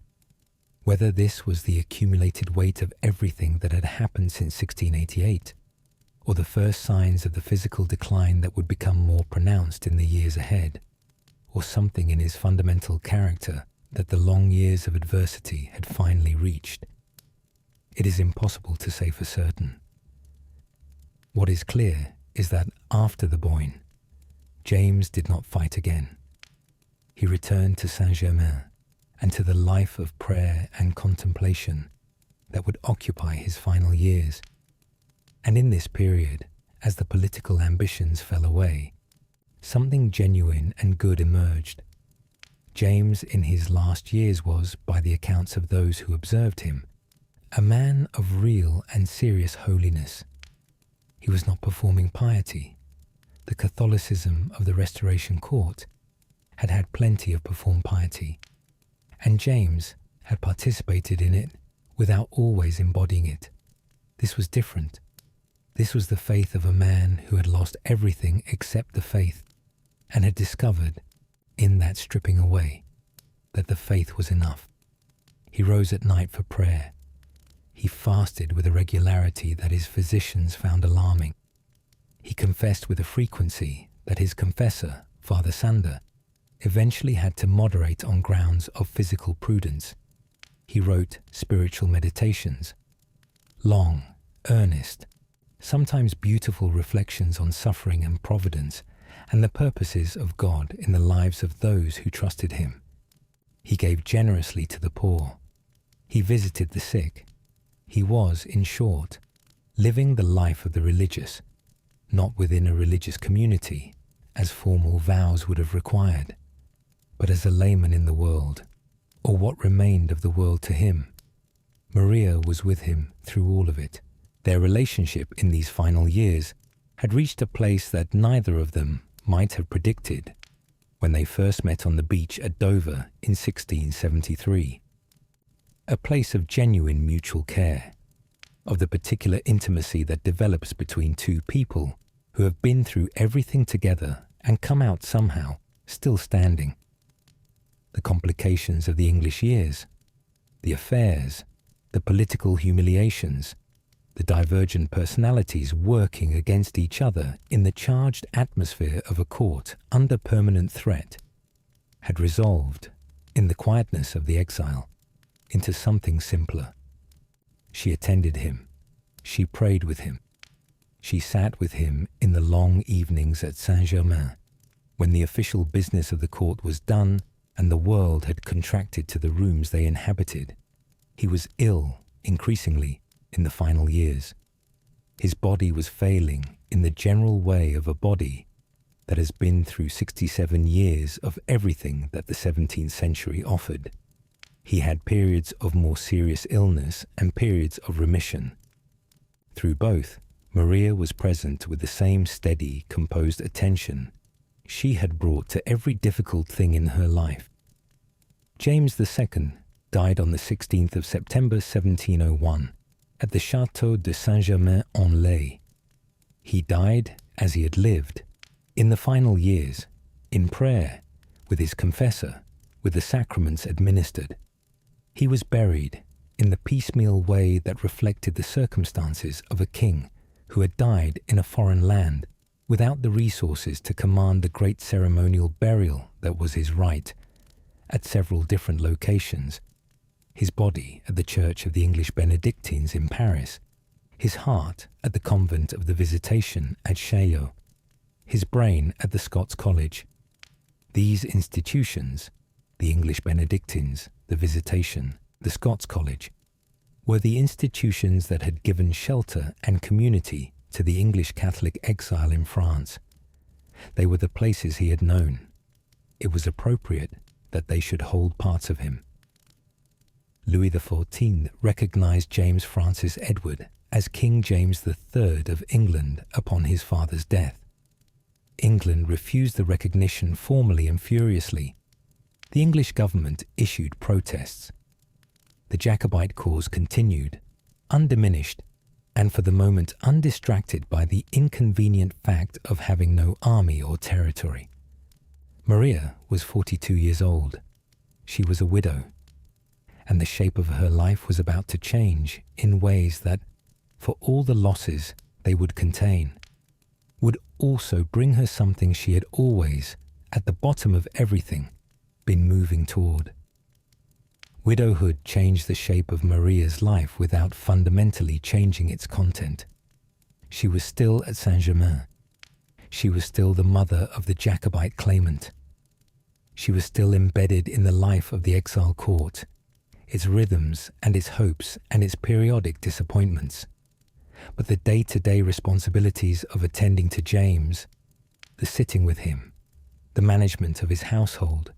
Whether this was the accumulated weight of everything that had happened since 1688, or the first signs of the physical decline that would become more pronounced in the years ahead, or something in his fundamental character that the long years of adversity had finally reached, it is impossible to say for certain. What is clear is that after the Boyne, James did not fight again. He returned to Saint-Germain and to the life of prayer and contemplation that would occupy his final years. And in this period, as the political ambitions fell away, something genuine and good emerged. James in his last years was, by the accounts of those who observed him, a man of real and serious holiness. He was not performing piety. The Catholicism of the Restoration Court had had plenty of performed piety, and James had participated in it without always embodying it. This was different. This was the faith of a man who had lost everything except the faith, and had discovered, in that stripping away, that the faith was enough. He rose at night for prayer. He fasted with a regularity that his physicians found alarming. He confessed with a frequency that his confessor, Father Sander, eventually had to moderate on grounds of physical prudence. He wrote spiritual meditations, long, earnest, sometimes beautiful reflections on suffering and providence and the purposes of God in the lives of those who trusted him. He gave generously to the poor. He visited the sick. He was, in short, living the life of the religious, not within a religious community, as formal vows would have required, but as a layman in the world, or what remained of the world to him. Maria was with him through all of it. Their relationship in these final years had reached a place that neither of them might have predicted when they first met on the beach at Dover in 1673. A place of genuine mutual care, of the particular intimacy that develops between two people who have been through everything together and come out somehow still standing. The complications of the English years, the affairs, the political humiliations, the divergent personalities working against each other in the charged atmosphere of a court under permanent threat, had resolved, in the quietness of the exile, into something simpler. She attended him. She prayed with him. She sat with him in the long evenings at Saint-Germain, when the official business of the court was done and the world had contracted to the rooms they inhabited. He was ill, increasingly, in the final years. His body was failing in the general way of a body that has been through 67 years of everything that the 17th century offered. He had periods of more serious illness and periods of remission. Through both, Maria was present with the same steady, composed attention she had brought to every difficult thing in her life. James II died on the 16th of September 1701 at the Château de Saint-Germain-en-Laye. He died, as he had lived, in the final years, in prayer, with his confessor, with the sacraments administered. He was buried in the piecemeal way that reflected the circumstances of a king who had died in a foreign land without the resources to command the great ceremonial burial that was his right, at several different locations. His body at the Church of the English Benedictines in Paris, his heart at the Convent of the Visitation at Chaillot, his brain at the Scots College. These institutions, the English Benedictines, the Visitation, the Scots College, were the institutions that had given shelter and community to the English Catholic exile in France. They were the places he had known. It was appropriate that they should hold parts of him. Louis XIV recognized James Francis Edward as King James III of England upon his father's death. England refused the recognition formally and furiously. The English government issued protests. The Jacobite cause continued, undiminished, and for the moment undistracted by the inconvenient fact of having no army or territory. Maria was 42 years old. She was a widow, and the shape of her life was about to change in ways that, for all the losses they would contain, would also bring her something she had always, at the bottom of everything, been moving toward. Widowhood changed the shape of Maria's life without fundamentally changing its content. She was still at Saint-Germain. She was still the mother of the Jacobite claimant. She was still embedded in the life of the exile court, its rhythms and its hopes and its periodic disappointments. But the day-to-day responsibilities of attending to James, the sitting with him, the management of his household,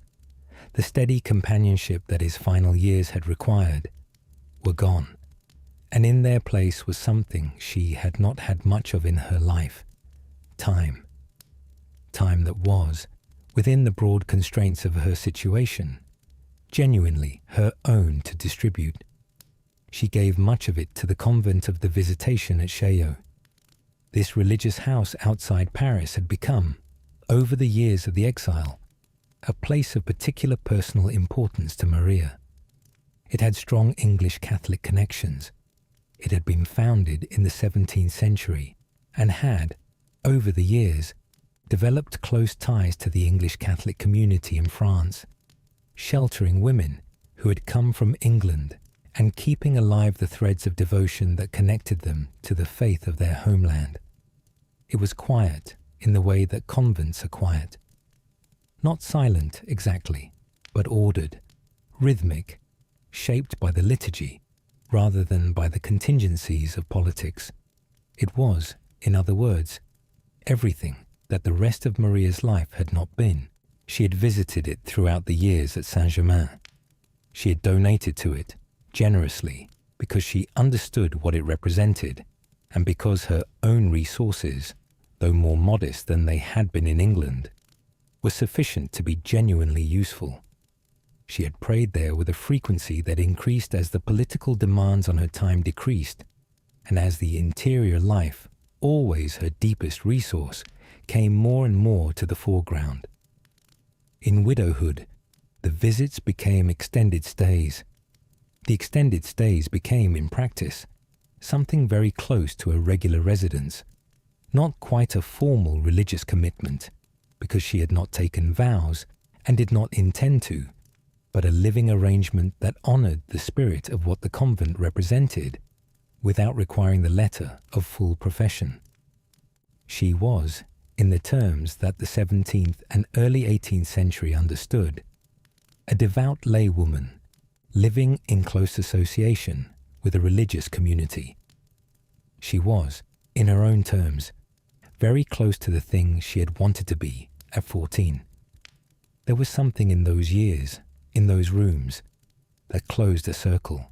the steady companionship that his final years had required, were gone, and in their place was something she had not had much of in her life: time. Time that was, within the broad constraints of her situation, genuinely her own to distribute. She gave much of it to the Convent of the Visitation at Chaillot. This religious house outside Paris had become, over the years of the exile, a place of particular personal importance to Maria. It had strong English Catholic connections. It had been founded in the 17th century and had, over the years, developed close ties to the English Catholic community in France, sheltering women who had come from England and keeping alive the threads of devotion that connected them to the faith of their homeland. It was quiet in the way that convents are quiet. Not silent exactly, but ordered, rhythmic, shaped by the liturgy rather than by the contingencies of politics. It was, in other words, everything that the rest of Maria's life had not been. She had visited it throughout the years at Saint-Germain. She had donated to it generously because she understood what it represented and because her own resources, though more modest than they had been in England, were sufficient to be genuinely useful. She had prayed there with a frequency that increased as the political demands on her time decreased, and as the interior life, always her deepest resource, came more and more to the foreground. In widowhood, the visits became extended stays. The extended stays became, in practice, something very close to a regular residence, not quite a formal religious commitment, because she had not taken vows and did not intend to, but a living arrangement that honoured the spirit of what the convent represented, without requiring the letter of full profession. She was, in the terms that the 17th and early 18th century understood, a devout laywoman living in close association with a religious community. She was, in her own terms, very close to the thing she had wanted to be at 14. There was something in those years, in those rooms, that closed a circle.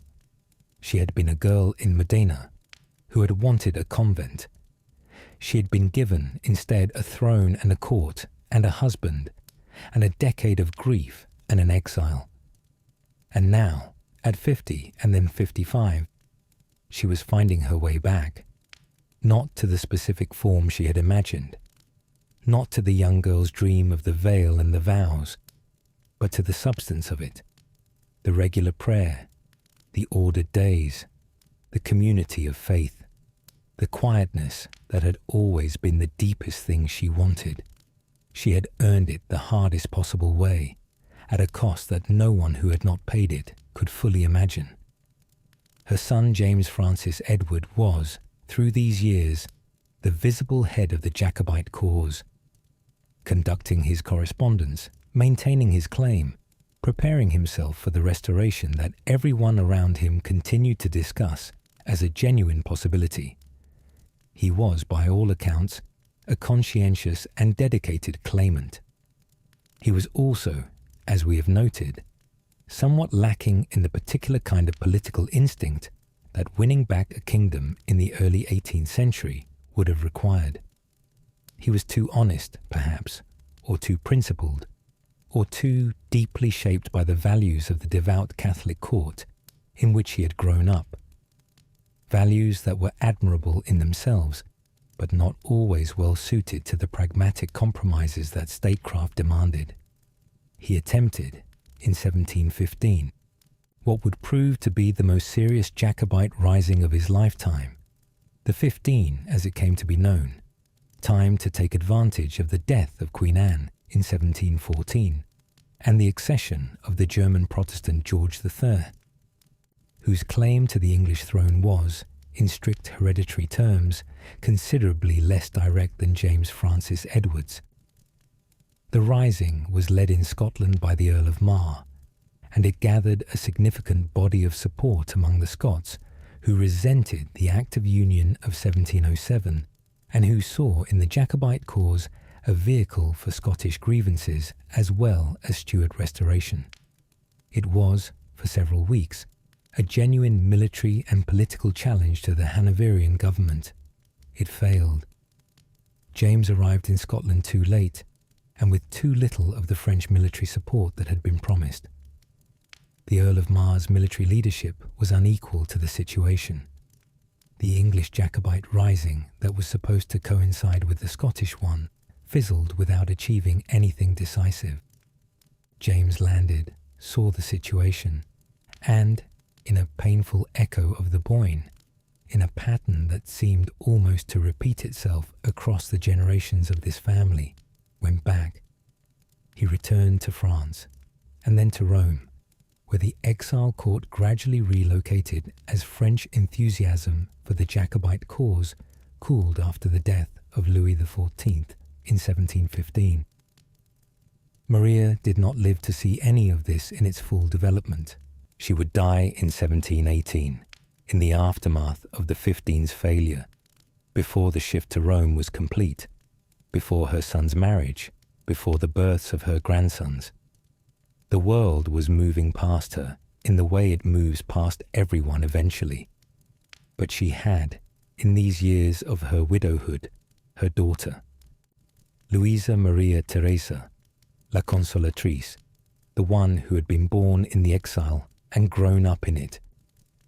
She had been a girl in Modena who had wanted a convent. She had been given instead a throne and a court and a husband and a decade of grief and an exile. And now, at 50 and then 55, she was finding her way back, not to the specific form she had imagined, not to the young girl's dream of the veil and the vows, but to the substance of it, the regular prayer, the ordered days, the community of faith, the quietness that had always been the deepest thing she wanted. She had earned it the hardest possible way, at a cost that no one who had not paid it could fully imagine. Her son James Francis Edward was, through these years, the visible head of the Jacobite cause, conducting his correspondence, maintaining his claim, preparing himself for the restoration that everyone around him continued to discuss as a genuine possibility. He was, by all accounts, a conscientious and dedicated claimant. He was also, as we have noted, somewhat lacking in the particular kind of political instinct that winning back a kingdom in the early 18th century would have required. He was too honest, perhaps, or too principled, or too deeply shaped by the values of the devout Catholic court in which he had grown up. Values that were admirable in themselves, but not always well suited to the pragmatic compromises that statecraft demanded. He attempted, in 1715, what would prove to be the most serious Jacobite rising of his lifetime, the 15 as it came to be known, time to take advantage of the death of Queen Anne in 1714 and the accession of the German Protestant George III, whose claim to the English throne was, in strict hereditary terms, considerably less direct than James Francis Edward's. The rising was led in Scotland by the Earl of Mar, and it gathered a significant body of support among the Scots who resented the Act of Union of 1707 and who saw in the Jacobite cause a vehicle for Scottish grievances as well as Stuart restoration. It was, for several weeks, a genuine military and political challenge to the Hanoverian government. It failed. James arrived in Scotland too late, and with too little of the French military support that had been promised. The Earl of Mar's military leadership was unequal to the situation. The English Jacobite rising that was supposed to coincide with the Scottish one fizzled without achieving anything decisive. James landed, saw the situation, and, in a painful echo of the Boyne, in a pattern that seemed almost to repeat itself across the generations of this family, went back. He returned to France, and then to Rome, where the Exile court gradually relocated as French enthusiasm for the Jacobite cause cooled after the death of Louis XIV in 1715. Maria did not live to see any of this in its full development. She would die in 1718, in the aftermath of the 15's failure, before the shift to Rome was complete, before her son's marriage, before the births of her grandsons. The world was moving past her in the way it moves past everyone eventually. But she had, in these years of her widowhood, her daughter, Luisa Maria Teresa, La Consolatrice, the one who had been born in the exile and grown up in it,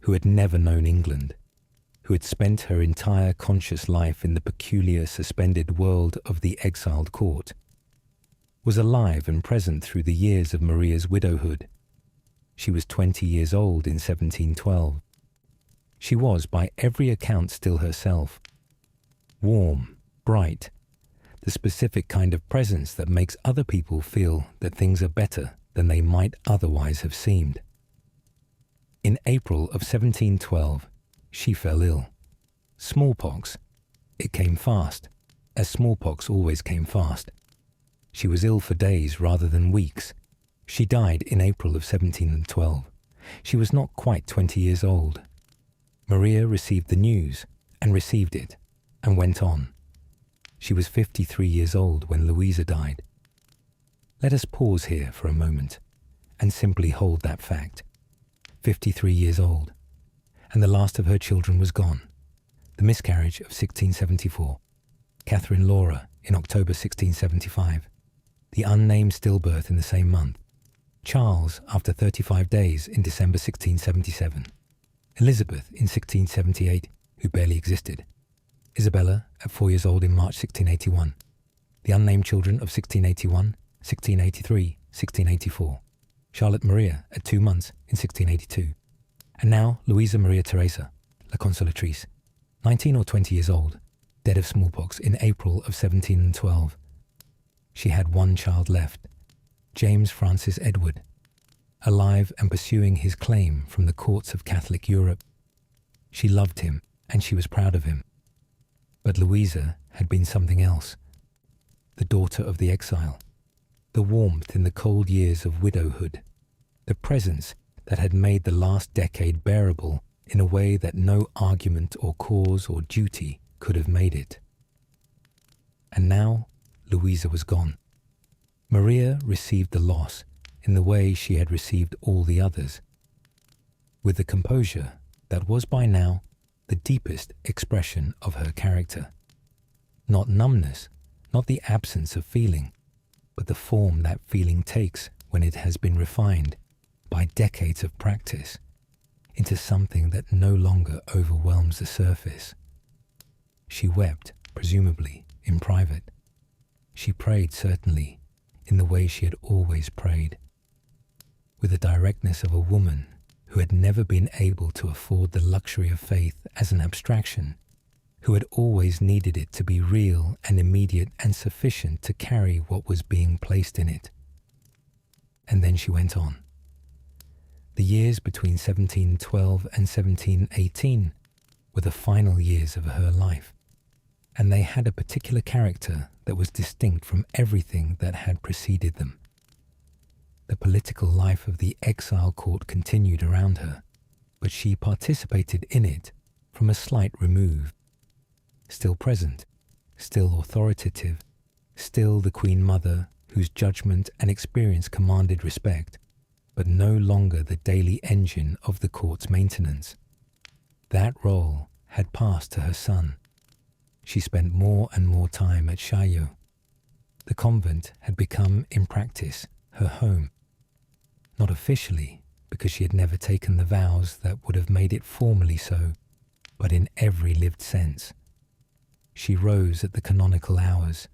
who had never known England, who had spent her entire conscious life in the peculiar suspended world of the exiled court, was alive and present through the years of Maria's widowhood. She was 20 years old in 1712. She was, by every account, still herself. Warm, bright, the specific kind of presence that makes other people feel that things are better than they might otherwise have seemed. In April of 1712, she fell ill. Smallpox. It came fast, as smallpox always came fast. She was ill for days rather than weeks. She died in April of 1712. She was not quite 20 years old. Maria received the news, and received it, and went on. She was 53 years old when Louisa died. Let us pause here for a moment, and simply hold that fact. 53 years old, and the last of her children was gone. The miscarriage of 1674, Catherine Laura in October 1675, the unnamed stillbirth in the same month, Charles after 35 days in December 1677, Elizabeth in 1678, who barely existed, Isabella at 4 years old in March 1681, the unnamed children of 1681, 1683, 1684, Charlotte Maria at 2 months in 1682, and now Luisa Maria Teresa, La Consolatrice, 19 or 20 years old, dead of smallpox in April of 1712. She had one child left, James Francis Edward, alive and pursuing his claim from the courts of Catholic Europe. She loved him, and she was proud of him. But Louisa had been something else, the daughter of the exile, the warmth in the cold years of widowhood, the presence that had made the last decade bearable in a way that no argument or cause or duty could have made it. And now Louisa was gone. Maria received the loss in the way she had received all the others, with the composure that was by now the deepest expression of her character. Not numbness, not the absence of feeling, but the form that feeling takes when it has been refined by decades of practice into something that no longer overwhelms the surface. She wept, presumably, in private. She prayed, certainly, in the way she had always prayed, with the directness of a woman who had never been able to afford the luxury of faith as an abstraction, who had always needed it to be real and immediate and sufficient to carry what was being placed in it. And then she went on. The years between 1712 and 1718 were the final years of her life, and they had a particular character that was distinct from everything that had preceded them. The political life of the exile court continued around her, but she participated in it from a slight remove. Still present, still authoritative, still the Queen Mother whose judgment and experience commanded respect, but no longer the daily engine of the court's maintenance. That role had passed to her son. She spent more and more time at Chaillot. The convent had become, in practice, her home. Not officially, because she had never taken the vows that would have made it formally so, but in every lived sense. She rose at the canonical hours.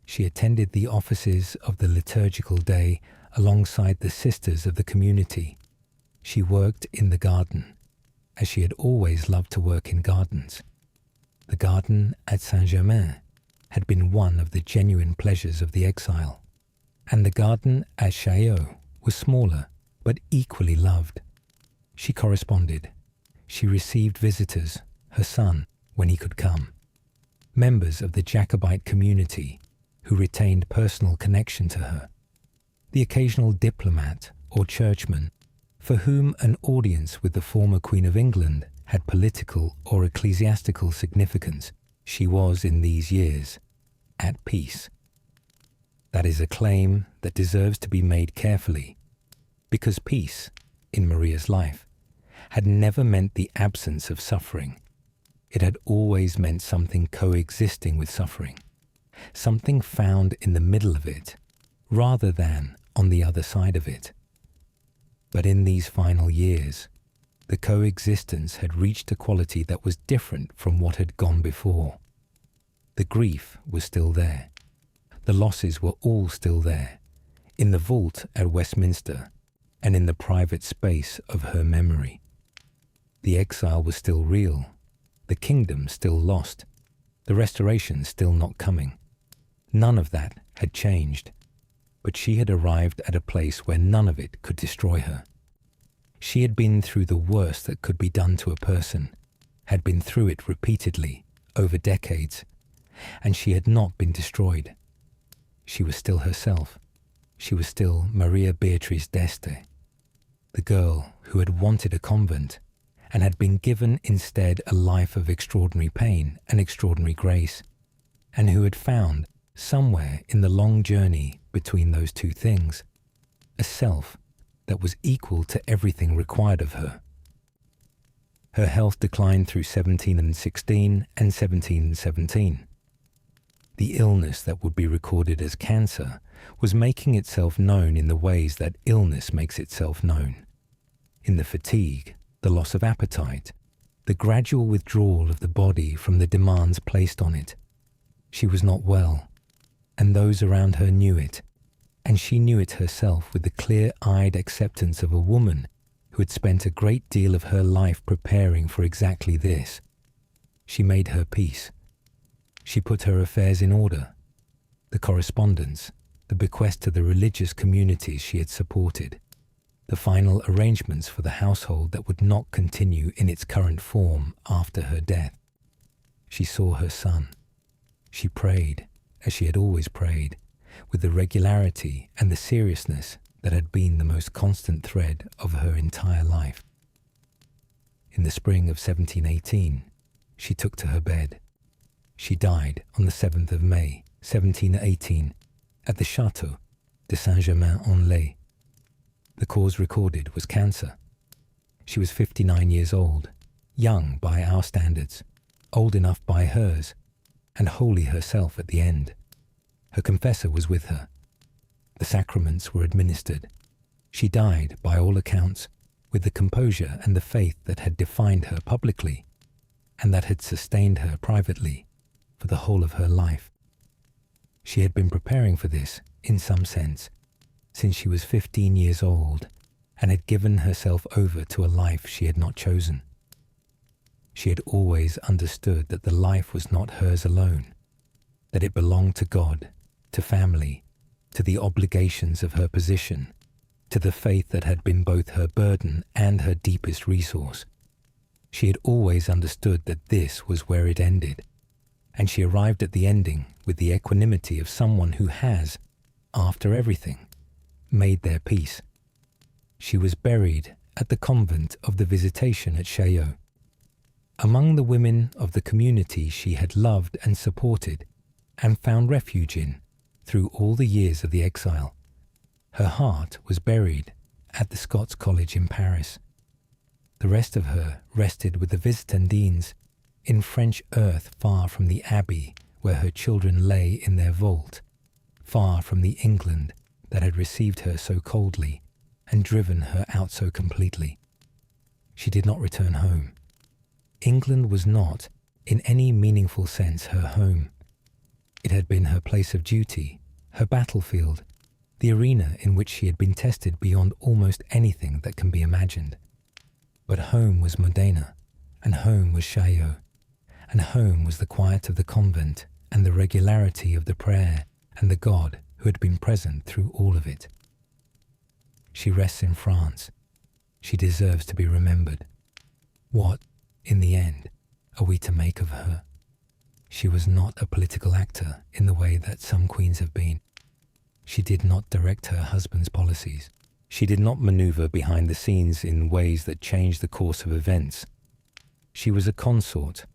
She attended the offices of the liturgical day alongside the sisters of the community. She worked in the garden, as she had always loved to work in gardens. The garden at Saint-Germain had been one of the genuine pleasures of the exile, and the garden at Chaillot was smaller, but equally loved. She corresponded. She received visitors, her son, when he could come, members of the Jacobite community who retained personal connection to her, the occasional diplomat or churchman for whom an audience with the former Queen of England had political or ecclesiastical significance. She was, in these years, at peace. That is a claim that deserves to be made carefully, because peace, in Maria's life, had never meant the absence of suffering. It had always meant something coexisting with suffering, something found in the middle of it, rather than on the other side of it. But in these final years, the coexistence had reached a quality that was different from what had gone before. The grief was still there. The losses were all still there, in the vault at Westminster and in the private space of her memory. The exile was still real, the kingdom still lost, the restoration still not coming. None of that had changed, but she had arrived at a place where none of it could destroy her. She had been through the worst that could be done to a person, had been through it repeatedly, over decades, and she had not been destroyed. She was still herself. She was still Maria Beatrice d'Este, the girl who had wanted a convent and had been given instead a life of extraordinary pain and extraordinary grace, and who had found, somewhere in the long journey between those two things, a self that was equal to everything required of her. Her health declined through 1716 and 1717. The illness that would be recorded as cancer was making itself known in the ways that illness makes itself known. In the fatigue, the loss of appetite, the gradual withdrawal of the body from the demands placed on it. She was not well, and those around her knew it, and she knew it herself with the clear-eyed acceptance of a woman who had spent a great deal of her life preparing for exactly this. She made her peace. She put her affairs in order, the correspondence, the bequest to the religious communities she had supported, the final arrangements for the household that would not continue in its current form after her death. She saw her son. She prayed, as she had always prayed, with the regularity and the seriousness that had been the most constant thread of her entire life. In the spring of 1718, she took to her bed. She died on the 7th of May, 1718, at the Château de Saint-Germain-en-Laye. The cause recorded was cancer. She was 59 years old, young by our standards, old enough by hers, and wholly herself at the end. Her confessor was with her. The sacraments were administered. She died, by all accounts, with the composure and the faith that had defined her publicly, and that had sustained her privately for the whole of her life. She had been preparing for this, in some sense, since she was 15 years old, and had given herself over to a life she had not chosen. She had always understood that the life was not hers alone, that it belonged to God, to family, to the obligations of her position, to the faith that had been both her burden and her deepest resource. She had always understood that this was where it ended, and she arrived at the ending with the equanimity of someone who has, after everything, made their peace. She was buried at the convent of the Visitation at Chaillot. Among the women of the community she had loved and supported and found refuge in through all the years of the exile, her heart was buried at the Scots College in Paris. The rest of her rested with the Visitandines in French earth far from the abbey where her children lay in their vault, far from the England that had received her so coldly and driven her out so completely. She did not return home. England was not, in any meaningful sense, her home. It had been her place of duty, her battlefield, the arena in which she had been tested beyond almost anything that can be imagined. But home was Modena, and home was Chaillot, and home was the quiet of the convent and the regularity of the prayer and the God who had been present through all of it. She rests in France. She deserves to be remembered. What, in the end, are we to make of her? She was not a political actor in the way that some queens have been. She did not direct her husband's policies. She did not maneuver behind the scenes in ways that changed the course of events. She was a consort,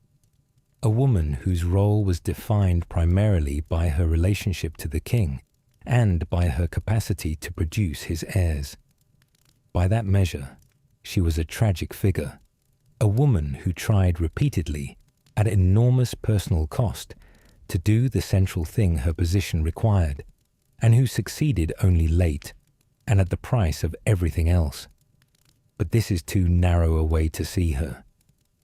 a woman whose role was defined primarily by her relationship to the king and by her capacity to produce his heirs. By that measure, she was a tragic figure, a woman who tried repeatedly, at enormous personal cost, to do the central thing her position required, and who succeeded only late, and at the price of everything else. But this is too narrow a way to see her,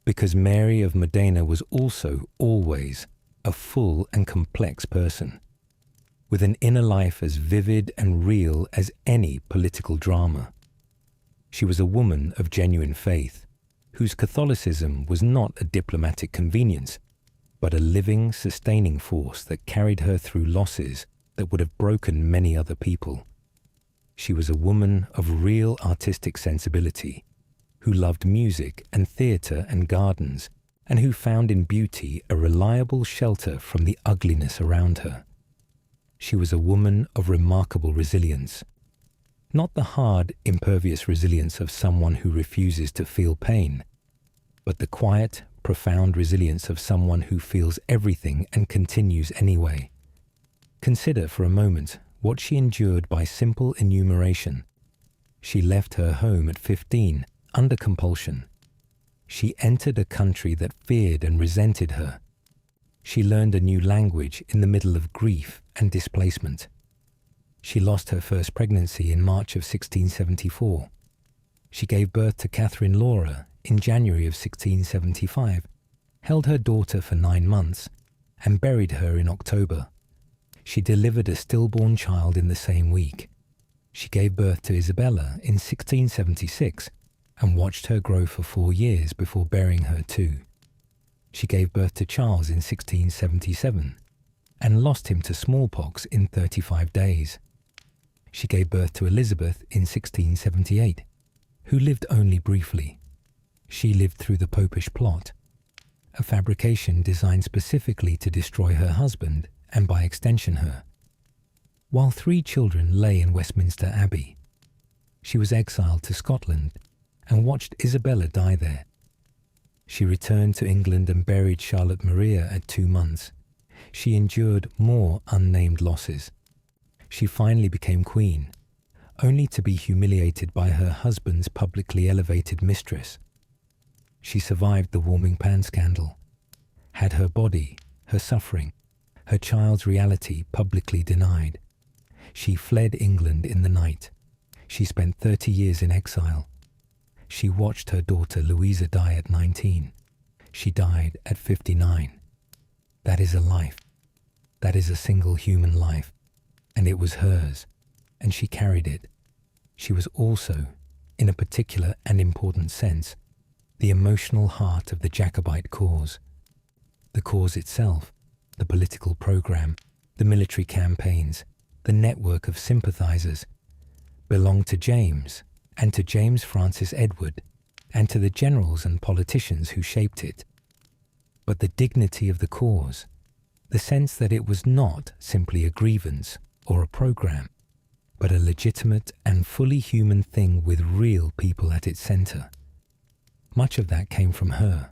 because Mary of Modena was also always a full and complex person, with an inner life as vivid and real as any political drama. She was a woman of genuine faith, whose Catholicism was not a diplomatic convenience, but a living, sustaining force that carried her through losses that would have broken many other people. She was a woman of real artistic sensibility, who loved music and theatre and gardens, and who found in beauty a reliable shelter from the ugliness around her. She was a woman of remarkable resilience, not the hard, impervious resilience of someone who refuses to feel pain, but the quiet, profound resilience of someone who feels everything and continues anyway. Consider for a moment what she endured by simple enumeration. She left her home at 15, under compulsion. She entered a country that feared and resented her. She learned a new language in the middle of grief and displacement. She lost her first pregnancy in March of 1674. She gave birth to Catherine Laura in January of 1675, held her daughter for 9 months, and buried her in October. She delivered a stillborn child in the same week. She gave birth to Isabella in 1676 and watched her grow for 4 years before burying her too. She gave birth to Charles in 1677 and lost him to smallpox in 35 days. She gave birth to Elizabeth in 1678, who lived only briefly. She lived through the Popish plot, a fabrication designed specifically to destroy her husband and by extension her. While 3 children lay in Westminster Abbey, she was exiled to Scotland and watched Isabella die there. She returned to England and buried Charlotte Maria at 2 months. She endured more unnamed losses. She finally became queen, only to be humiliated by her husband's publicly elevated mistress. She survived the warming pan scandal, had her body, her suffering, her child's reality publicly denied. She fled England in the night. She spent 30 years in exile. She watched her daughter Louisa die at 19. She died at 59. That is a life. That is a single human life. And it was hers, and she carried it. She was also, in a particular and important sense, the emotional heart of the Jacobite cause. The cause itself, the political program, the military campaigns, the network of sympathizers, belonged to James and to James Francis Edward and to the generals and politicians who shaped it. But the dignity of the cause, the sense that it was not simply a grievance or a program, but a legitimate and fully human thing with real people at its center. Much of that came from her.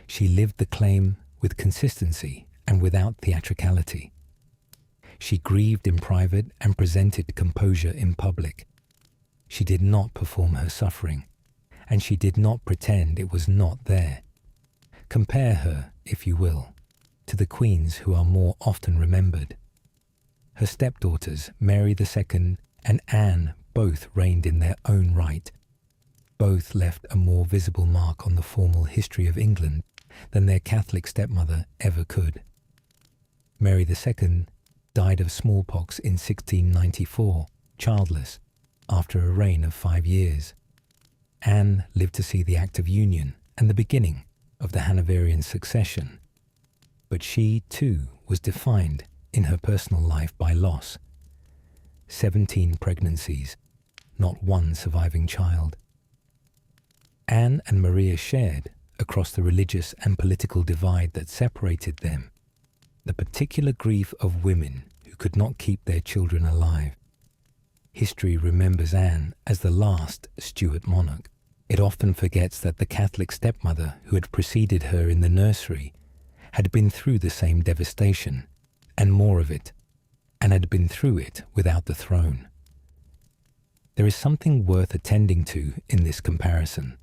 She lived the claim with consistency and without theatricality. She grieved in private and presented composure in public. She did not perform her suffering, and she did not pretend it was not there. Compare her, if you will, to the queens who are more often remembered. Her stepdaughters, Mary II and Anne, both reigned in their own right. Both left a more visible mark on the formal history of England than their Catholic stepmother ever could. Mary II died of smallpox in 1694, childless, after a reign of 5 years. Anne lived to see the Act of Union and the beginning of the Hanoverian succession. But she, too, was defined in her personal life by loss. 17 pregnancies, not one surviving child. Anne and Maria shared, across the religious and political divide that separated them, the particular grief of women who could not keep their children alive. History remembers Anne as the last Stuart monarch. It often forgets that the Catholic stepmother who had preceded her in the nursery had been through the same devastation, and more of it, and had been through it without the throne. There is something worth attending to in this comparison.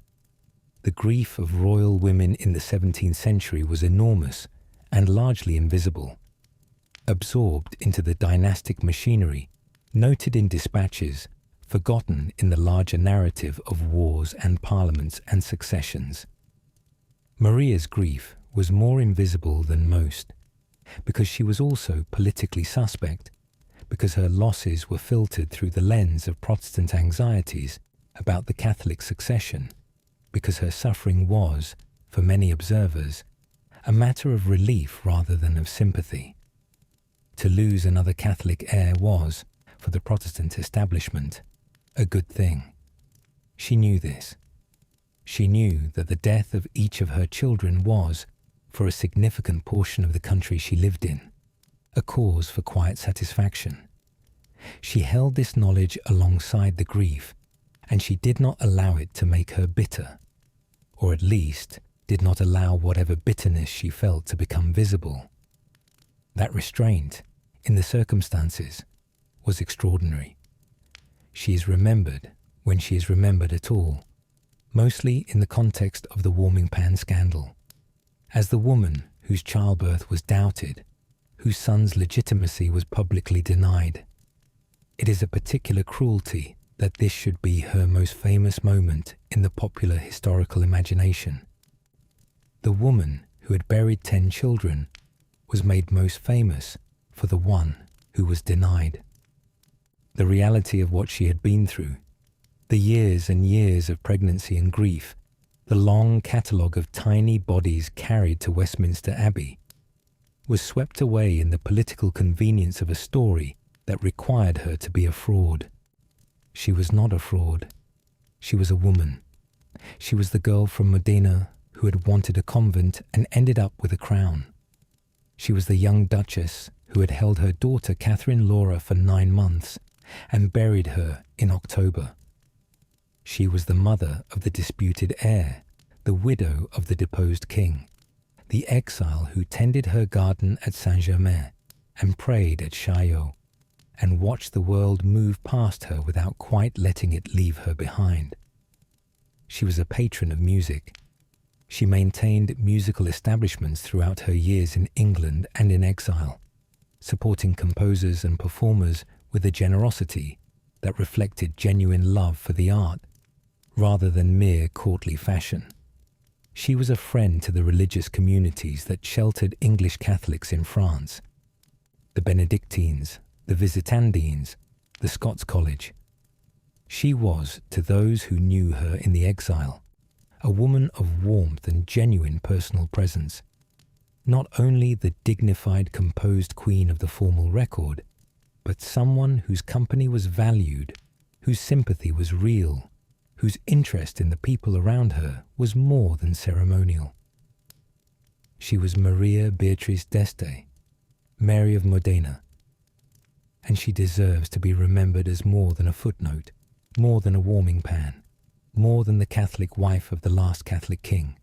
The grief of royal women in the 17th century was enormous and largely invisible, absorbed into the dynastic machinery, noted in dispatches, forgotten in the larger narrative of wars and parliaments and successions. Maria's grief was more invisible than most, because she was also politically suspect, because her losses were filtered through the lens of Protestant anxieties about the Catholic succession, because her suffering was, for many observers, a matter of relief rather than of sympathy. To lose another Catholic heir was, for the Protestant establishment, a good thing. She knew this. She knew that the death of each of her children was, for a significant portion of the country she lived in, a cause for quiet satisfaction. She held this knowledge alongside the grief, and she did not allow it to make her bitter, or at least did not allow whatever bitterness she felt to become visible. That restraint, in the circumstances, was extraordinary. She is remembered when she is remembered at all, mostly in the context of the warming pan scandal, as the woman whose childbirth was doubted, whose son's legitimacy was publicly denied. It is a particular cruelty that this should be her most famous moment in the popular historical imagination. The woman who had buried 10 children was made most famous for the one who was denied. The reality of what she had been through, the years and years of pregnancy and grief, the long catalogue of tiny bodies carried to Westminster Abbey, was swept away in the political convenience of a story that required her to be a fraud. She was not a fraud. She was a woman. She was the girl from Modena who had wanted a convent and ended up with a crown. She was the young duchess who had held her daughter Catherine Laura for 9 months and buried her in October. She was the mother of the disputed heir, the widow of the deposed king, the exile who tended her garden at Saint-Germain and prayed at Chaillot, and watched the world move past her without quite letting it leave her behind. She was a patron of music. She maintained musical establishments throughout her years in England and in exile, supporting composers and performers with a generosity that reflected genuine love for the art, rather than mere courtly fashion. She was a friend to the religious communities that sheltered English Catholics in France, the Benedictines, the Visitandines, the Scots College. She was, to those who knew her in the exile, a woman of warmth and genuine personal presence, not only the dignified, composed queen of the formal record, but someone whose company was valued, whose sympathy was real, whose interest in the people around her was more than ceremonial. She was Maria Beatrice d'Este, Mary of Modena, and she deserves to be remembered as more than a footnote, more than a warming pan, more than the Catholic wife of the last Catholic king.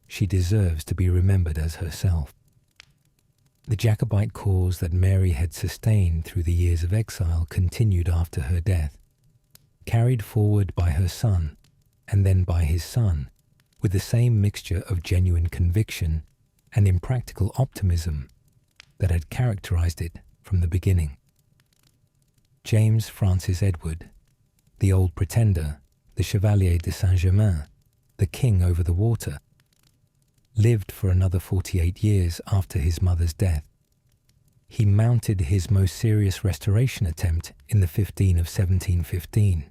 She deserves to be remembered as herself. The Jacobite cause that Mary had sustained through the years of exile continued after her death, carried forward by her son, and then by his son, with the same mixture of genuine conviction and impractical optimism that had characterized it from the beginning. James Francis Edward, the old pretender, the Chevalier de Saint-Germain, the king over the water, lived for another 48 years after his mother's death. He mounted his most serious restoration attempt in the 1715,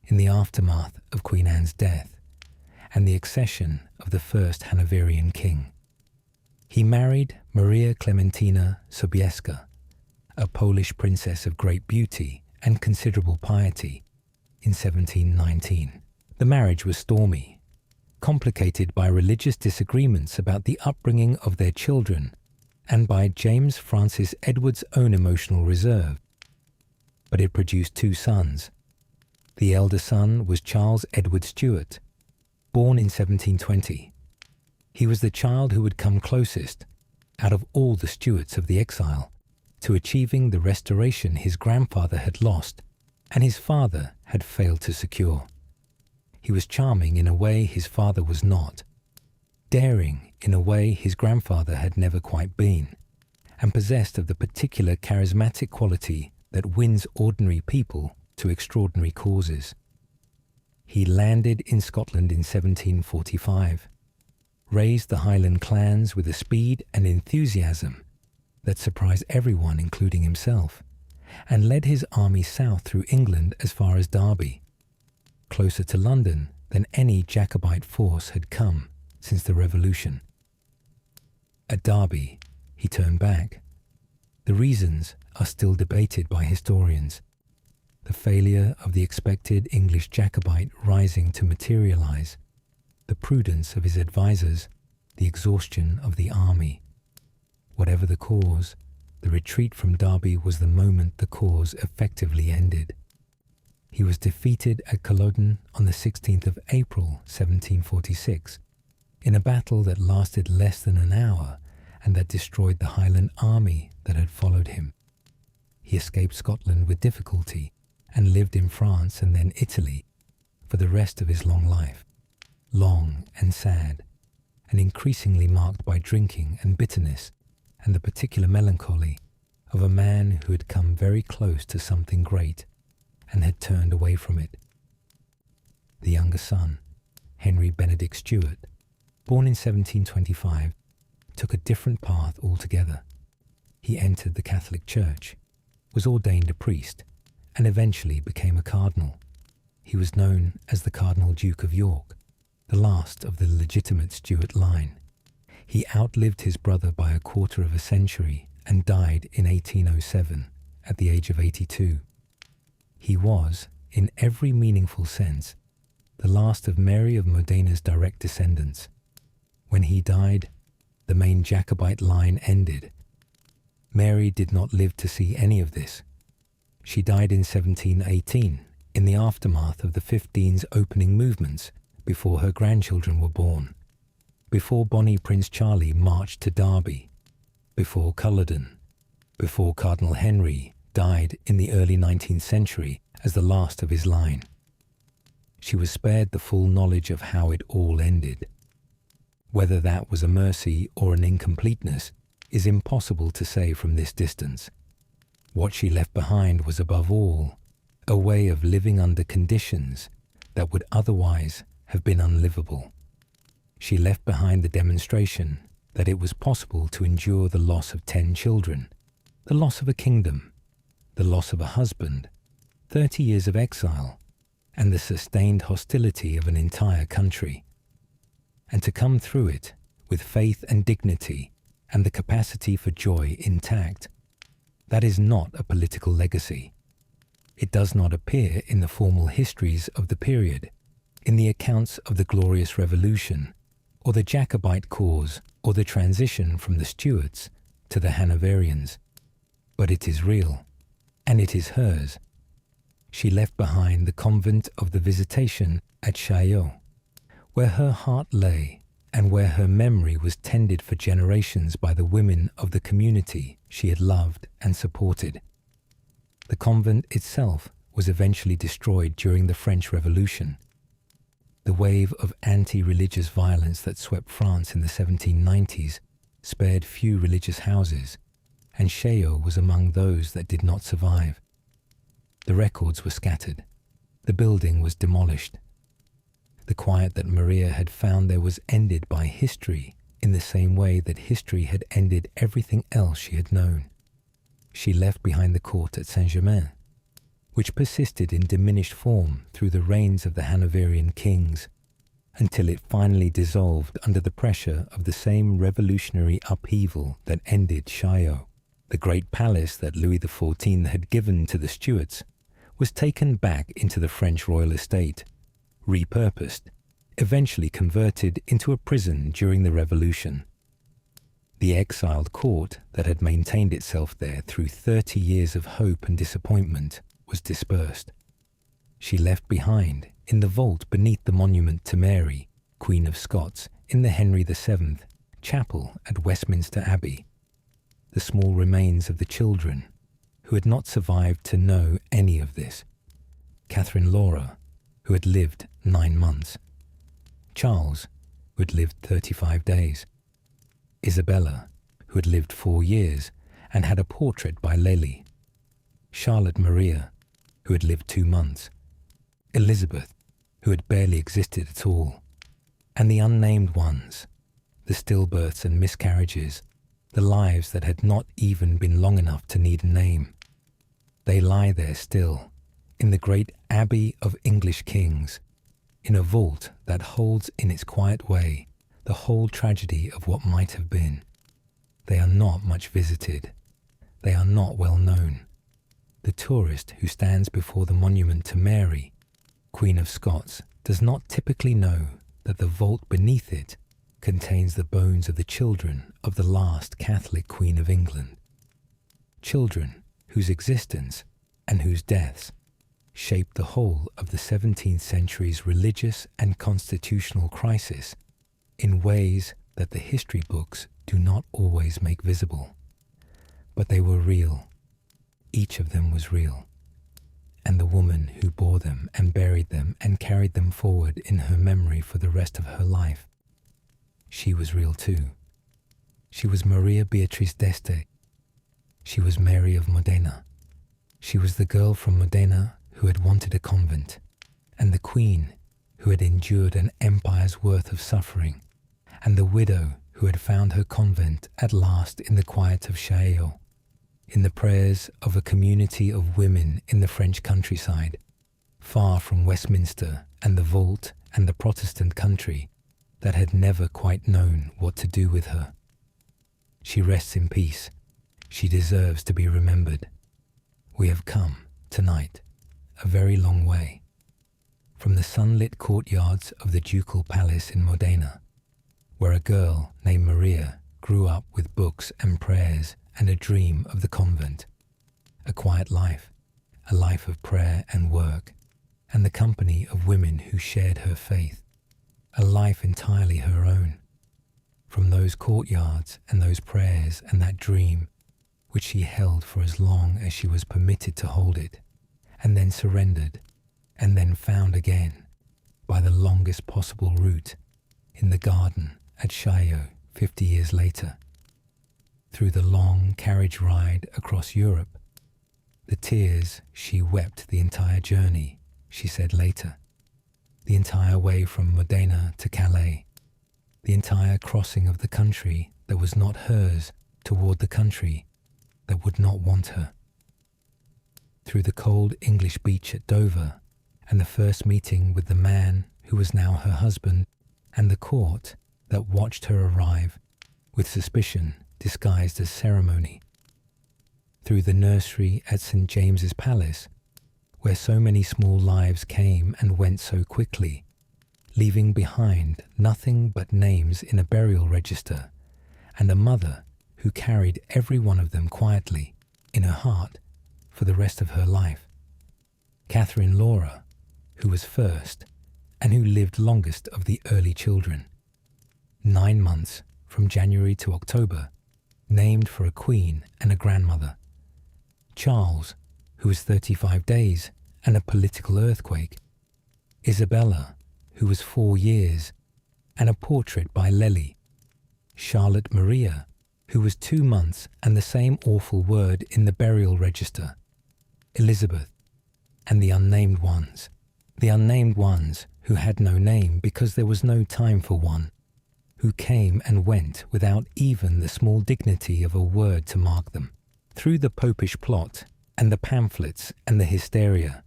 in the aftermath of Queen Anne's death and the accession of the first Hanoverian king. He married Maria Clementina Sobieska, a Polish princess of great beauty and considerable piety, in 1719. The marriage was stormy, complicated by religious disagreements about the upbringing of their children and by James Francis Edward's own emotional reserve. But it produced 2 sons. The elder son was Charles Edward Stuart, born in 1720. He was the child who would come closest, out of all the Stuarts of the Exile, to achieving the restoration his grandfather had lost and his father had failed to secure. He was charming in a way his father was not, daring in a way his grandfather had never quite been, and possessed of the particular charismatic quality that wins ordinary people to extraordinary causes. He landed in Scotland in 1745, raised the Highland clans with a speed and enthusiasm that surprised everyone, including himself, and led his army south through England as far as Derby, closer to London than any Jacobite force had come since the Revolution. At Derby, he turned back. The reasons are still debated by historians. The failure of the expected English Jacobite rising to materialize, the prudence of his advisers, the exhaustion of the army. Whatever the cause, the retreat from Derby was the moment the cause effectively ended. He was defeated at Culloden on the 16th of April 1746, in a battle that lasted less than an hour and that destroyed the Highland army that had followed him. He escaped Scotland with difficulty and lived in France and then Italy for the rest of his long life, long and sad, and increasingly marked by drinking and bitterness and the particular melancholy of a man who had come very close to something great and had turned away from it. The younger son, Henry Benedict Stuart, born in 1725, took a different path altogether. He entered the Catholic Church, was ordained a priest, and eventually became a cardinal. He was known as the Cardinal Duke of York, the last of the legitimate Stuart line. He outlived his brother by a quarter of a century and died in 1807 at the age of 82. He was, in every meaningful sense, the last of Mary of Modena's direct descendants. When he died, the main Jacobite line ended. Mary did not live to see any of this. She died in 1718, in the aftermath of the 15's opening movements, before her grandchildren were born, before Bonnie Prince Charlie marched to Derby, before Culloden, before Cardinal Henry died in the early 19th century as the last of his line. She was spared the full knowledge of how it all ended. Whether that was a mercy or an incompleteness is impossible to say from this distance. What she left behind was above all a way of living under conditions that would otherwise have been unlivable. She left behind the demonstration that it was possible to endure the loss of 10 children, the loss of a kingdom, the loss of a husband, 30 years of exile, and the sustained hostility of an entire country, and to come through it with faith and dignity and the capacity for joy intact. That is not a political legacy. It does not appear in the formal histories of the period, in the accounts of the Glorious Revolution, or the Jacobite cause, or the transition from the Stuarts to the Hanoverians. But it is real, and it is hers. She left behind the convent of the Visitation at Chaillot, where her heart lay and where her memory was tended for generations by the women of the community she had loved and supported. The convent itself was eventually destroyed during the French Revolution. The wave of anti-religious violence that swept France in the 1790s spared few religious houses, and Chaillot was among those that did not survive. The records were scattered. The building was demolished. The quiet that Maria had found there was ended by history in the same way that history had ended everything else she had known. She left behind the court at Saint-Germain, which persisted in diminished form through the reigns of the Hanoverian kings, until it finally dissolved under the pressure of the same revolutionary upheaval that ended Chaillot. The great palace that Louis XIV had given to the Stuarts was taken back into the French royal estate, repurposed, eventually converted into a prison during the Revolution. The exiled court that had maintained itself there through 30 years of hope and disappointment was dispersed. She left behind, in the vault beneath the monument to Mary, Queen of Scots, in the Henry VII chapel at Westminster Abbey, the small remains of the children who had not survived to know any of this. Catherine Laura, who had lived 9 months. Charles, who had lived 35 days. Isabella, who had lived 4 years and had a portrait by Lely. Charlotte Maria, who had lived 2 months. Elizabeth, who had barely existed at all. And the unnamed ones, the stillbirths and miscarriages, the lives that had not even been long enough to need a name. They lie there still, in the great Abbey of English Kings, in a vault that holds in its quiet way the whole tragedy of what might have been. They are not much visited. They are not well known. The tourist who stands before the monument to Mary, Queen of Scots, does not typically know that the vault beneath it contains the bones of the children of the last Catholic Queen of England. Children whose existence and whose deaths shaped the whole of the 17th century's religious and constitutional crisis in ways that the history books do not always make visible. But they were real. Each of them was real. And the woman who bore them and buried them and carried them forward in her memory for the rest of her life, she was real too. She was Maria Beatrice d'Este. She was Mary of Modena. She was the girl from Modena who had wanted a convent, and the queen who had endured an empire's worth of suffering, and the widow who had found her convent at last in the quiet of Chaillot, in the prayers of a community of women in the French countryside, far from Westminster and the vault and the Protestant country that had never quite known what to do with her. She rests in peace. She deserves to be remembered. We have come, tonight, a very long way, from the sunlit courtyards of the Ducal Palace in Modena, where a girl named Maria grew up with books and prayers and a dream of the convent, a quiet life, a life of prayer and work, and the company of women who shared her faith, a life entirely her own. From those courtyards and those prayers and that dream, which she held for as long as she was permitted to hold it, and then surrendered, and then found again, by the longest possible route, in the garden at Chaillot 50 years later. Through the long carriage ride across Europe, the tears she wept the entire journey, she said later, the entire way from Modena to Calais, the entire crossing of the country that was not hers toward the country that would not want her. Through the cold English beach at Dover, and the first meeting with the man who was now her husband, and the court that watched her arrive with suspicion disguised as ceremony. Through the nursery at St. James's Palace, where so many small lives came and went so quickly, leaving behind nothing but names in a burial register, and a mother who carried every one of them quietly in her heart for the rest of her life. Catherine Laura, who was first and who lived longest of the early children. 9 months from January to October, named for a queen and a grandmother. Charles, who was 35 days and a political earthquake. Isabella, who was 4 years, and a portrait by Lely. Charlotte Maria, who was 2 months and the same awful word in the burial register. Elizabeth, and the unnamed ones who had no name because there was no time for one, who came and went without even the small dignity of a word to mark them. Through the Popish plot and the pamphlets and the hysteria,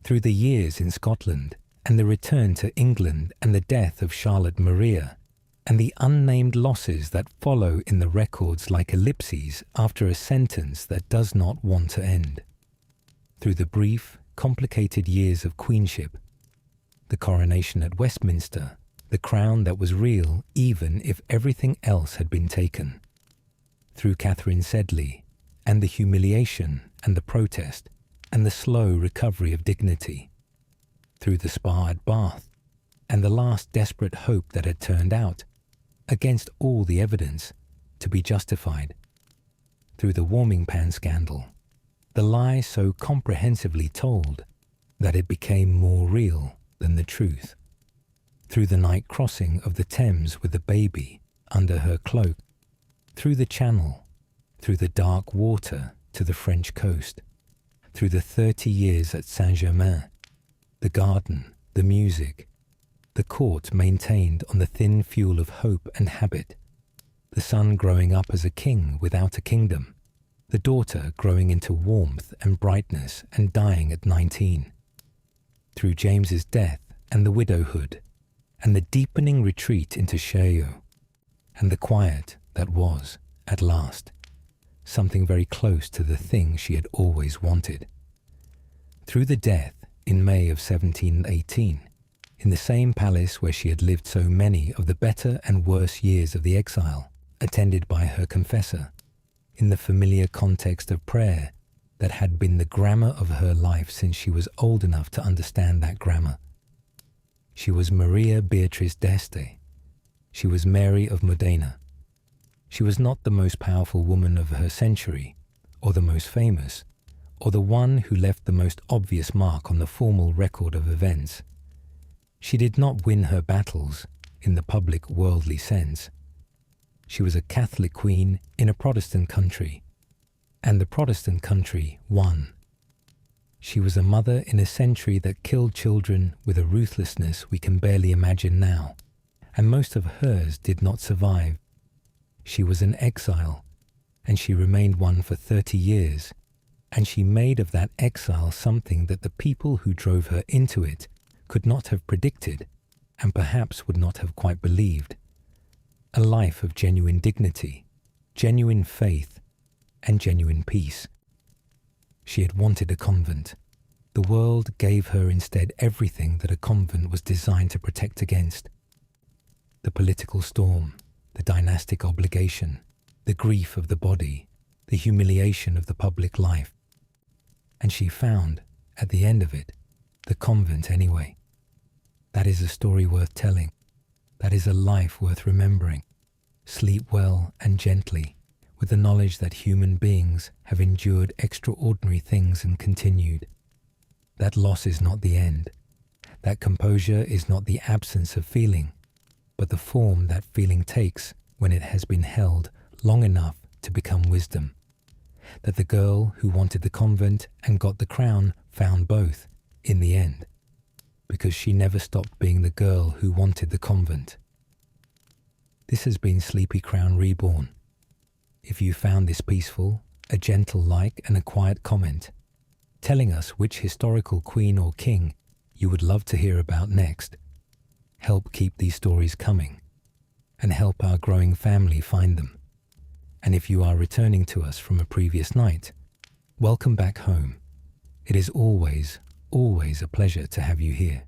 through the years in Scotland and the return to England and the death of Charlotte Maria, and the unnamed losses that follow in the records like ellipses after a sentence that does not want to end. Through the brief, complicated years of queenship, the coronation at Westminster, the crown that was real even if everything else had been taken. Through Catherine Sedley, and the humiliation and the protest, and the slow recovery of dignity. Through the spa at Bath, and the last desperate hope that had turned out, against all the evidence, to be justified. Through the warming pan scandal, the lie so comprehensively told that it became more real than the truth. Through the night crossing of the Thames with the baby under her cloak, through the Channel, through the dark water to the French coast, through the 30 years at Saint-Germain, the garden, the music, the court maintained on the thin fuel of hope and habit, the son growing up as a king without a kingdom, the daughter growing into warmth and brightness and dying at 19, through James's death and the widowhood, and the deepening retreat into Chaillot, and the quiet that was, at last, something very close to the thing she had always wanted. Through the death, in May of 1718, in the same palace where she had lived so many of the better and worse years of the exile, attended by her confessor, in the familiar context of prayer that had been the grammar of her life since she was old enough to understand that grammar. She was Maria Beatrice d'Este. She was Mary of Modena. She was not the most powerful woman of her century, or the most famous, or the one who left the most obvious mark on the formal record of events. She did not win her battles in the public worldly sense. She was a Catholic queen in a Protestant country, and the Protestant country won. She was a mother in a century that killed children with a ruthlessness we can barely imagine now, and most of hers did not survive. She was an exile, and she remained one for 30 years, and she made of that exile something that the people who drove her into it could not have predicted, and perhaps would not have quite believed. A life of genuine dignity, genuine faith, and genuine peace. She had wanted a convent. The world gave her instead everything that a convent was designed to protect against. The political storm, the dynastic obligation, the grief of the body, the humiliation of the public life. And she found, at the end of it, the convent anyway. That is a story worth telling. That is a life worth remembering. Sleep well and gently, with the knowledge that human beings have endured extraordinary things and continued. That loss is not the end. That composure is not the absence of feeling, but the form that feeling takes when it has been held long enough to become wisdom. That the girl who wanted the convent and got the crown found both in the end, because she never stopped being the girl who wanted the convent. This has been Sleepy Crown Reborn. If you found this peaceful, a gentle like and a quiet comment, telling us which historical queen or king you would love to hear about next, help keep these stories coming, and help our growing family find them. And if you are returning to us from a previous night, welcome back home. It is always, always a pleasure to have you here.